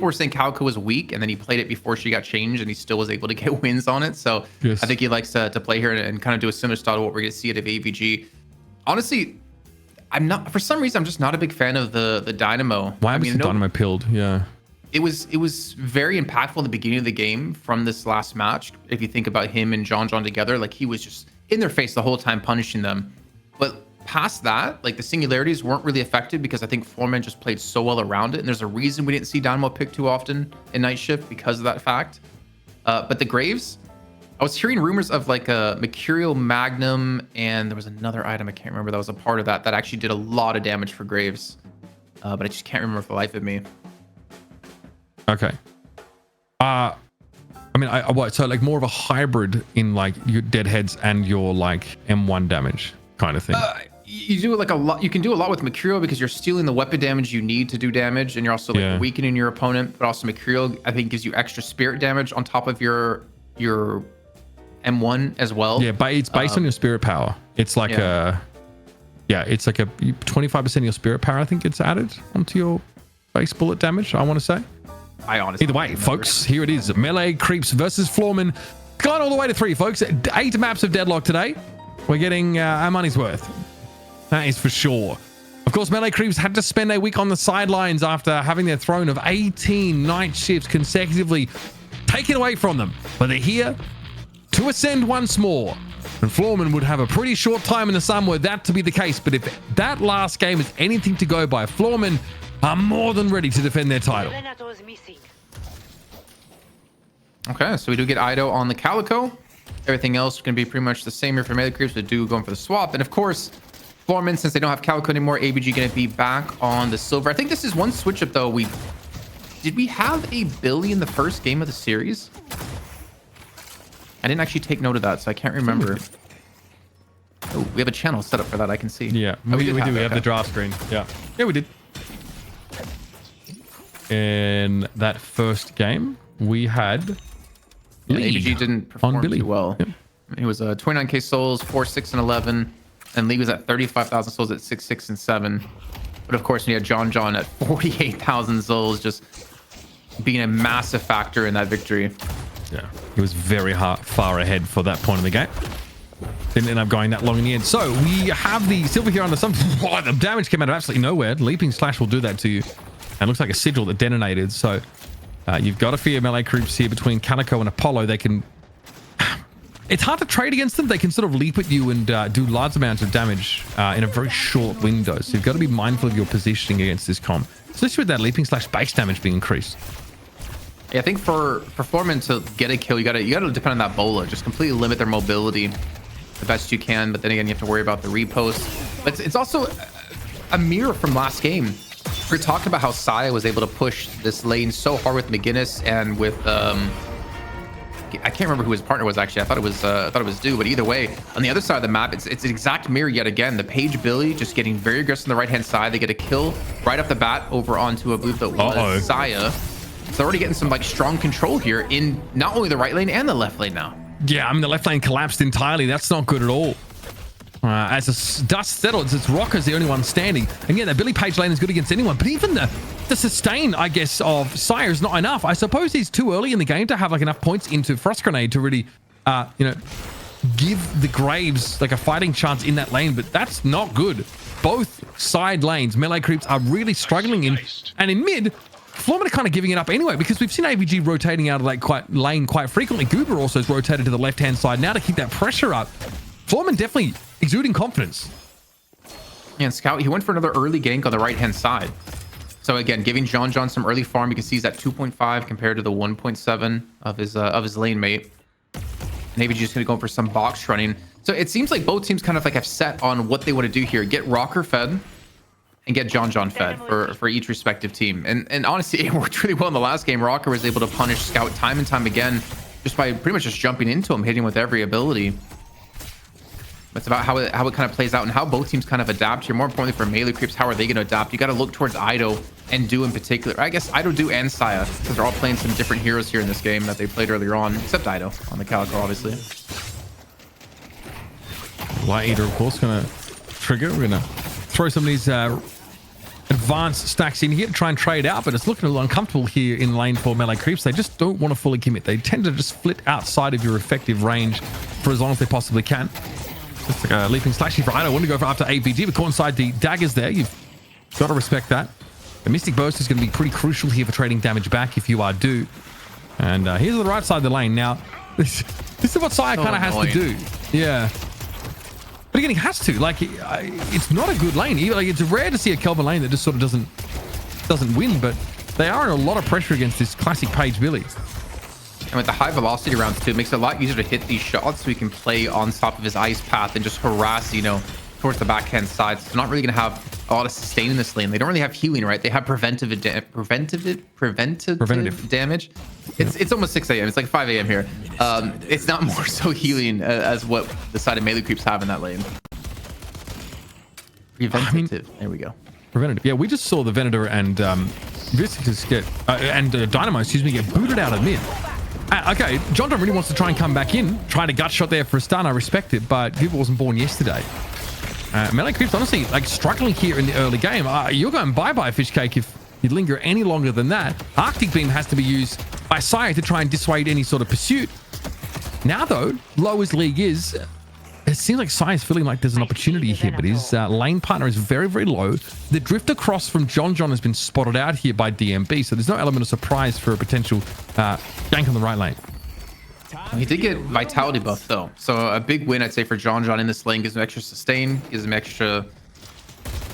were saying Calico was weak, and then he played it before she got changed, and he still was able to get wins on it. So I think he likes to play here and kind of do a similar style to what we're going to see out of AVG. Honestly, for some reason, I'm just not a big fan of the Dynamo. Why was the Dynamo pilled? Yeah. It was very impactful in the beginning of the game from this last match. If you think about him and John together, like he was just in their face the whole time, punishing them. But past that, like the singularities weren't really effective, because I think Floormen just played so well around it. And there's a reason we didn't see Dynamo pick too often in Night Shift because of that fact. But the Graves, I was hearing rumors of like a Mercurial Magnum, and there was another item I can't remember that was a part of that actually did a lot of damage for Graves. But I just can't remember for the life of me. Okay. I mean, what? So like more of a hybrid in like your deadheads and your like M1 damage kind of thing. You do like a lot. You can do a lot with Mercurial, because you're stealing the weapon damage you need to do damage, and you're also like weakening your opponent. But also Mercurial, I think, gives you extra spirit damage on top of your M1 as well. Yeah, but it's based on your spirit power. It's like it's like a 25% of your spirit power. I think it's added onto your base bullet damage, I want to say. I honestly either way, folks, here it is. Melee creeps versus Floormen. Gone all the way to 3, folks. 8 maps of Deadlock today. We're getting our money's worth. That is for sure. Of course, melee creeps had to spend a week on the sidelines after having their throne of 18 night shifts consecutively taken away from them. But they're here to ascend once more. And Floormen would have a pretty short time in the sun were that to be the case. But if that last game is anything to go by, Floormen are more than ready to defend their title. Okay, so we do get Ido on the Calico. Everything else is going to be pretty much the same here for melee creeps, but do going for the swap. And of course, Floormen, since they don't have Calico anymore, ABG going to be back on the silver. I think this is one switch up though. Did we have a Billy in the first game of the series? I didn't actually take note of that, so I can't remember. Oh, we have a channel set up for that, I can see. Yeah, oh, we do. We have the draft screen. Yeah, we did. In that first game, we had ABG didn't perform too well. Yep. He was 29k souls, 4, 6, and 11. And League was at 35,000 souls at 6, 6, and 7. But of course, we had John at 48,000 souls, just being a massive factor in that victory. Yeah, he was very far ahead for that point of the game. Didn't end up going that long in the end. So we have the silver here under some. Oh, the damage came out of absolutely nowhere. Leaping Slash will do that to you. And it looks like a sigil that detonated. So you've got to fear melee creeps here between Calico and Apollo. They can... It's hard to trade against them. They can sort of leap at you and do large amounts of damage in a very short window. So you've got to be mindful of your positioning against this comp, especially with that Leaping Slash base damage being increased. Yeah, I think for Floormen to get a kill, you gotta depend on that bola. Just completely limit their mobility. the best you can, but then again, you have to worry about the repost. But it's also a mirror from last game. We were talking about how Saya was able to push this lane so hard with McGinnis and with I can't remember who his partner was actually. I thought it was Du, but either way, on the other side of the map, it's an exact mirror yet again. The Page Billy just getting very aggressive on the right hand side. They get a kill right off the bat over onto a booth that was Saya. So they're already getting some like strong control here in not only the right lane and the left lane now. Yeah, I mean the left lane collapsed entirely. That's not good at all. As the dust settles, it's Rocker's the only one standing. And yeah, that Billy Page lane is good against anyone, but even the sustain, I guess, of Sire is not enough. I suppose he's too early in the game to have like enough points into Frost Grenade to really, give the Graves like a fighting chance in that lane, but that's not good. Both side lanes, melee creeps are really struggling in, and in mid, Floormen are kind of giving it up anyway, because we've seen AVG rotating out of like lane quite frequently. Goober also has rotated to the left-hand side now to keep that pressure up. Floormen definitely exuding confidence. Yeah, and Scout, he went for another early gank on the right-hand side. So again, giving John some early farm. You can see he's at 2.5 compared to the 1.7 of his lane mate. Maybe just going to go for some box running. So it seems like both teams kind of like have set on what they want to do here. Get Rocker fed and get John fed for each respective team. And honestly, it worked really well in the last game. Rocker was able to punish Scout time and time again just by pretty much just jumping into him, hitting him with every ability. It's about how it kind of plays out and how both teams kind of adapt here. More importantly for melee creeps, how are they going to adapt? You got to look towards Ido and Du in particular. I guess Ido, Du, and Saya, because they're all playing some different heroes here in this game that they played earlier on, except Ido on the Calico, obviously. Light Eater, of course, going to trigger. We're going to throw some of these advanced stacks in here to try and trade out, but it's looking a little uncomfortable here in lane for melee creeps. They just don't want to fully commit. They tend to just flit outside of your effective range for as long as they possibly can. Just like a leaping slashy for Ido. I want to go for after APG, but caught inside the daggers there. You've got to respect that. The Mystic Burst is going to be pretty crucial here for trading damage back if you are Du. And here's the right side of the lane. Now, this is what Saya kind of has to do. Yeah. But again, he has to. Like, it's not a good lane. Like, it's rare to see a Kelvin lane that just sort of doesn't win, but they are in a lot of pressure against this classic Page Billy. And with the high velocity rounds too, it makes it a lot easier to hit these shots so he can play on top of his ice path and just harass, towards the backhand side. So they're not really going to have a lot of sustain in this lane. They don't really have healing, right? They have preventive damage. It's almost 6 a.m. It's like 5 a.m. here. It's not more so healing as what the side of melee creeps have in that lane. Preventative. There we go. Preventative. Yeah, we just saw the Venator and Viscus Dynamo, get booted out of mid. Okay, John really wants to try and come back in, trying to gut shot there for a stun. I respect it, but Goober wasn't born yesterday. Melee creeps, honestly, like struggling here in the early game. You're going bye-bye, Fishcake, if you linger any longer than that. Arctic Beam has to be used by Saya to try and dissuade any sort of pursuit. Now, though, low as League is, it seems like Saya's feeling like there's an opportunity here, but his lane partner is very, very low. The drift across from John has been spotted out here by DMB, so there's no element of surprise for a potential gank on the right lane. He did get vitality buff though, so a big win I'd say for John in this lane. Gives him extra sustain, gives him extra,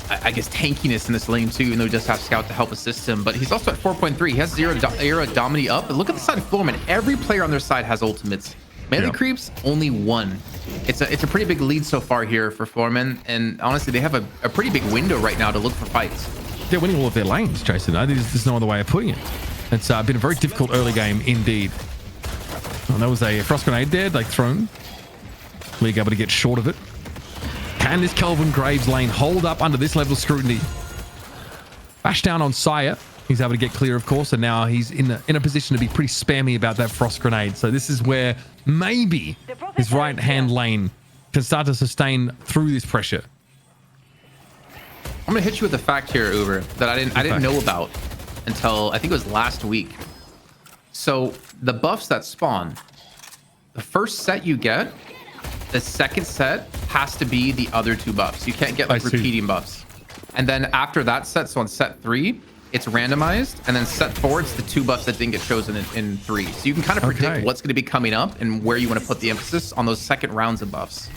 I guess, tankiness in this lane too, even though he does have Scout to help assist him. But he's also at 4.3. He has zero Domini up, but look at the side of Floormen. Every player on their side has ultimates. Melee creeps, only one. It's a pretty big lead so far here for Floormen, and honestly, they have a pretty big window right now to look for fights. They're winning all of their lanes, Jason. There's no other way of putting it. It's been a very difficult early game indeed. Oh, that was a Frost Grenade there, like thrown. League able to get short of it. Can this Kelvin Graves lane hold up under this level of scrutiny? Bash down on Saya. He's able to get clear, of course, and now he's in a position to be pretty spammy about that Frost Grenade. So this is where maybe his right-hand lane can start to sustain through this pressure. I'm gonna hit you with a fact here, Uber, that I didn't know about until I think it was last week. So the buffs that spawn, the first set you get, the second set has to be the other two buffs. You can't get like repeating buffs. And then after that set, so on set 3, it's randomized, and then set 4, it's the 2 buffs that didn't get chosen in 3. So you can kind of predict what's going to be coming up and where you want to put the emphasis on those second rounds of buffs.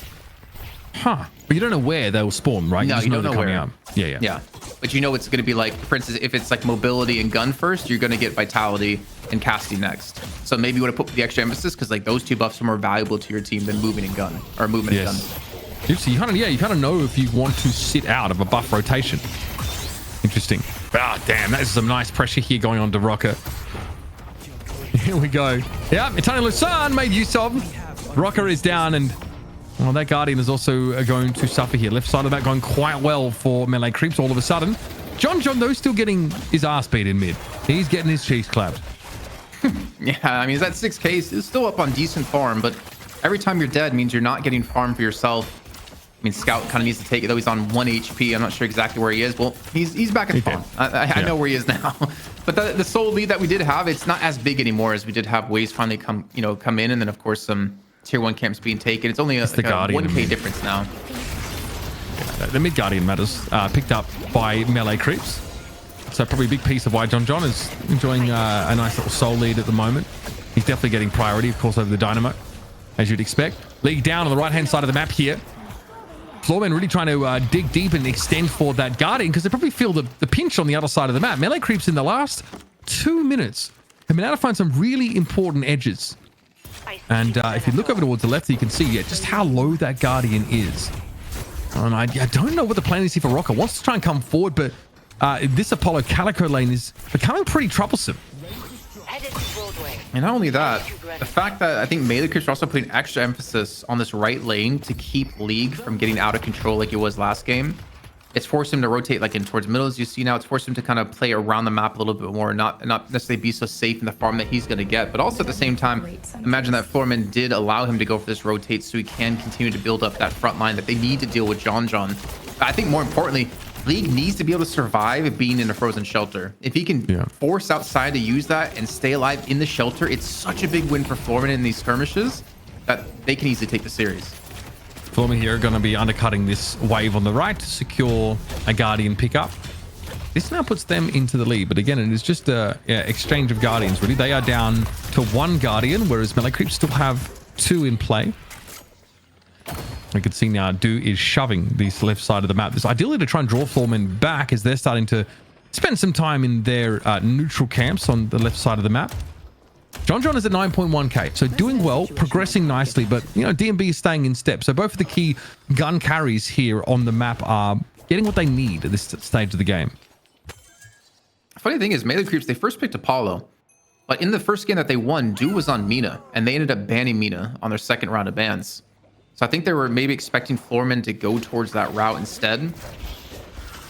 Huh. But you don't know where they'll spawn, right? No, you don't know where. Out. Yeah. But you know it's going to be like, for instance, if it's like mobility and gun first, you're going to get vitality. and casting next. So maybe you would have put the extra emphasis because like those two buffs are more valuable to your team than movement and gun or movement and gun. So you kind of know if you want to sit out of a buff rotation. Interesting. Ah, damn, that is some nice pressure here going on to Rocker. Here we go. Yeah, Eternal Lusan made use of. Rocker is down, and well, that Guardian is also going to suffer here. Left side of that going quite well for melee creeps all of a sudden. John, though, still getting his ass beat in mid. He's getting his cheeks clapped. Yeah, I mean, that 6k is still up on decent farm, but every time you're dead means you're not getting farm for yourself. I mean, Scout kind of needs to take it, though. He's on 1 HP. I'm not sure exactly where he is. Well, he's back at spawn. I know where he is now. But the sole lead that we did have, it's not as big anymore as we did have waves finally come in. And then, of course, some tier 1 camps being taken. It's only like a 1k difference now. Yeah, the mid Guardian matters. Picked up by melee creeps. So probably a big piece of why John is enjoying a nice little soul lead at the moment. He's definitely getting priority, of course, over the Dynamo, as you'd expect. League down on the right-hand side of the map here. Floormen really trying to dig deep and extend for that Guardian because they probably feel the pinch on the other side of the map. Melee creeps in the last 2 minutes have been able to find some really important edges. And if you look over towards the left, you can see just how low that Guardian is. And I don't know what the plan is here for Rocker. Wants to try and come forward, but this Apollo Calico lane is becoming pretty troublesome. And not only that, the fact that I think melee creeps are also putting extra emphasis on this right lane to keep League from getting out of control like it was last game. It's forced him to rotate like in towards middle, as you see now. It's forced him to kind of play around the map a little bit more, not necessarily be so safe in the farm that he's going to get. But also at the same time, imagine that Floormen did allow him to go for this rotate so he can continue to build up that front line that they need to deal with John. I think more importantly, League needs to be able to survive being in a frozen shelter. If he can force outside to use that and stay alive in the shelter, it's such a big win for Floormen in these skirmishes that they can easily take the series. Floormen here are going to be undercutting this wave on the right to secure a Guardian pickup. This now puts them into the lead, but again, it is just a exchange of Guardians, really. They are down to 1 Guardian, whereas melee creeps still have 2 in play. We can see now Do is shoving this left side of the map. This ideally to try and draw Floormen back as they're starting to spend some time in their neutral camps on the left side of the map. John is at 9.1k, so doing well, progressing nicely, but DMB is staying in step. So both of the key gun carries here on the map are getting what they need at this stage of the game. Funny thing is, melee creeps, they first picked Apollo, but in the first game that they won, Do was on Mina, and they ended up banning Mina on their second round of bans. So I think they were maybe expecting Floormen to go towards that route instead.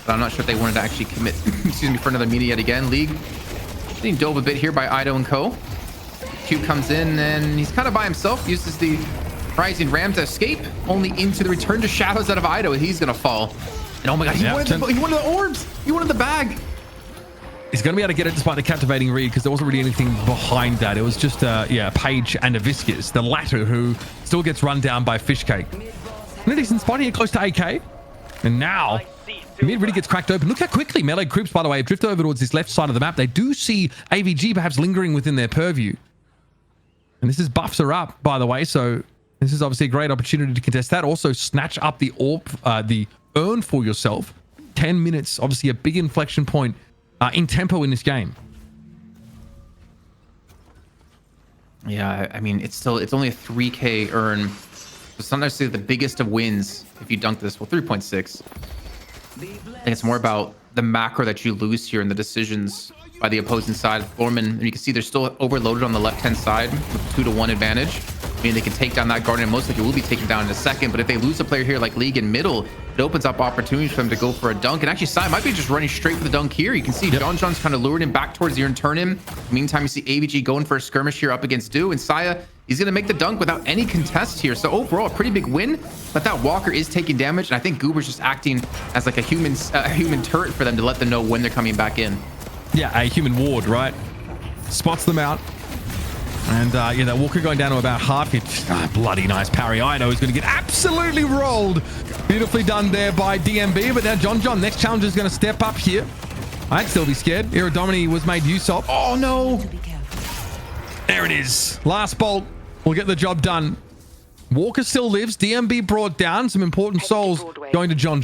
But I'm not sure if they wanted to actually commit, excuse me, for another Mina yet again. League getting dove a bit here by Ido and co. Q comes in and he's kind of by himself, uses the rising ram to escape, only into the return to shadows out of Ido, and he's going to fall. And oh my god, he wanted the orbs. He wanted the bag. He's going to be able to get it despite the captivating read because there wasn't really anything behind that. It was just a Page and a Viscous, the latter who still gets run down by Fishcake. And a decent spot here close to AK. And now mid really gets cracked open. Look how quickly melee creeps, by the way, have drifted over towards this left side of the map. They do see AVG perhaps lingering within their purview. And this is buffs are up, by the way. So this is obviously a great opportunity to contest that. Also snatch up the orb, the urn for yourself. 10 minutes, obviously a big inflection point in tempo in this game. Yeah, I mean, it's only a 3k urn. It's not necessarily the biggest of wins if you dunk this. Well, 3.6. I think it's more about the macro that you lose here and the decisions by the opposing side. Floormen, and you can see they're still overloaded on the left-hand side with 2-to-1 advantage. I mean, they can take down that Guardian. Most likely will be taken down in a second. But if they lose a player here like League in middle, it opens up opportunities for them to go for a dunk. And actually, Sai might be just running straight for the dunk here. You can see John's kind of lured him back towards the urn, turn him. Meantime, you see AVG going for a skirmish here up against Do. And Saya, he's going to make the dunk without any contest here. So overall, a pretty big win. But that Walker is taking damage. And I think Goober's just acting as like a human turret for them to let them know when they're coming back in. Yeah, a human ward, right? Spots them out. And yeah, that Walker going down to about half hit. Bloody nice parry. Ido is going to get absolutely rolled. Beautifully done there by DMB. But now John, next challenger is going to step up here. I'd still be scared. Iradomini was made use of. Oh no! There it is. Last bolt will get the job done. Walker still lives. DMB brought down. Some important souls going to John.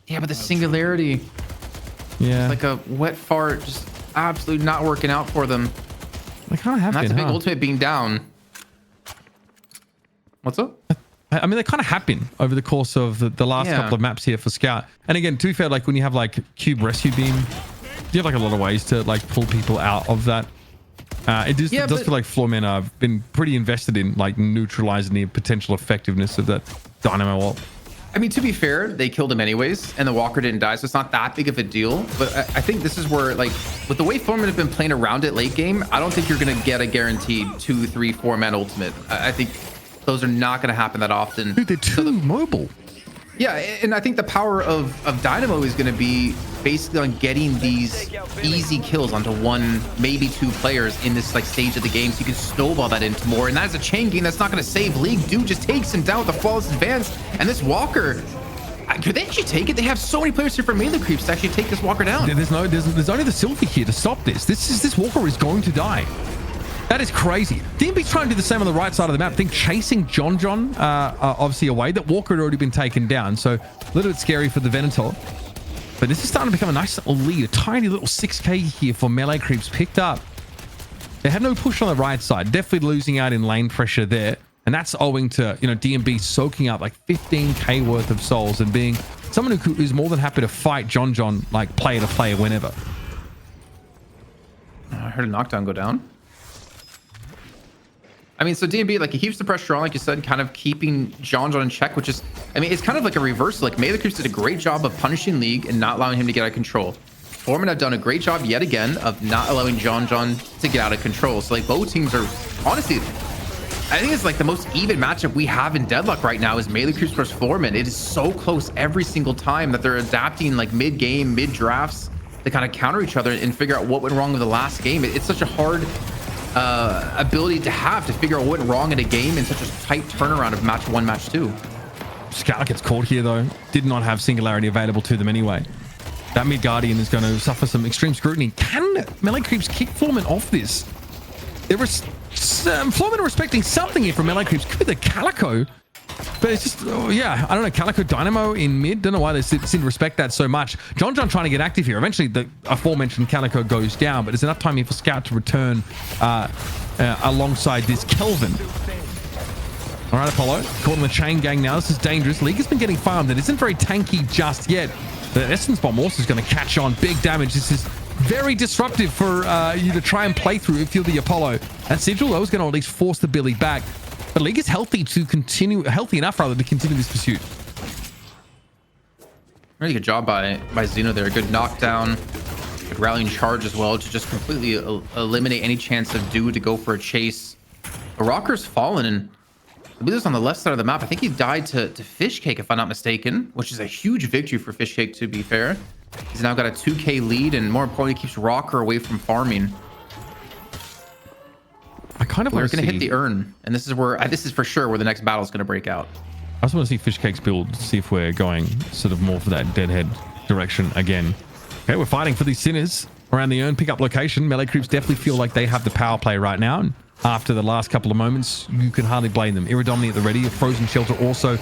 Yeah, but the singularity. Yeah. It's like a wet fart. Just absolutely not working out for them. They kind of have And that's been, a big huh? ultimate being down. What's up? I mean, they kind of have been over the course of the last couple of maps here for Scout. And again, to be fair, like when you have like Cube Rescue Beam, you have like a lot of ways to like pull people out of that. It does feel like Floormen have been pretty invested in like neutralizing the potential effectiveness of that Dynamo ult. I mean, to be fair, they killed him anyways, and the Walker didn't die, so it's not that big of a deal. But I think this is where, like, with the way Floormen have been playing around it late game, I don't think you're going to get a guaranteed 2, 3, 4-man ultimate. I think those are not going to happen that often. Dude, they're too mobile. Yeah, and I think the power of Dynamo is going to be basically on getting these easy kills onto 1, maybe 2 players in this like stage of the game, so you can snowball that into more. And that is a chain game that's not going to save League. Dude just takes him down with the flawless advance. And this Walker, could they actually take it? They have so many players here for melee creeps to actually take this Walker down. There's only the Silver here to stop this. This Walker is going to die. That is crazy. DMB's trying to do the same on the right side of the map. I think chasing John obviously away. That Walker had already been taken down, so a little bit scary for the Venator. But this is starting to become a nice little lead. A tiny little 6k here for melee creeps picked up. They had no push on the right side. Definitely losing out in lane pressure there. And that's owing to, you know, DMB soaking up like 15k worth of souls and being someone who's more than happy to fight John like player to player whenever. I heard a knockdown go down. I mean, so DMB, like, he keeps the pressure on, like you said, kind of keeping John in check, which is, I mean, it's kind of like a reversal. Like, melee creeps did a great job of punishing League and not allowing him to get out of control. Floormen have done a great job yet again of not allowing John to get out of control. So, like, both teams are, honestly, I think it's like the most even matchup we have in Deadlock right now is melee creeps versus Floormen. It is so close every single time that they're adapting, like, mid-game, mid-drafts to kind of counter each other and figure out what went wrong with the last game. It's such a hard ability to have to figure out what went wrong in a game in such a tight turnaround of match 1, match 2. Scout gets caught here though. Did not have Singularity available to them anyway. That mid Guardian is going to suffer some extreme scrutiny. Can melee creeps kick Floormen off this? Floormen are respecting something here from melee creeps. Could be the Calico. But it's just, yeah, I don't know. Calico Dynamo in mid. Don't know why they seem to respect that so much. John trying to get active here. Eventually, the aforementioned Calico goes down, but there's enough time here for Scout to return alongside this Kelvin. All right, Apollo. Caught in the chain gang now. This is dangerous. League has been getting farmed. It isn't very tanky just yet. The Essence Bomb also is going to catch on. Big damage. This is very disruptive for you to try and play through if you're the Apollo. That Sigil, though, is going to at least force the Billy back. But League is healthy enough to continue this pursuit. Really good job by Xeno there. Good knockdown, good rallying charge as well to just completely eliminate any chance of Dew to go for a chase. The Rocker's fallen, and I believe it's on the left side of the map. I think he died to Fishcake, if I'm not mistaken, which is a huge victory for Fishcake, to be fair. He's now got a 2k lead, and more importantly, keeps Rocker away from farming. I kind of We're want to going to hit the urn, and this is for sure where the next battle is going to break out. I just want to see Fishcake's build, see if we're going sort of more for that deadhead direction again. Okay, we're fighting for these sinners around the urn pickup location. Melee creeps definitely feel like they have the power play right now. And after the last couple of moments, you can hardly blame them. Iridominate at the ready. A frozen shelter also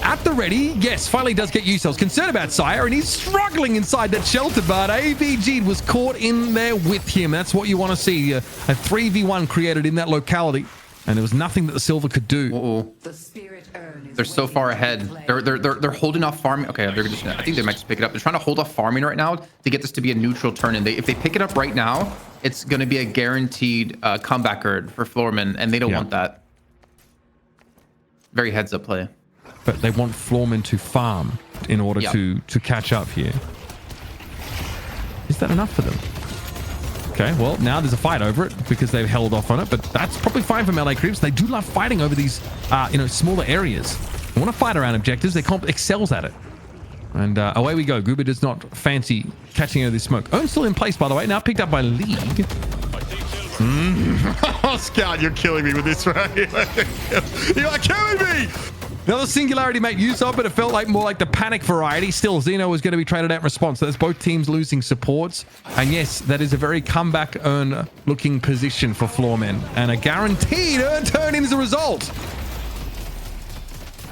at the ready. Yes, finally does get use. I was concerned about Sire, and he's struggling inside that shelter, but AVG was caught in there with him. That's what you want to see. A 3v1 created in that locality, and there was nothing that the Silver could do. Uh-oh. They're so far ahead. They're holding off farming. Okay, they're just, I think they might just pick it up. They're trying to hold off farming right now to get this to be a neutral turn. And if they pick it up right now, it's going to be a guaranteed comeback guard for Floormen, and they don't want that. Very heads up play. But they want Floormen to farm in order to catch up here. Is that enough for them? Okay, well, now there's a fight over it because they've held off on it, but that's probably fine for melee creeps. They do love fighting over these, smaller areas. They want to fight around objectives. Their comp excels at it. And away we go. Goober does not fancy catching out of this smoke. Own's still in place, by the way. Now picked up by League. Oh, Scout, you're killing me with this, right? You are killing me! Another Singularity make use of, but it felt like more like the panic variety. Still, Xeno was going to be traded out in response. So that's both teams losing supports. And yes, that is a very comeback urn looking position for Floormen. And a guaranteed urn turn in as a result.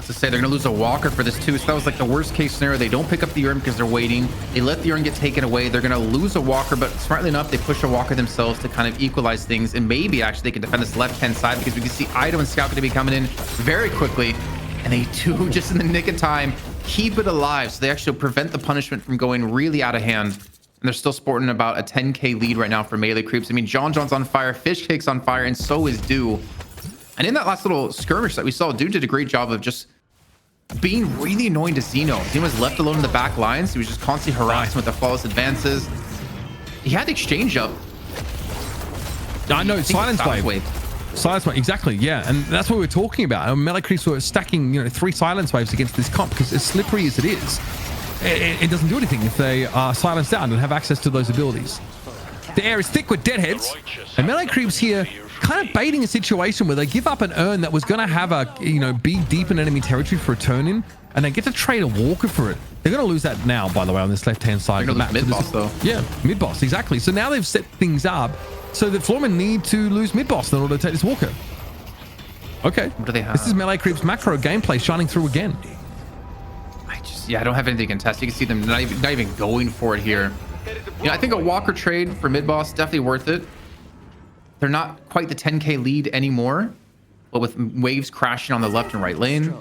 To say they're going to lose a walker for this too. So that was like the worst case scenario. They don't pick up the urn because they're waiting. They let the urn get taken away. They're going to lose a walker, but smartly enough, they push a walker themselves to kind of equalize things. And maybe actually they can defend this left-hand side because we can see Ido and Scout going to be coming in very quickly. And they do, just in the nick of time, keep it alive. So they actually prevent the punishment from going really out of hand. And they're still sporting about a 10k lead right now for melee creeps. I mean, John's on fire, Fishcake's on fire, and so is Do. And in that last little skirmish that we saw, Dude did a great job of just being really annoying to Zeno. Zeno was left alone in the back lines. He was just constantly harassing with the flawless advances. He had the exchange up. I know, silence wave. Silence wave, exactly, yeah. And that's what we were talking about. Melee creeps were stacking, 3 silence waves against this comp because as slippery as it is, it doesn't do anything if they are silenced down and have access to those abilities. The air is thick with deadheads, and melee creeps here kind of baiting a situation where they give up an urn that was going to have a, be deep in enemy territory for a turn in, and they get to trade a walker for it. They're going to lose that now, by the way, on this left-hand side of the map. Mid-boss, though. Yeah, mid-boss, exactly. So now they've set things up so that Floormen need to lose mid-boss in order to take this walker. Okay. What do they have? This is melee creeps macro gameplay shining through again. I don't have anything to contest. You can see them not even going for it here. I think a walker trade for mid-boss definitely worth it. They're not quite the 10k lead anymore, but with waves crashing on the left and right lane,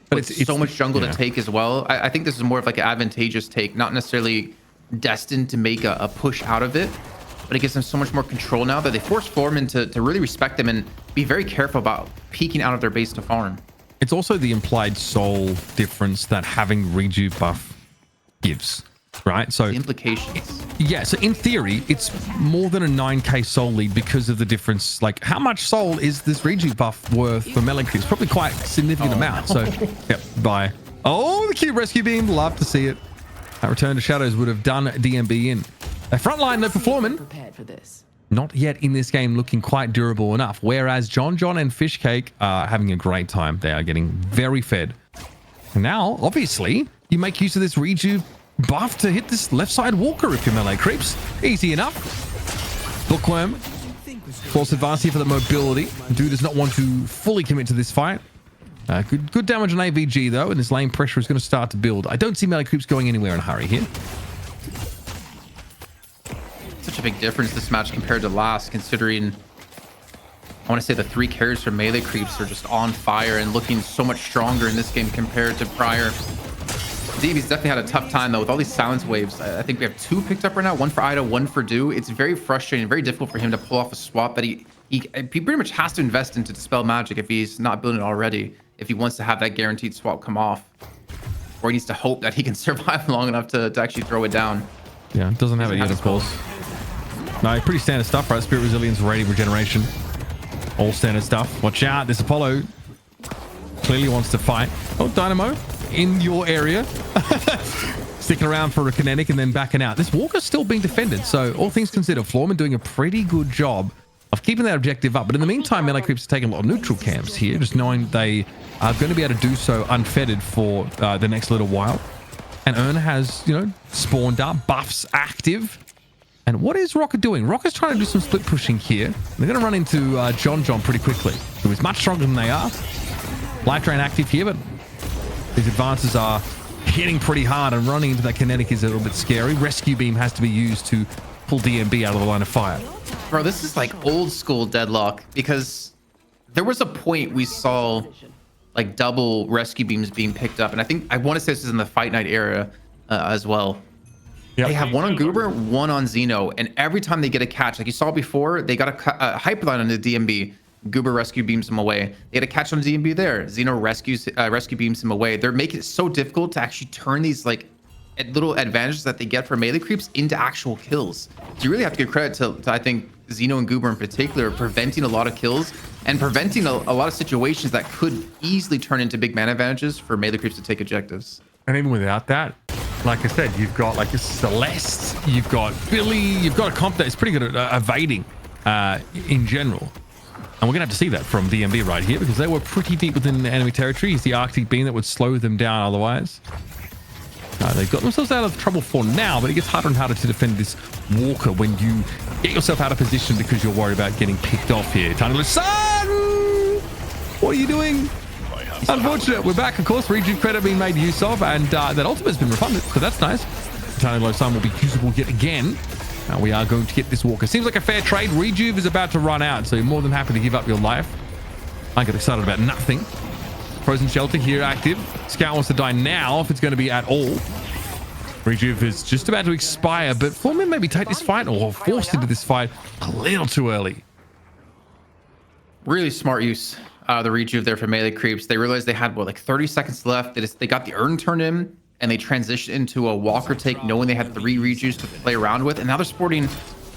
but it's so much jungle to take as well. I think this is more of like an advantageous take, not necessarily destined to make a push out of it, but it gives them so much more control now that they force Floormen to really respect them and be very careful about peeking out of their base to farm. It's also the implied soul difference that having rejuve buff gives. Right, so the implications. Yeah, so in theory, it's more than a 9k soul lead because of the difference. Like, how much soul is this rejuve buff worth for melee creeps? Probably quite a significant amount. So, yep, bye. Oh, the cube rescue beam. Love to see it. That return to shadows would have done DMB in. A front line though for Floormen. Prepared for this. Not yet in this game looking quite durable enough. Whereas John and Fishcake are having a great time. They are getting very fed. And now, obviously, you make use of this rejuve buff to hit this left side walker if you're melee creeps. Easy enough. Bookworm. Force advance here for the mobility. Dude does not want to fully commit to this fight. Good damage on AVG though, and this lane pressure is going to start to build. I don't see melee creeps going anywhere in a hurry here. Such a big difference this match compared to last, considering I want to say the 3 carries from melee creeps are just on fire and looking so much stronger in this game compared to prior. DB's definitely had a tough time though with all these silence waves. I think we have 2 picked up right now, 1 for Ida, 1 for Do. It's very frustrating, very difficult for him to pull off a swap that he pretty much has to invest into Dispel Magic if he's not building it already, if he wants to have that guaranteed swap come off, or he needs to hope that he can survive long enough to actually throw it down. Yeah, doesn't have it yet, of course. No, pretty standard stuff, right? Spirit Resilience, Radiant Regeneration, all standard stuff. Watch out, this Apollo clearly wants to fight. Oh, Dynamo in your area. Sticking around for a kinetic and then backing out. This walker's still being defended, so all things considered, Floormen doing a pretty good job of keeping that objective up. But in the meantime, melee creeps are taking a lot of neutral camps here, just knowing they are going to be able to do so unfettered for the next little while. And Erna has, spawned up, buffs active. And what is Rocket doing? Rocket's trying to do some split pushing here. They're going to run into John pretty quickly, who is much stronger than they are. Life Drain active here, but these advances are hitting pretty hard, and running into that kinetic is a little bit scary. Rescue Beam has to be used to pull DMB out of the line of fire. Bro, this is like old school Deadlock, because there was a point we saw like double rescue beams being picked up, and I want to say this is in the Fight Night era as well. Yep. They have 1 on Goober, 1 on Zeno, and every time they get a catch, like you saw before, they got a Hyperline on the DMB. Goober rescue beams him away. They had a catch on DMB there. Zeno rescue beams him away. They're making it so difficult to actually turn these like little advantages that they get from melee creeps into actual kills. So you really have to give credit to I think Zeno and Goober in particular, preventing a lot of kills and preventing a lot of situations that could easily turn into big man advantages for melee creeps to take objectives. And even without that, like I said, you've got like a Celeste, you've got Billy, you've got a comp that is pretty good at evading in general. And we're going to have to see that from DMB right here, because they were pretty deep within enemy territory. It's the Arctic Beam that would slow them down otherwise. They've got themselves out of trouble for now, but it gets harder and harder to defend this walker when you get yourself out of position because you're worried about getting picked off here. Time to lose. Son! What are you doing? Unfortunate. We're back, of course. Rejuve credit being made use of, and that ultimate's been refunded, so that's nice. Tiny low sun will be usable yet again. We are going to get this walker. Seems like a fair trade. Rejuve is about to run out, so you're more than happy to give up your life. I get excited about nothing. Frozen Shelter here active. Scout wants to die now if it's going to be at all. Rejuve is just about to expire, but Floormen maybe take this fight or forced into this fight a little too early. Really smart use of the Rejuve there for melee creeps. They realized they had, what, like 30 seconds left. They got the urn turn in, and they transitioned into a walker take, knowing they had 3 Rejuves to play around with. And now they're sporting,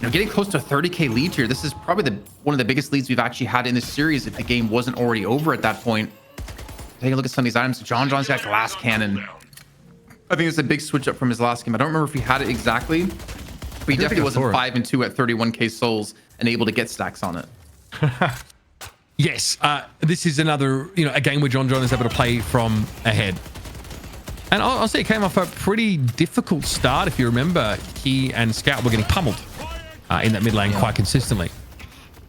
getting close to a 30k lead here. This is probably one of the biggest leads we've actually had in this series if the game wasn't already over at that point. Take a look at some of these items. John's got glass cannon. I think it's a big switch up from his last game. I don't remember if he had it exactly, but he definitely wasn't 5 and 2 at 31k souls and able to get stacks on it. Yes, this is another, a game where John is able to play from ahead. And I'll say it came off a pretty difficult start. If you remember, he and Scout were getting pummeled in that mid lane quite consistently.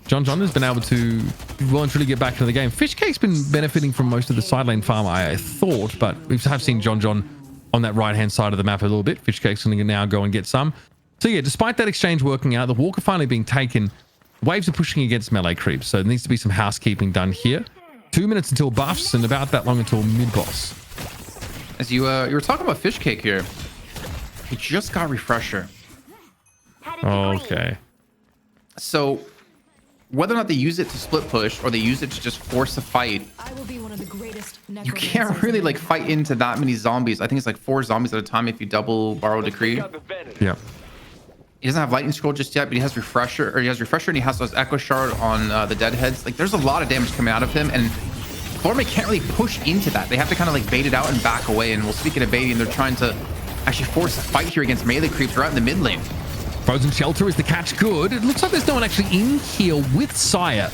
John has been able to well and truly get back into the game. Fishcake's been benefiting from most of the side lane farm, I thought, but we have seen John on that right-hand side of the map a little bit. Fishcake's going to now go and get some. So yeah, despite that exchange working out, the walker finally being taken, waves are pushing against melee creeps, so there needs to be some housekeeping done here. 2 minutes until buffs and about that long until mid-boss. As you were talking about Fishcake here, he just got Refresher. Okay. So whether or not they use it to split push or they use it to just force a fight, I will be one of the greatest you can't really like fight into that many zombies. I think it's like 4 zombies at a time if you double Borrow Decree. Yeah. He doesn't have Lightning Scroll just yet, but he has Refresher, and he has those Echo Shard on the Deadheads. Like, there's a lot of damage coming out of him, and Floormen can't really push into that. They have to kind of like bait it out and back away. And we'll speak of baiting, they're trying to actually force a fight here against melee creeps right in the mid lane. Frozen Shelter is the catch good. It looks like there's no one actually in here with Sire.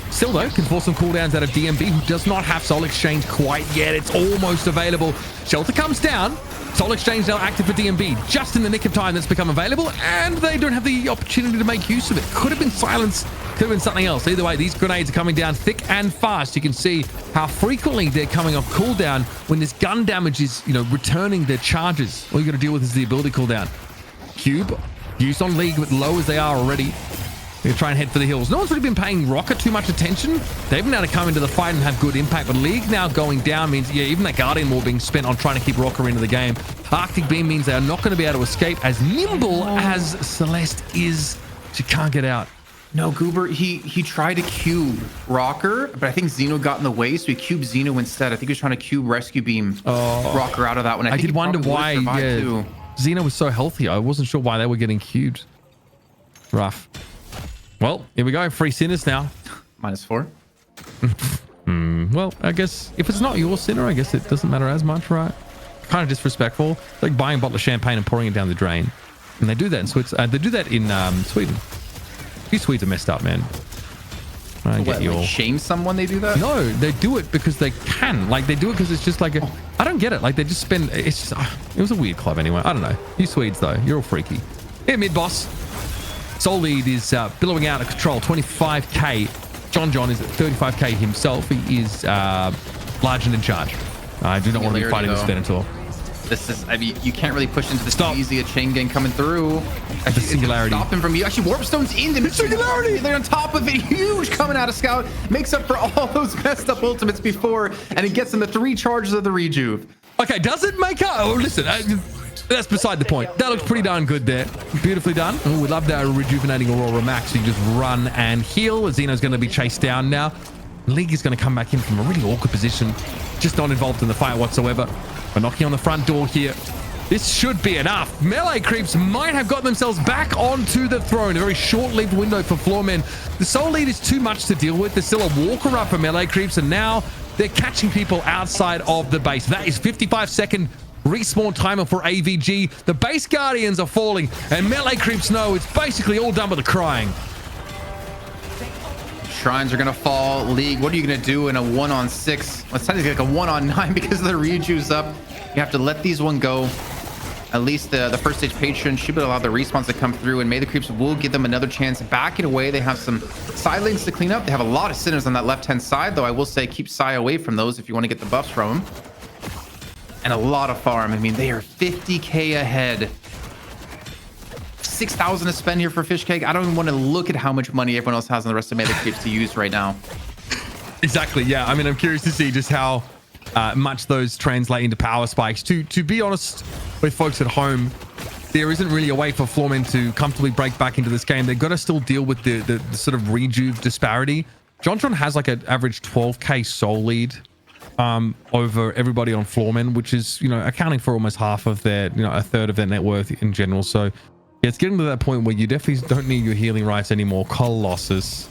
Still though, can force some cooldowns out of DMB, who does not have Soul Exchange quite yet. It's almost available. Shelter comes down. Soul Exchange now active for DMB, just in the nick of time that's become available, and they don't have the opportunity to make use of it. Could have been silence, could have been something else. Either way, these grenades are coming down thick and fast. You can see how frequently they're coming off cooldown when this gun damage is, returning their charges. All you got to deal with is the ability cooldown. Cube, used on League, but low as they are already. They're trying to head for the hills. No one's really been paying Rocket too much attention. They've been able to come into the fight and have good impact, but League now going down means, even that Guardian War being spent on trying to keep Rocker into the game. Arctic Beam means they are not going to be able to escape as nimble as Celeste is. She can't get out. No, Goober, he tried to cube Rocker, but I think Xeno got in the way, so he cubed Xeno instead. I think he was trying to cube Rescue Beam Rocker out of that one. I did wonder why Xeno was so healthy. I wasn't sure why they were getting cubed. Rough. Well, here we go. Free Sinners now. -4. Well, I guess if it's not your Sinner, I guess it doesn't matter as much, right? Kind of disrespectful. It's like buying a bottle of champagne and pouring it down the drain. And they do that in Switzerland. They do that in Sweden. You Swedes are messed up, man. I get you all. Shame someone they do that? No, they do it because they can. Like, they do it because it's just like I don't get it. Like, they just spend... It's just... it was a weird club anyway. I don't know. You Swedes, though. You're all freaky. Here, mid-boss. Soul Lead is billowing out of control. 25k. John is at 35k himself. He is large and in charge. I do not want to be fighting this Venator. This is, you can't really push into this easy. A chain gang coming through. The singularity. Stop him from you. Actually, Warpstone's in the singularity. They're on top of it. Huge coming out of Scout. Makes up for all those messed up ultimates before. And it gets in the 3 charges of the Rejuve. Okay, does it make up? Oh, listen, that's beside the point. That looks pretty darn good there. Beautifully done. Oh, we love that rejuvenating Aurora Max. So you just run and heal. Xeno's going to be chased down now. League is going to come back in from a really awkward position. Just not involved in the fight whatsoever. We're knocking on the front door here. This should be enough. Melee creeps might have gotten themselves back onto the throne. A very short-lived window for Floormen. The Soul Lead is too much to deal with. There's still a walker up for melee creeps, and now they're catching people outside of the base. That is 55-second respawn timer for AVG. The base Guardians are falling, and melee creeps know it's basically all done with the crying. Shrines are going to fall. League, what are you going to do in a 1-on-6? Well, it's technically like a 1-on-9 because of the Rejuve's up. You have to let these one go. At least the first stage patron should allow the respawns to come through, and May the Creeps will give them another chance. Back it away. They have some side lanes to clean up. They have a lot of sinners on that left-hand side, though I will say keep Sai away from those if you want to get the buffs from them. And a lot of farm. I mean, they are 50k ahead. 6,000 to spend here for Fish Cake. I don't even want to look at how much money everyone else has on the rest of May the Creeps to use right now. Exactly. Yeah. I mean, I'm curious to see just how much those translate into power spikes. To be honest with folks at home, there isn't really a way for Floormen to comfortably break back into this game. They've got to still deal with the sort of rejuve disparity. John has like an average 12k soul lead over everybody on Floormen, which is, you know, accounting for almost half of their, you know, a third of their net worth in general. So yeah, it's getting to that point where you definitely don't need your healing rights anymore. Colossus.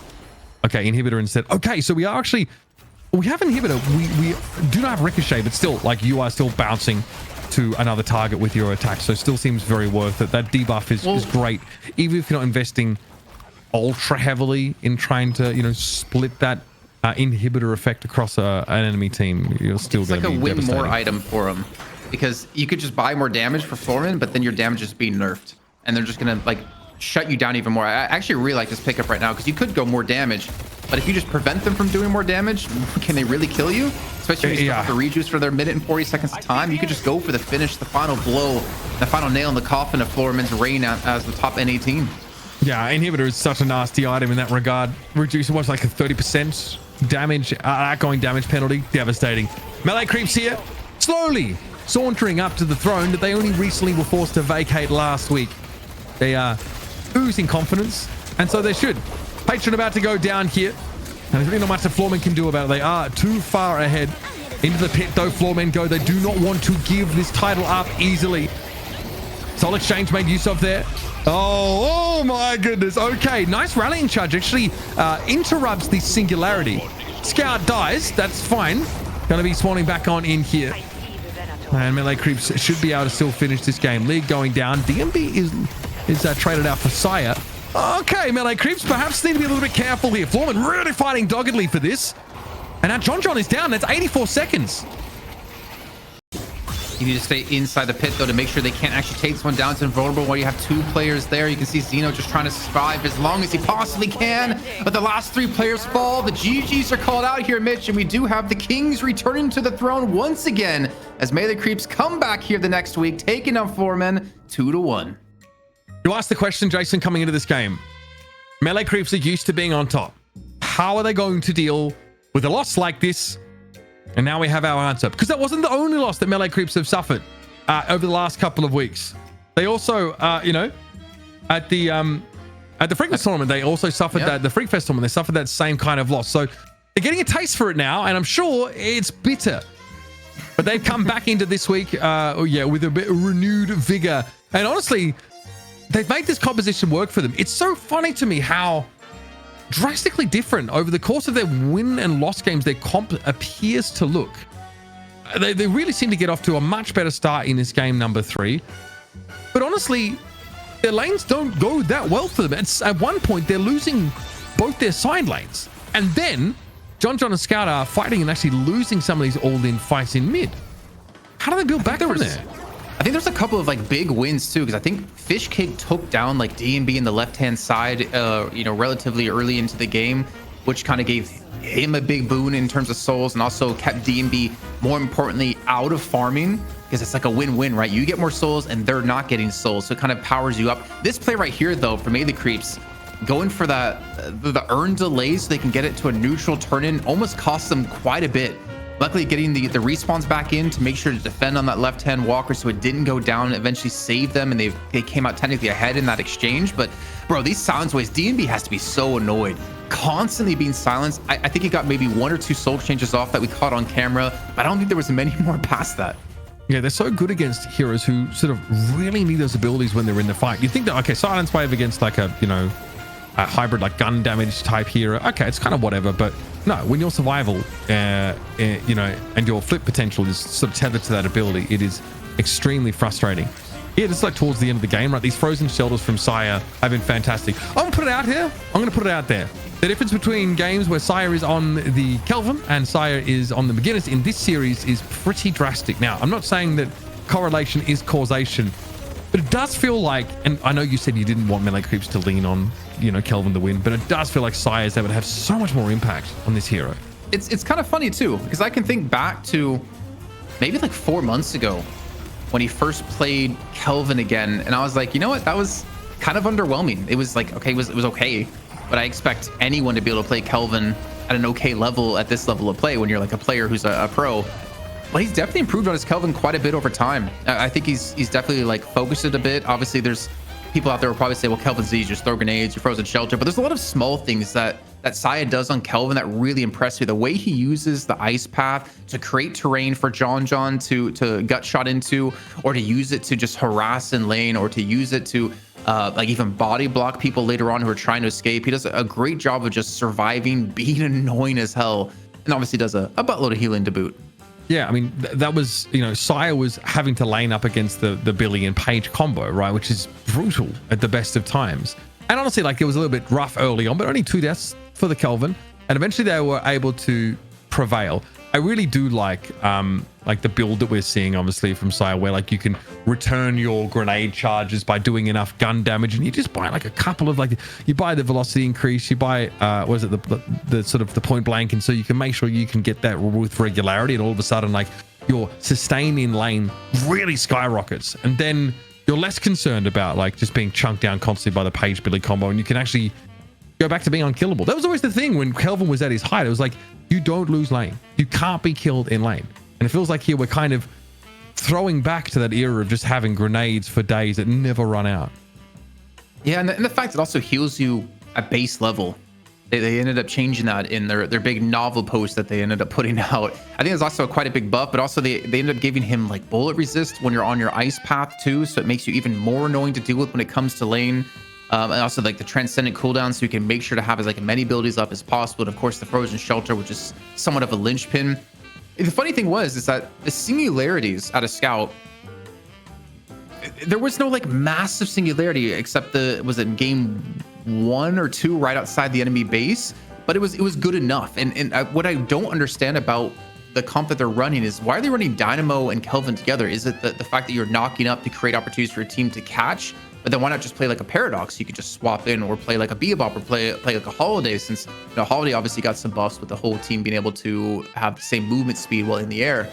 Okay, inhibitor instead. Okay, so we have inhibitor. We do not have ricochet, but still, like, you are still bouncing to another target with your attack, so still seems very worth it. That debuff is great, even if you're not investing ultra heavily in trying to, you know, split that inhibitor effect across an enemy team. You're still going to be like a win more devastating. item for them, because you could just buy more damage for Floormen, but then your damage is being nerfed, and they're just gonna like shut you down even more. I actually really like this pickup right now, because you could go more damage, but if you just prevent them from doing more damage, can they really kill you? Especially if you start the rejuice for their minute and 40 seconds of time. You could just go for the finish, the final blow, the final nail in the coffin of Floormen's reign as the top NA team. Yeah, inhibitor is such a nasty item in that regard. Reducing what's like a 30% damage, outgoing damage penalty. Devastating. Melee Creeps here, slowly sauntering up to the throne that they only recently were forced to vacate last week. They are oozing confidence, and so they should. Patron about to go down here, and there's really not much that Floormen can do about it. They are too far ahead. Into the pit, though, Floormen go. They do not want to give this title up easily. Soul Exchange made use of there. Oh my goodness. Okay, nice rallying charge. Actually interrupts the singularity. Scout dies. That's fine. Going to be spawning back on in here. And Melee Creeps should be able to still finish this game. League going down. DMB is traded out for Sire. Okay, Melee Creeps perhaps need to be a little bit careful here. Floormen really fighting doggedly for this. And now John is down. That's 84 seconds. You need to stay inside the pit, though, to make sure they can't actually take this one down. It's invulnerable while you have two players there. You can see Zeno just trying to survive as long as he possibly can. But the last three players fall. The GGs are called out here, Mitch. And we do have the Kings returning to the throne once again as Melee Creeps come back here the next week, taking on Floormen 2-1. You asked the question, Jason, coming into this game. Melee Creeps are used to being on top. How are they going to deal with a loss like this? And now we have our answer, because that wasn't the only loss that Melee Creeps have suffered over the last couple of weeks. They also, you know, at the Freakfest tournament, they also suffered that. The Freakfest tournament, they suffered that same kind of loss. So they're getting a taste for it now, and I'm sure it's bitter. But they've come back into this week, with a bit of renewed vigor. And honestly, they've made this composition work for them. It's so funny to me how drastically different over the course of their win and loss games their comp appears to look. They really seem to get off to a much better start in this game number 3, but honestly their lanes don't go that well for them. At one point they're losing both their side lanes, and then John and Scout are fighting and actually losing some of these all-in fights in mid. How do they build back from there? I think there's a couple of like big wins too, because I think Fish Cake took down like DMB in the left-hand side, you know, relatively early into the game, which kind of gave him a big boon in terms of souls, and also kept DMB, more importantly, out of farming, because it's like a win-win, right? You get more souls and they're not getting souls, so it kind of powers you up. This play right here, though, for Melee Creeps, going for the earn delay so they can get it to a neutral turn-in, almost costs them quite a bit. Luckily, getting the respawns back in to make sure to defend on that left-hand walker so it didn't go down, eventually saved them, and they came out technically ahead in that exchange. But bro, these silence waves, DMB has to be so annoyed, constantly being silenced. I think he got maybe 1 or 2 soul exchanges off that we caught on camera, but I don't think there was many more past that. Yeah, they're so good against heroes who sort of really need those abilities when they're in the fight. You think that, okay, silence wave against like a, you know, a hybrid like gun damage type hero, okay, it's kind of whatever. But no, when your survival you know, and your flip potential is sort of tethered to that ability, it is extremely frustrating. Yeah, it's like towards the end of the game, right? These frozen shelters from Sire have been fantastic. I'm gonna put it out here. I'm gonna put it out there. The difference between games where Sire is on the Kelvin and Sire is on the beginners in this series is pretty drastic. Now, I'm not saying that correlation is causation, But it does feel like, and I know you said you didn't want melee creeps to lean on, you know, Kelvin to win, but it does feel like Saya is able to have so much more impact on this hero. It's kind of funny too, because I can think back to maybe like 4 months ago when he first played Kelvin again, and I was like, you know what, that was kind of underwhelming. It was like, okay, it was okay, but I expect anyone to be able to play Kelvin at an okay level at this level of play when you're like a player who's a pro. But he's definitely improved on his Kelvin quite a bit over time. I think he's definitely like focused it a bit. Obviously, there's people out there will probably say, well, Kelvin's easy, just throw grenades, you frozen shelter. But there's a lot of small things that Saya does on Kelvin that really impress me. The way he uses the ice path to create terrain for John to gut shot into, or to use it to just harass in lane, or to use it to like even body block people later on who are trying to escape. He does a great job of just surviving, being annoying as hell, and obviously does a buttload of healing to boot. Yeah, I mean, that was, you know, Saya was having to lane up against the Billy and Paige combo, right? Which is brutal at the best of times. And honestly, like, it was a little bit rough early on, but only 2 deaths for the Kelvin. And eventually they were able to prevail. I really do like the build that we're seeing, obviously, from Saya, where like you can return your grenade charges by doing enough gun damage, and you just buy like a couple of, like, you buy the velocity increase, you buy what is it, the sort of the point blank, and so you can make sure you can get that with regularity, and all of a sudden, like, your sustain in lane really skyrockets, and then you're less concerned about like just being chunked down constantly by the Paige Billy combo, and you can actually go back to being unkillable. That was always the thing when Kelvin was at his height. It was like, you don't lose lane. You can't be killed in lane. And it feels like here we're kind of throwing back to that era of just having grenades for days that never run out. Yeah, and the fact it also heals you at base level. They ended up changing that in their big novel post that they ended up putting out. I think it's also quite a big buff, but also they ended up giving him like bullet resist when you're on your ice path too, so it makes you even more annoying to deal with when it comes to lane. And also like the transcendent cooldown, so you can make sure to have as like many abilities up as possible. And of course the frozen shelter, which is somewhat of a linchpin. The funny thing is that the singularities at a scout, there was no like massive singularity except was it game 1 or 2 right outside the enemy base, but it was good enough. And what I don't understand about the comp that they're running is, why are they running Dynamo and Kelvin together? Is it the fact that you're knocking up to create opportunities for your team to catch? But then why not just play like a Paradox? You could just swap in, or play like a Bebop, or play like a Holiday, since, you know, Holiday obviously got some buffs with the whole team being able to have the same movement speed while in the air.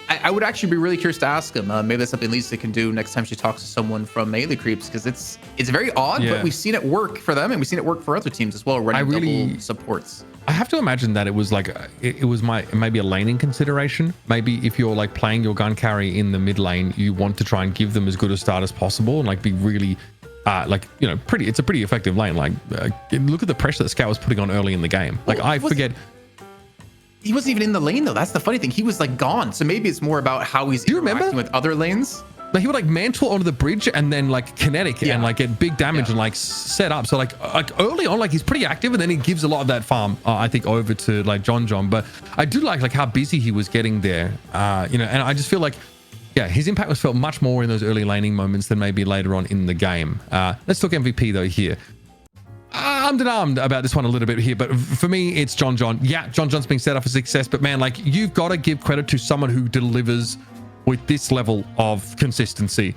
I would actually be really curious to ask him. Maybe that's something Lisa can do next time she talks to someone from Melee Creeps, because it's very odd, but we've seen it work for them, and we've seen it work for other teams as well, running double supports. I have to imagine that it was like it was maybe a laning consideration. Maybe if you're like playing your gun carry in the mid lane, you want to try and give them as good a start as possible, and like be really like, you know, it's a pretty effective lane. Like look at the pressure that Scout was putting on early in the game. Like, I forget. He wasn't even in the lane though. That's the funny thing. He was like gone. So maybe it's more about how he's interacting with other lanes. Like, he would like mantle onto the bridge and then like kinetic and like get big damage and like set up. So like early on, like, he's pretty active, and then he gives a lot of that farm, I think, over to like John. But I do like how busy he was getting there, you know, and I just feel like, yeah, his impact was felt much more in those early laning moments than maybe later on in the game. Let's talk MVP though here. I'm unarmed about this one a little bit here, but for me, it's John. Yeah, John's being set up for success, but man, like, you've got to give credit to someone who delivers with this level of consistency.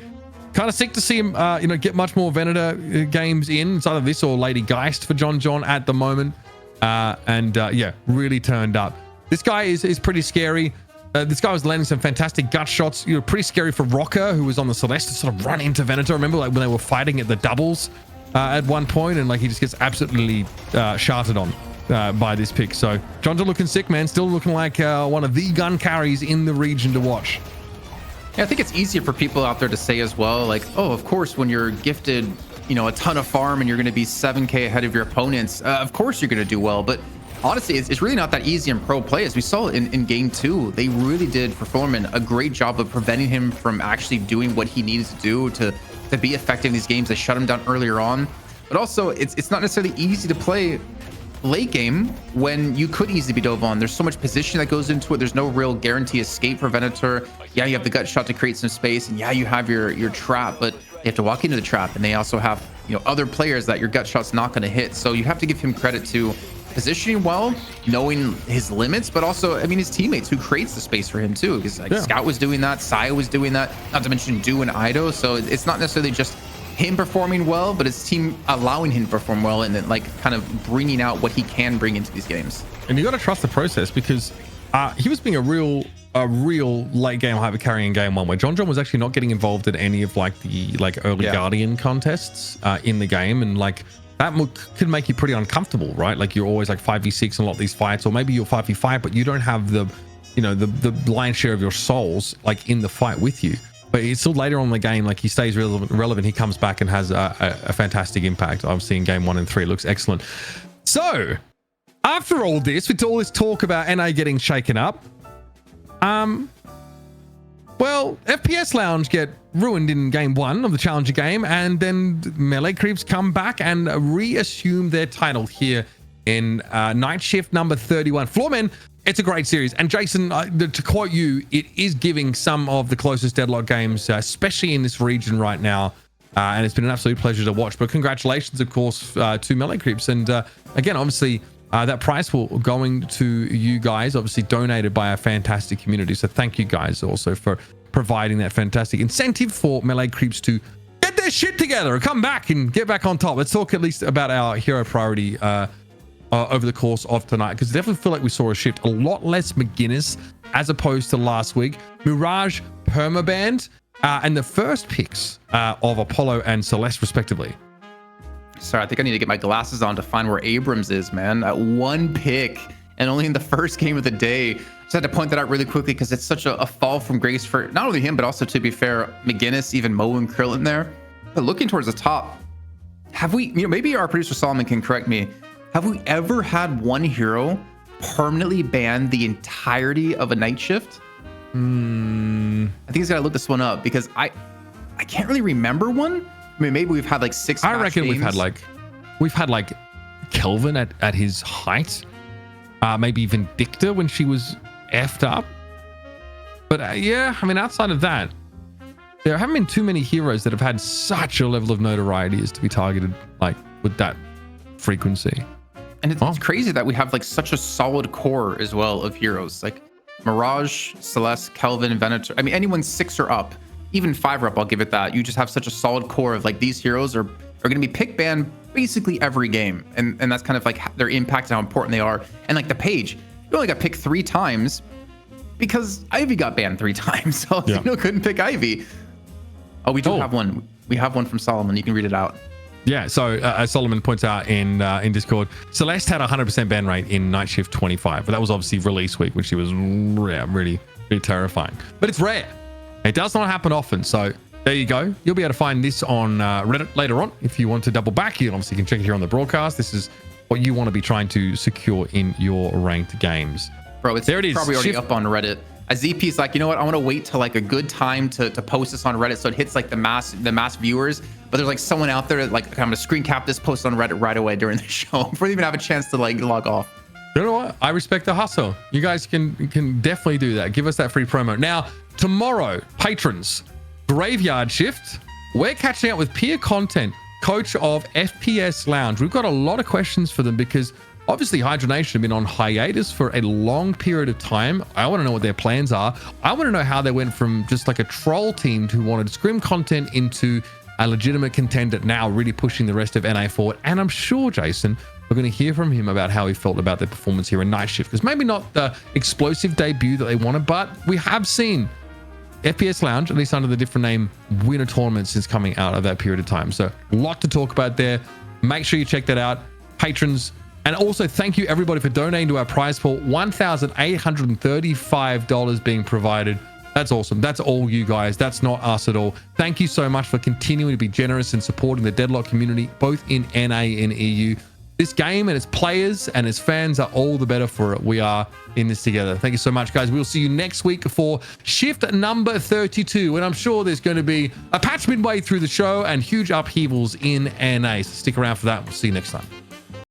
Kind of sick to see him, you know, get much more Venator games in. It's either this or Lady Geist for John at the moment. Yeah, really turned up. This guy is pretty scary. This guy was landing some fantastic gut shots. You know, pretty scary for Rocker, who was on the Celeste, to sort of run into Venator. Remember, like, when they were fighting at the doubles at one point, and like, he just gets absolutely sharted on by this pick. So John looking sick, man. Still looking like one of the gun carries in the region to watch. Yeah, I think it's easier for people out there to say as well, like, oh, of course, when you're gifted, you know, a ton of farm and you're going to be 7k ahead of your opponents, of course you're going to do well. But honestly, it's really not that easy in pro play. As we saw in game 2, they really did, for Floormen, a great job of preventing him from actually doing what he needed to do to be effective in these games. They shut him down earlier on. But also, it's not necessarily easy to play late game when you could easily be dove on. There's so much position that goes into it. There's no real guarantee escape for Venator. Yeah, you have the gut shot to create some space, and yeah, you have your trap, but you have to walk into the trap, and they also have, you know, other players that your gut shot's not going to hit. So you have to give him credit to positioning well, knowing his limits, but also, I mean, his teammates who creates the space for him too. Because like Scout was doing that, Saya was doing that, not to mention Du and Ido. So it's not necessarily just him performing well, but his team allowing him to perform well and then like kind of bringing out what he can bring into these games. And you got to trust the process, because he was being a real late game hyper carry in game one, where John was actually not getting involved in any of like the early Guardian contests in the game, and like that could make you pretty uncomfortable, right? Like you're always like 5v6 in a lot of these fights, or maybe you're 5v5, but you don't have the the lion's share of your souls like in the fight with you. But it's still later on in the game, like he stays relevant. He comes back and has a fantastic impact. Obviously in game 1 and 3, it looks excellent. So after all this, with all this talk about NA getting shaken up, well, FPS Lounge get ruined in game 1 of the Challenger game, and then Melee Creeps come back and reassume their title here in Night Shift number 31. Floormen, it's a great series. And Jason, to quote you, it is giving some of the closest Deadlock games, especially in this region right now. And it's been an absolute pleasure to watch. But congratulations, of course, to Melee Creeps. And again, obviously, that prize will going to you guys, obviously donated by a fantastic community. So thank you guys also for providing that fantastic incentive for Melee Creeps to get their shit together and come back and get back on top. Let's talk at least about our hero priority over the course of tonight, because I definitely feel like we saw a shift. A lot less McGinnis as opposed to last week. Mirage, Permaband, and the first picks of Apollo and Celeste, respectively. Sorry, I think I need to get my glasses on to find where Abrams is, man. At one pick, and only in the first game of the day. Just had to point that out really quickly, because it's such a fall from grace for not only him, but also, to be fair, McGinnis, even Mo and Krill in there. But looking towards the top, have we, maybe our producer Solomon can correct me, have we ever had one hero permanently ban the entirety of a night shift? I think he's got to look this one up, because I can't really remember one. I mean, maybe we've had like 6 I reckon games. we've had like Kelvin at his height, maybe even Dicta when she was effed up. But yeah, I mean, outside of that, there haven't been too many heroes that have had such a level of notoriety as to be targeted like with that frequency. And it's crazy that we have like such a solid core as well of heroes, like Mirage, Celeste, Kelvin, Venator. I mean, anyone 6 or up, even 5 or up, I'll give it that. You just have such a solid core of like these heroes are going to be pick banned basically every game. And that's kind of like their impact and how important they are. And like the Page, you only got picked 3 times because Ivy got banned 3 times. So couldn't pick Ivy. Oh, we do have one. We have one from Solomon. You can read it out. Yeah, so as Solomon points out in Discord, Celeste had a 100% ban rate in Night Shift 25, but that was obviously release week, which was really terrifying. But it's rare. It does not happen often. So there you go. You'll be able to find this on Reddit later on. If you want to double back, you obviously can check it here on the broadcast. This is what you want to be trying to secure in your ranked games. Bro, it's probably already up on Reddit. A ZP's like, you know what? I want to wait till like a good time to post this on Reddit so it hits like the mass viewers. But there's like someone out there like, I'm gonna screen cap this post on Reddit right away during the show before they even have a chance to like log off. You know what? I respect the hustle. You guys can definitely do that. Give us that free promo. Now, tomorrow, patrons, Graveyard Shift. We're catching up with peer content, coach of FPS Lounge. We've got a lot of questions for them because obviously Hydra Nation have been on hiatus for a long period of time. I want to know what their plans are. I want to know how they went from just like a troll team who wanted scrim content into a legitimate contender, now really pushing the rest of NA forward. And I'm sure, Jason, we're going to hear from him about how he felt about their performance here in Night Shift, because maybe not the explosive debut that they wanted, but we have seen FPS Lounge, at least under the different name, win a tournament since coming out of that period of time. So a lot to talk about there. Make sure you check that out. Patrons, and also thank you everybody for donating to our prize pool. $1,835 being provided. That's awesome. That's all you guys. That's not us at all. Thank you so much for continuing to be generous and supporting the Deadlock community, both in NA and EU. This game and its players and its fans are all the better for it. We are in this together. Thank you so much, guys. We'll see you next week for shift number 32. And I'm sure there's going to be a patch midway through the show and huge upheavals in NA. So stick around for that. We'll see you next time.